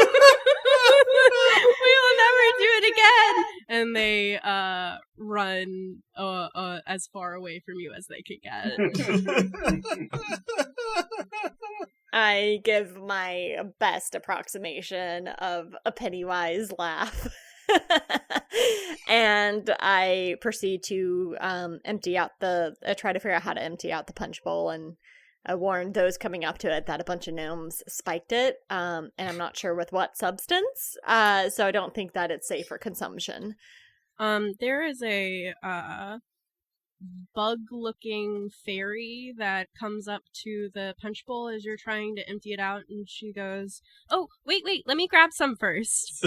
never do it again." And they run as far away from you as they can get. I give my best approximation of a Pennywise laugh. And I proceed to empty out try to figure out how to empty out the punch bowl, and warn those coming up to it that a bunch of gnomes spiked it, and I'm not sure with what substance, so I don't think that it's safe for consumption. There is a bug-looking fairy that comes up to the punch bowl as you're trying to empty it out, and she goes, "Oh, wait, let me grab some first."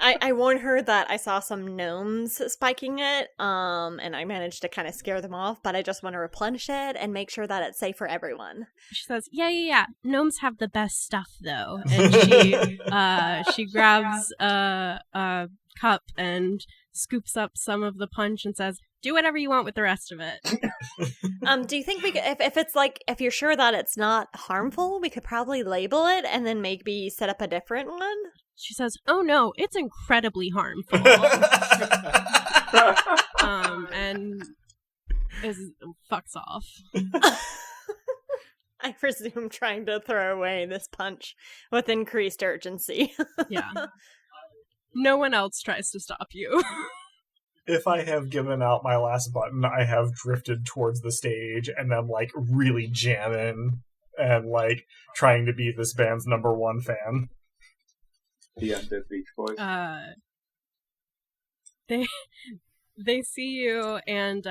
I warn her that I saw some gnomes spiking it, and I managed to kind of scare them off, but I just want to replenish it and make sure that it's safe for everyone. She says, yeah. Gnomes have the best stuff, though. And she grabs a cup and scoops up some of the punch and says, "Do whatever you want with the rest of it." Do you think we could, if it's like, if you're sure that it's not harmful, we could probably label it and then maybe set up a different one? She says, "Oh no, it's incredibly harmful." And fucks off. I presume trying to throw away this punch with increased urgency. Yeah. No one else tries to stop you. If I have given out my last button, I have drifted towards the stage and then, like, really jamming and, like, trying to be this band's #1 fan. The undead Beach Boys. They see you, and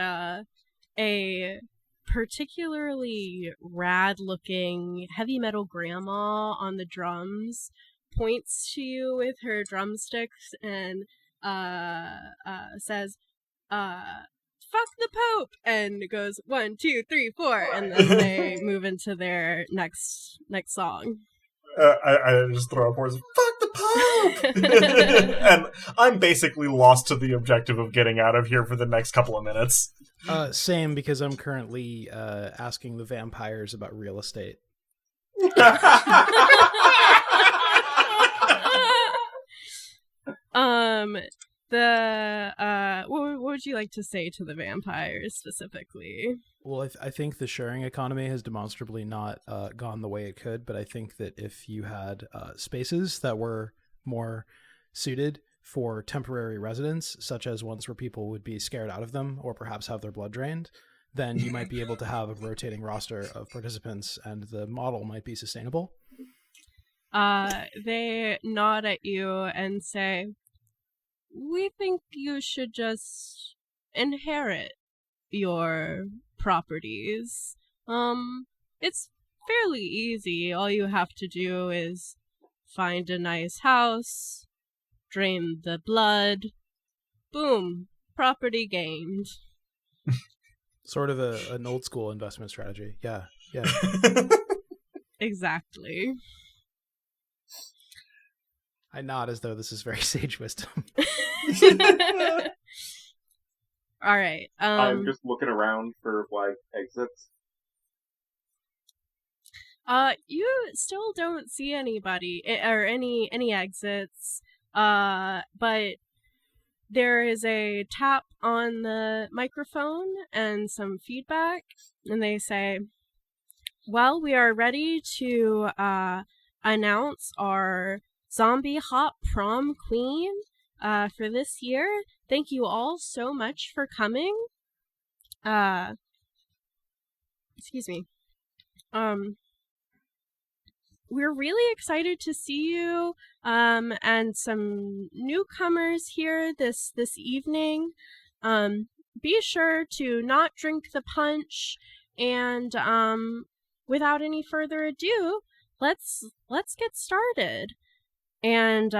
a particularly rad-looking heavy metal grandma on the drums points to you with her drumsticks and says, "Fuck the Pope," and goes 1, 2, 3, 4, and then they move into their next song. I just throw up words, "Fuck the Pope!" And I'm basically lost to the objective of getting out of here for the next couple of minutes. Same, because I'm currently asking the vampires about real estate. What would you like to say to the vampires specifically? Well, I think the sharing economy has demonstrably not gone the way it could, but I think that if you had spaces that were more suited for temporary residence, such as ones where people would be scared out of them or perhaps have their blood drained, then you might be able to have a rotating roster of participants and the model might be sustainable. They nod at you and say, "We think you should just inherit your properties. It's fairly easy. All you have to do is find a nice house, drain the blood, boom, property gained." Sort of an old school investment strategy. Yeah. Exactly. I nod as though this is very sage wisdom. All right. I'm just looking around for, like, exits. You still don't see anybody or any exits. But there is a tap on the microphone and some feedback, and they say, well, we are ready to announce our zombie hot prom queen for this year. Thank you all so much for coming. Excuse me. We're really excited to see you and some newcomers here this evening. Be sure to not drink the punch, and without any further ado, let's get started. And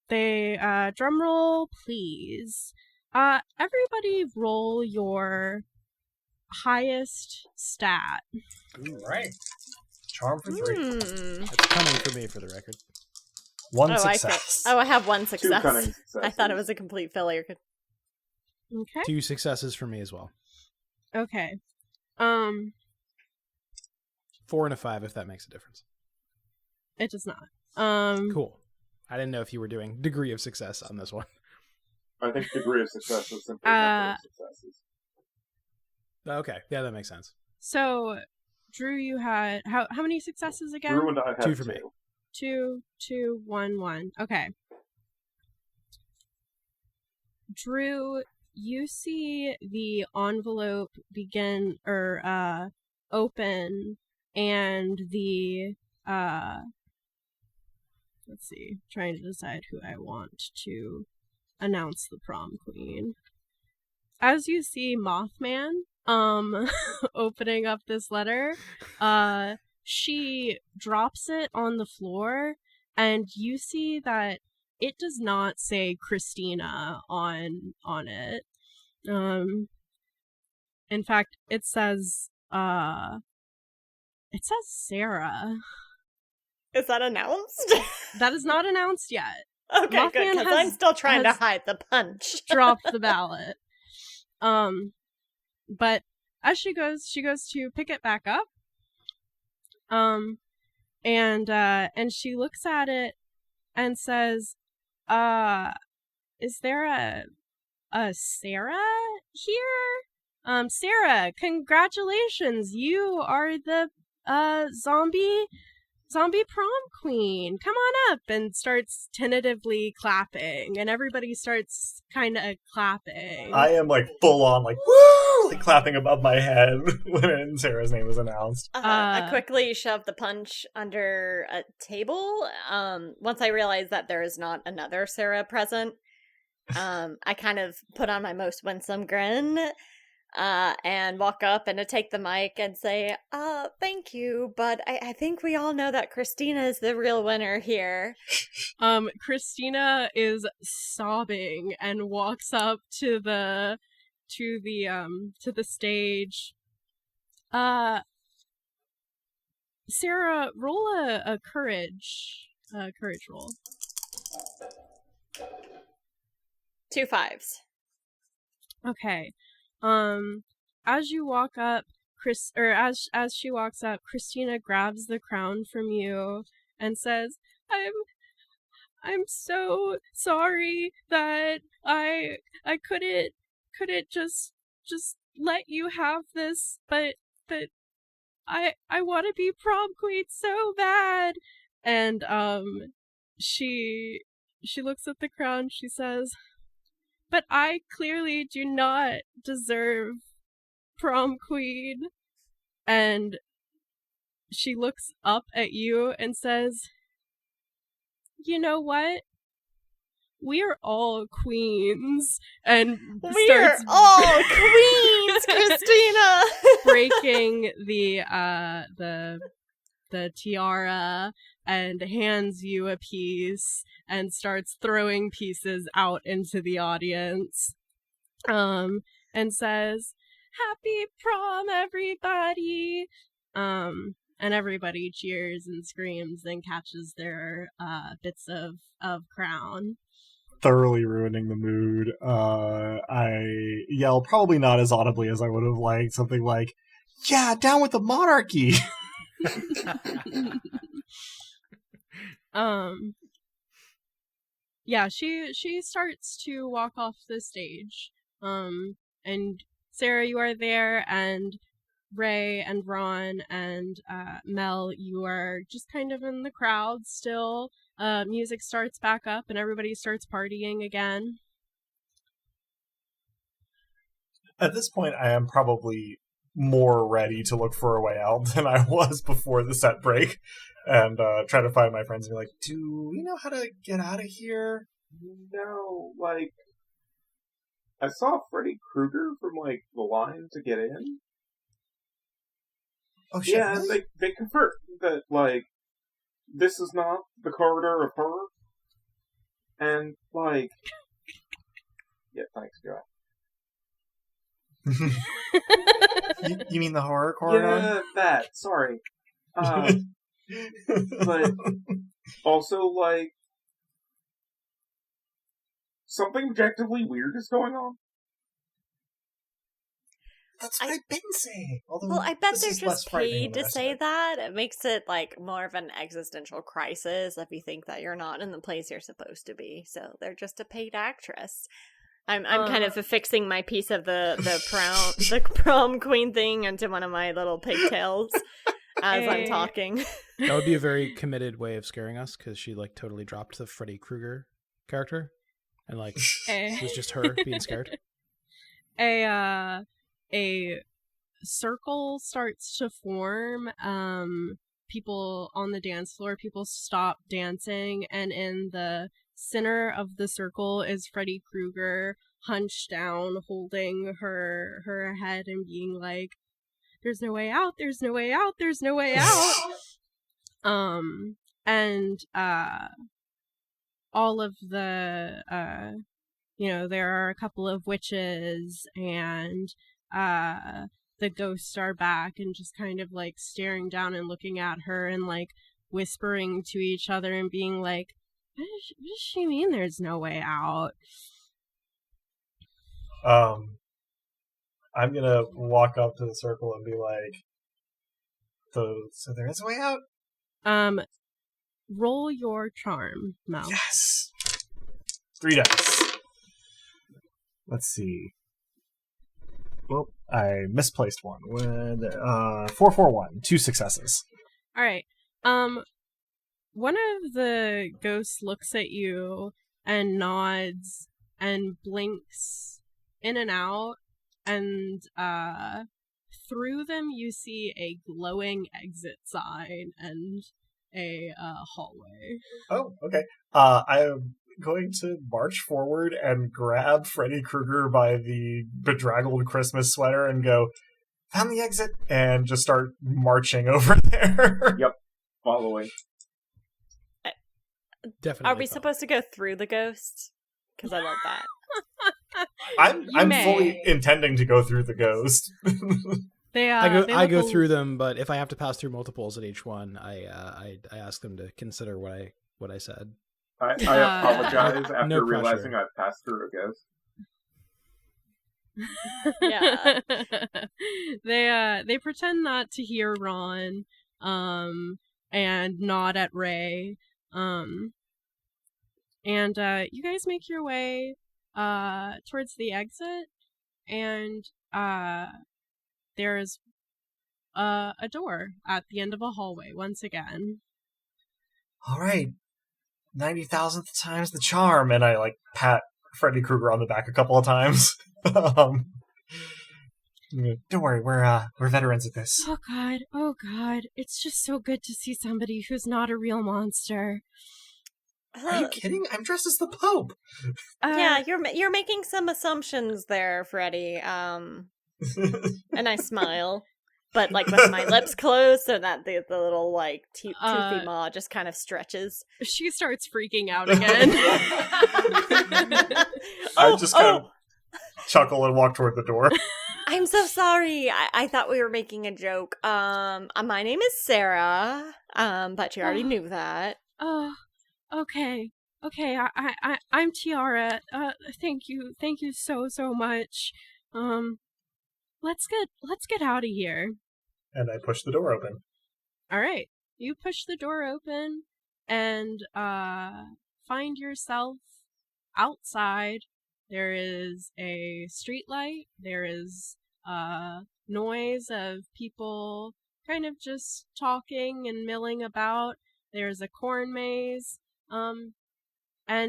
they drum roll, please. Everybody roll your highest stat. Ooh, right. Charm for 3. That's coming for me, for the record. One success. I have one success. 2 cunning successes. I thought it was a complete failure. Okay. 2 successes for me as well. Okay. 4 and a 5, if that makes a difference. It does not. Cool. I didn't know if you were doing degree of success on this one. I think degree of success was simply number of successes. Okay, yeah, that makes sense. So, Drew, you had how many successes again? Drew and I had 2 for me. 2, 2, 1, 1. Okay. Drew, you see the envelope begin or open, and the let's see, trying to decide who I want to announce the prom queen. As you see Mothman opening up this letter, she drops it on the floor, and you see that it does not say Christina on it. In fact, it says Sarah. Is that announced? That is not announced yet. Okay, Mothman good, because I'm still trying to has hide the punch. Dropped the ballot. But as she goes to pick it back up. And she looks at it and says, is there a Sarah here? Sarah, congratulations. You are the zombie prom queen. Come on up, and starts tentatively clapping, and everybody starts kind of clapping. I am like full on like woo, like clapping above my head when Sarah's name was announced. I quickly shove the punch under a table. Once I realize that there is not another Sarah present, I kind of put on my most winsome grin. And walk up and to take the mic and say, thank you, but I think we all know that Christina is the real winner here. Christina is sobbing and walks up to the stage. Sarah, roll a courage roll. 2 5s. Okay. As you walk up, as she walks up, Christina grabs the crown from you and says, I'm so sorry that I couldn't just let you have this, but I want to be prom queen so bad. And she looks at the crown, she says, but I clearly do not deserve prom queen. And she looks up at you and says, you know what? We're all queens. And we're all queens, Christina! breaking the tiara and hands you a piece and starts throwing pieces out into the audience, and says, happy prom, everybody! And everybody cheers and screams and catches their bits of crown. Thoroughly ruining the mood. I yell, probably not as audibly as I would have liked, something like, yeah, down with the monarchy! yeah, she starts to walk off the stage. And Sarah, you are there, and Ray and Ron and Mel, you are just kind of in the crowd still. Music starts back up and everybody starts partying again. At this point, I am probably more ready to look for a way out than I was before the set break, and try to find my friends and be like, do we know how to get out of here? No, like, I saw Freddy Krueger from, like, the line to get in. Oh shit, Yeah, really? they confirmed that, like, this is not the corridor of horror. And, like... Yeah, thanks, Joanne. You mean the horror corridor? Yeah, that. Sorry. But also, like, something objectively weird is going on. That's what I've been saying. Although Well, I bet this they're is less just frightening paid than to I say said. that. It makes it like more of an existential crisis if you think that you're not in the place you're supposed to be. So they're just a paid actress. I'm kind of affixing my piece of the prom queen thing into one of my little pigtails as I'm talking. That would be a very committed way of scaring us, because she like totally dropped the Freddy Krueger character, and like it was just her being scared. A circle starts to form. People on the dance floor, people stop dancing, and in the center of the circle is Freddy Krueger, hunched down, holding her head and being like, "There's no way out. There's no way out. There's no way out." And all of the there are a couple of witches, and the ghosts are back and just kind of like staring down and looking at her and like whispering to each other and being like, what does she mean there's no way out? I'm gonna walk up to the circle and be like, so there is a way out? Roll your charm, Mel. Yes! 3 dice. Let's see. Well, I misplaced one. With 441, 2 successes. All right. One of the ghosts looks at you and nods and blinks in and out, and through them you see a glowing exit sign and a hallway. Oh, okay. I am going to march forward and grab Freddy Krueger by the bedraggled Christmas sweater and go, found the exit, and just start marching over there. Yep, following. Definitely. Are we supposed to go through the ghost? Because I love that. I'm fully intending to go through the ghost. I go through them, but if I have to pass through multiples at each one, I ask them to consider what I said. I apologize after no realizing I passed through a ghost. Yeah. They pretend not to hear Ron, and nod at Ray, and you guys make your way towards the exit, and there's a door at the end of a hallway once again. All right, 90,000th time's the charm, and I like pat Freddy Krueger on the back a couple of times. Don't worry, we're veterans at this. Oh god, it's just so good to see somebody who's not a real monster. Are you kidding? I'm dressed as the Pope. Yeah, you're making some assumptions there, Freddy. And I smile, but like with my lips closed, so that the little like toothy maw just kind of stretches. She starts freaking out again. I just kind of chuckle and walk toward the door. I'm so sorry. I thought we were making a joke. My name is Sarah. But you already knew that. Okay. I'm Tiara. Thank you so much. Let's get out of here. And I push the door open. All right, you push the door open and find yourself outside, there is a street light. There is noise of people kind of just talking and milling about. There's a corn maze. And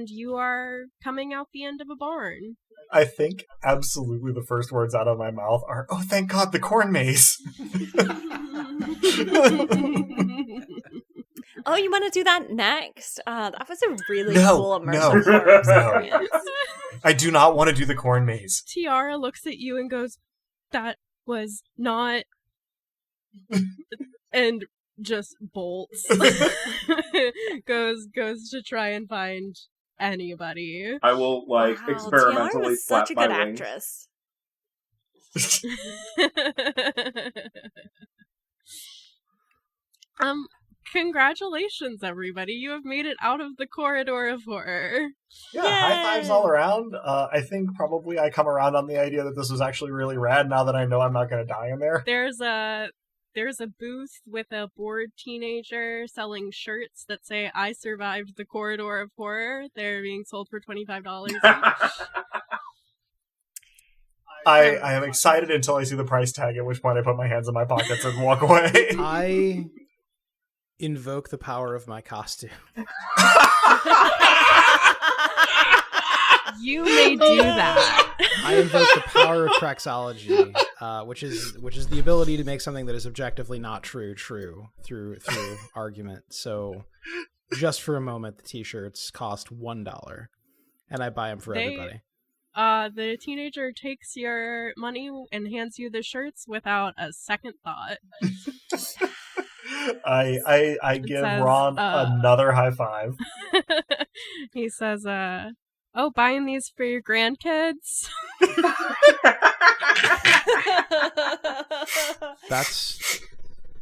you are coming out the end of a barn. I think absolutely the first words out of my mouth are, "Oh, thank God, the corn maze." Oh, you want to do that next? That was a really No, cool no, immersive horror no. experience. I do not want to do the corn maze. Tiara looks at you and goes, "That was not," and just bolts. goes to try and find anybody. I will Wow, experimentally Tiara was flap such a my good wings. actress. Congratulations, everybody! You have made it out of the corridor of horror. Yeah, high fives all around. I think probably I come around on the idea that this was actually really rad now that I know I'm not going to die in there. There's a booth with a bored teenager selling shirts that say "I survived the corridor of horror." They're being sold for $25 each. I am excited until I see the price tag, at which point I put my hands in my pockets and walk away. I invoke the power of my costume. You may do that. I invoke the power of praxology, which is the ability to make something that is objectively not true through argument. So, just for a moment, the t-shirts cost $1, and I buy them for everybody. The teenager takes your money and hands you the shirts without a second thought. I give says, Ron another high five. He says, "Oh, buying these for your grandkids?" That's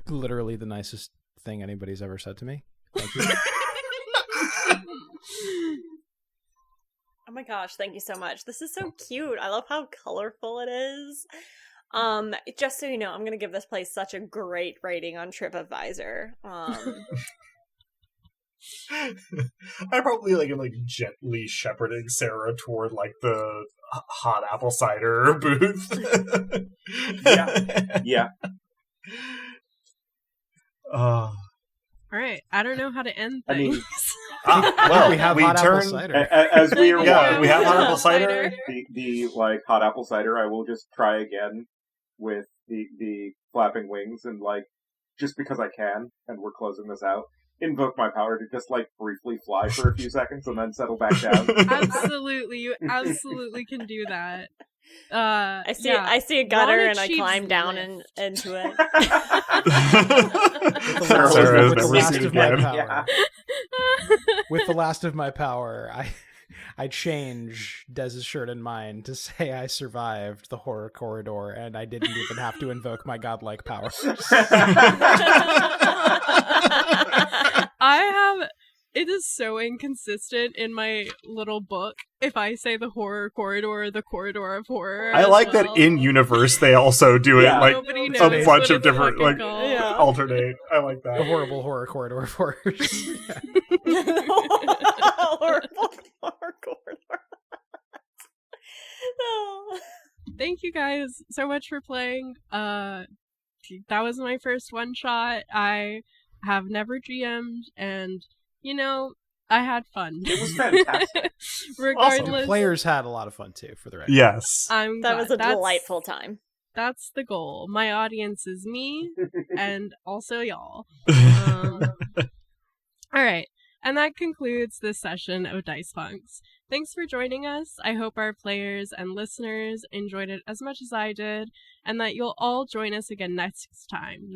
literally the nicest thing anybody's ever said to me. Thank you. Oh my gosh, thank you so much. This is so cute. I love how colorful it is. Just so you know, I'm gonna give this place such a great rating on TripAdvisor. I probably am gently shepherding Sarah toward the hot apple cider booth. Yeah. All right, I don't know how to end I mean, things. We have hot apple cider. As we are Yeah, we have hot Yeah, apple cider. the hot apple cider, I will just try again with the flapping wings and just because I can, and we're closing this out, invoke my power to just briefly fly for a few seconds and then settle back down. Absolutely, you absolutely can do that. I see a gutter Ron and I achieves climb down lift. into it. With the last of my again. power. Yeah. With the last of my power, I change Dez's shirt and mine to say I survived the horror corridor and I didn't even have to invoke my godlike powers. It is so inconsistent in my little book if I say the horror corridor or the corridor of horror. I as like well. that in universe they also do it Yeah. Nobody a knows bunch what of it's different fucking called. Yeah. alternate. I like The that. horrible horror corridor of horrors. Horrible horror corridor. No. Thank you guys so much for playing. That was my first one shot. I have never GM'd, and I had fun. It was fantastic. Regardless, The players had a lot of fun too, for the record. Yes. I'm That glad. was a That's- delightful time. That's the goal. My audience is me, and also y'all. All right. And that concludes this session of Dice Punks. Thanks for joining us. I hope our players and listeners enjoyed it as much as I did, and that you'll all join us again next time.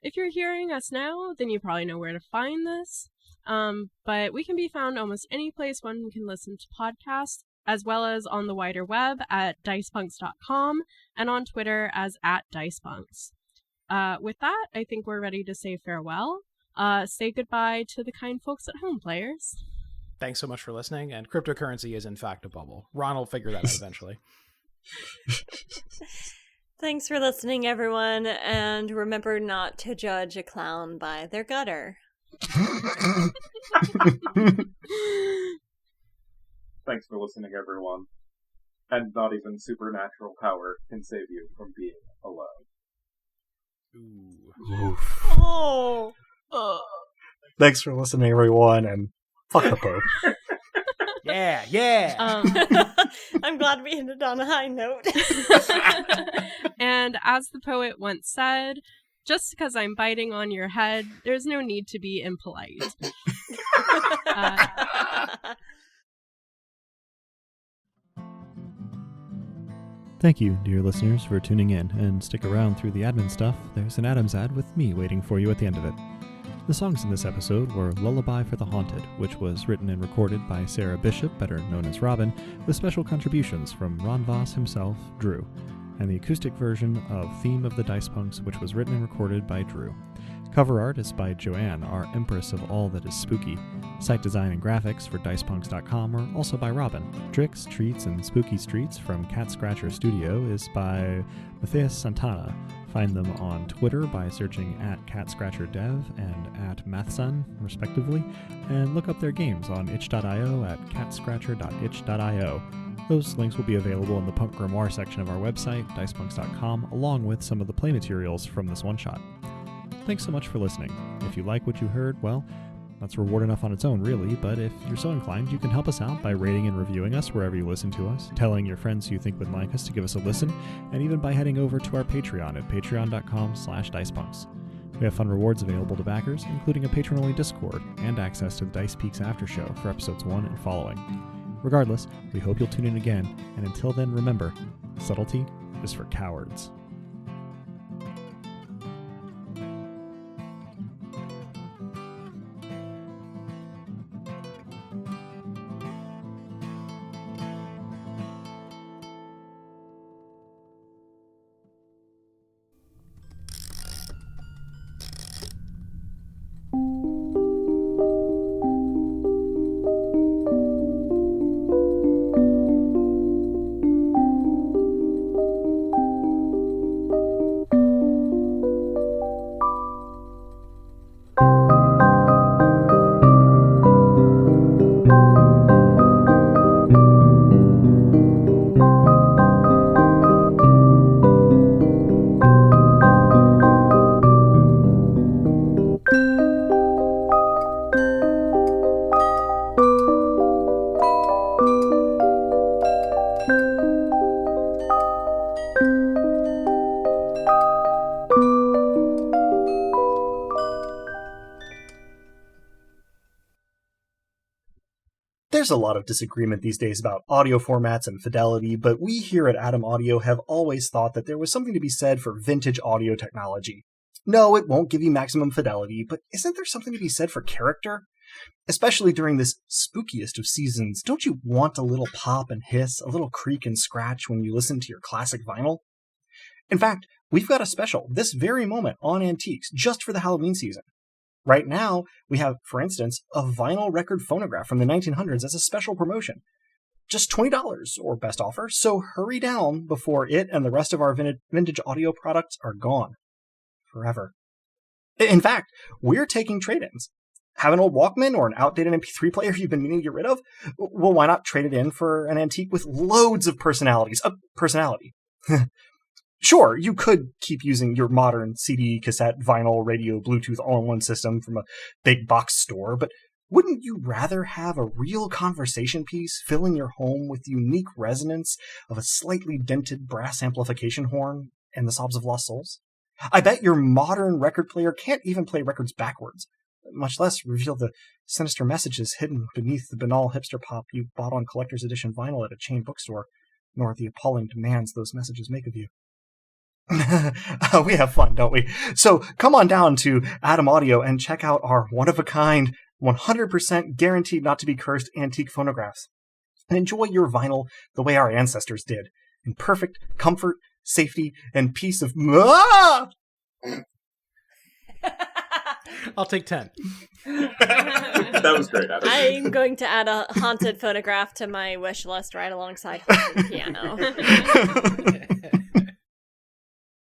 If you're hearing us now, then you probably know where to find this. But we can be found almost any place one can listen to podcasts, as well as on the wider web at dicepunks.com and on Twitter as @dicepunks. With that, I think we're ready to say farewell. Say goodbye to the kind folks at home, players. Thanks so much for listening, and cryptocurrency is in fact a bubble. Ron will figure that out eventually. Thanks for listening, everyone, and remember not to judge a clown by their gutter. Thanks for listening, everyone. And not even supernatural power can save you from being alone. Oof. Oh. Thanks for listening, everyone, and fuck the Pope. Yeah. I'm glad we ended on a high note. And as the poet once said, just because I'm biting on your head, there's no need to be impolite. Thank you, dear listeners, for tuning in, and stick around through the admin stuff. There's an Adams ad with me waiting for you at the end of it. The songs in this episode were Lullaby for the Haunted, which was written and recorded by Sarah Bishop, better known as Robin, with special contributions from Ron Voss himself, Drew, and the acoustic version of Theme of the Dice Punks, which was written and recorded by Drew. Cover art is by Joanne, our empress of all that is spooky. Site design and graphics for dicepunks.com are also by Robin. Tricks, Treats, and Spooky Streets from Cat Scratcher Studio is by Matthias Santana. Find them on Twitter by searching @CatScratcherDev and @MathSun, respectively, and look up their games on itch.io at catscratcher.itch.io. Those links will be available in the Punk Grimoire section of our website, dicepunks.com, along with some of the play materials from this one-shot. Thanks so much for listening. If you like what you heard, well, that's reward enough on its own, really, but if you're so inclined, you can help us out by rating and reviewing us wherever you listen to us, telling your friends who you think would like us to give us a listen, and even by heading over to our Patreon at patreon.com/dicepunks. We have fun rewards available to backers, including a patron-only Discord and access to the Dice Peaks After Show for episodes 1 and following. Regardless, we hope you'll tune in again, and until then, remember, subtlety is for cowards. There's a lot of disagreement these days about audio formats and fidelity, but we here at Adam Audio have always thought that there was something to be said for vintage audio technology. No, it won't give you maximum fidelity, but isn't there something to be said for character? Especially during this spookiest of seasons, don't you want a little pop and hiss, a little creak and scratch when you listen to your classic vinyl? In fact, we've got a special this very moment on Antiques just for the Halloween season. Right now, we have, for instance, a vinyl record phonograph from the 1900s as a special promotion. Just $20 or best offer, so hurry down before it and the rest of our vintage audio products are gone. Forever. In fact, we're taking trade-ins. Have an old Walkman or an outdated MP3 player you've been meaning to get rid of? Well, why not trade it in for an antique with loads of personality? Sure, you could keep using your modern CD, cassette, vinyl, radio, Bluetooth all-in-one system from a big box store, but wouldn't you rather have a real conversation piece filling your home with the unique resonance of a slightly dented brass amplification horn and the sobs of lost souls? I bet your modern record player can't even play records backwards, much less reveal the sinister messages hidden beneath the banal hipster pop you bought on collector's edition vinyl at a chain bookstore, nor the appalling demands those messages make of you. We have fun, don't we? So come on down to Adam Audio and check out our one-of-a-kind, 100% guaranteed not to be cursed antique phonographs. And enjoy your vinyl the way our ancestors did, in perfect comfort, safety, and peace of... Ah! I'll take 10. That was great, Adam. I'm going to add a haunted phonograph to my wish list right alongside haunted piano.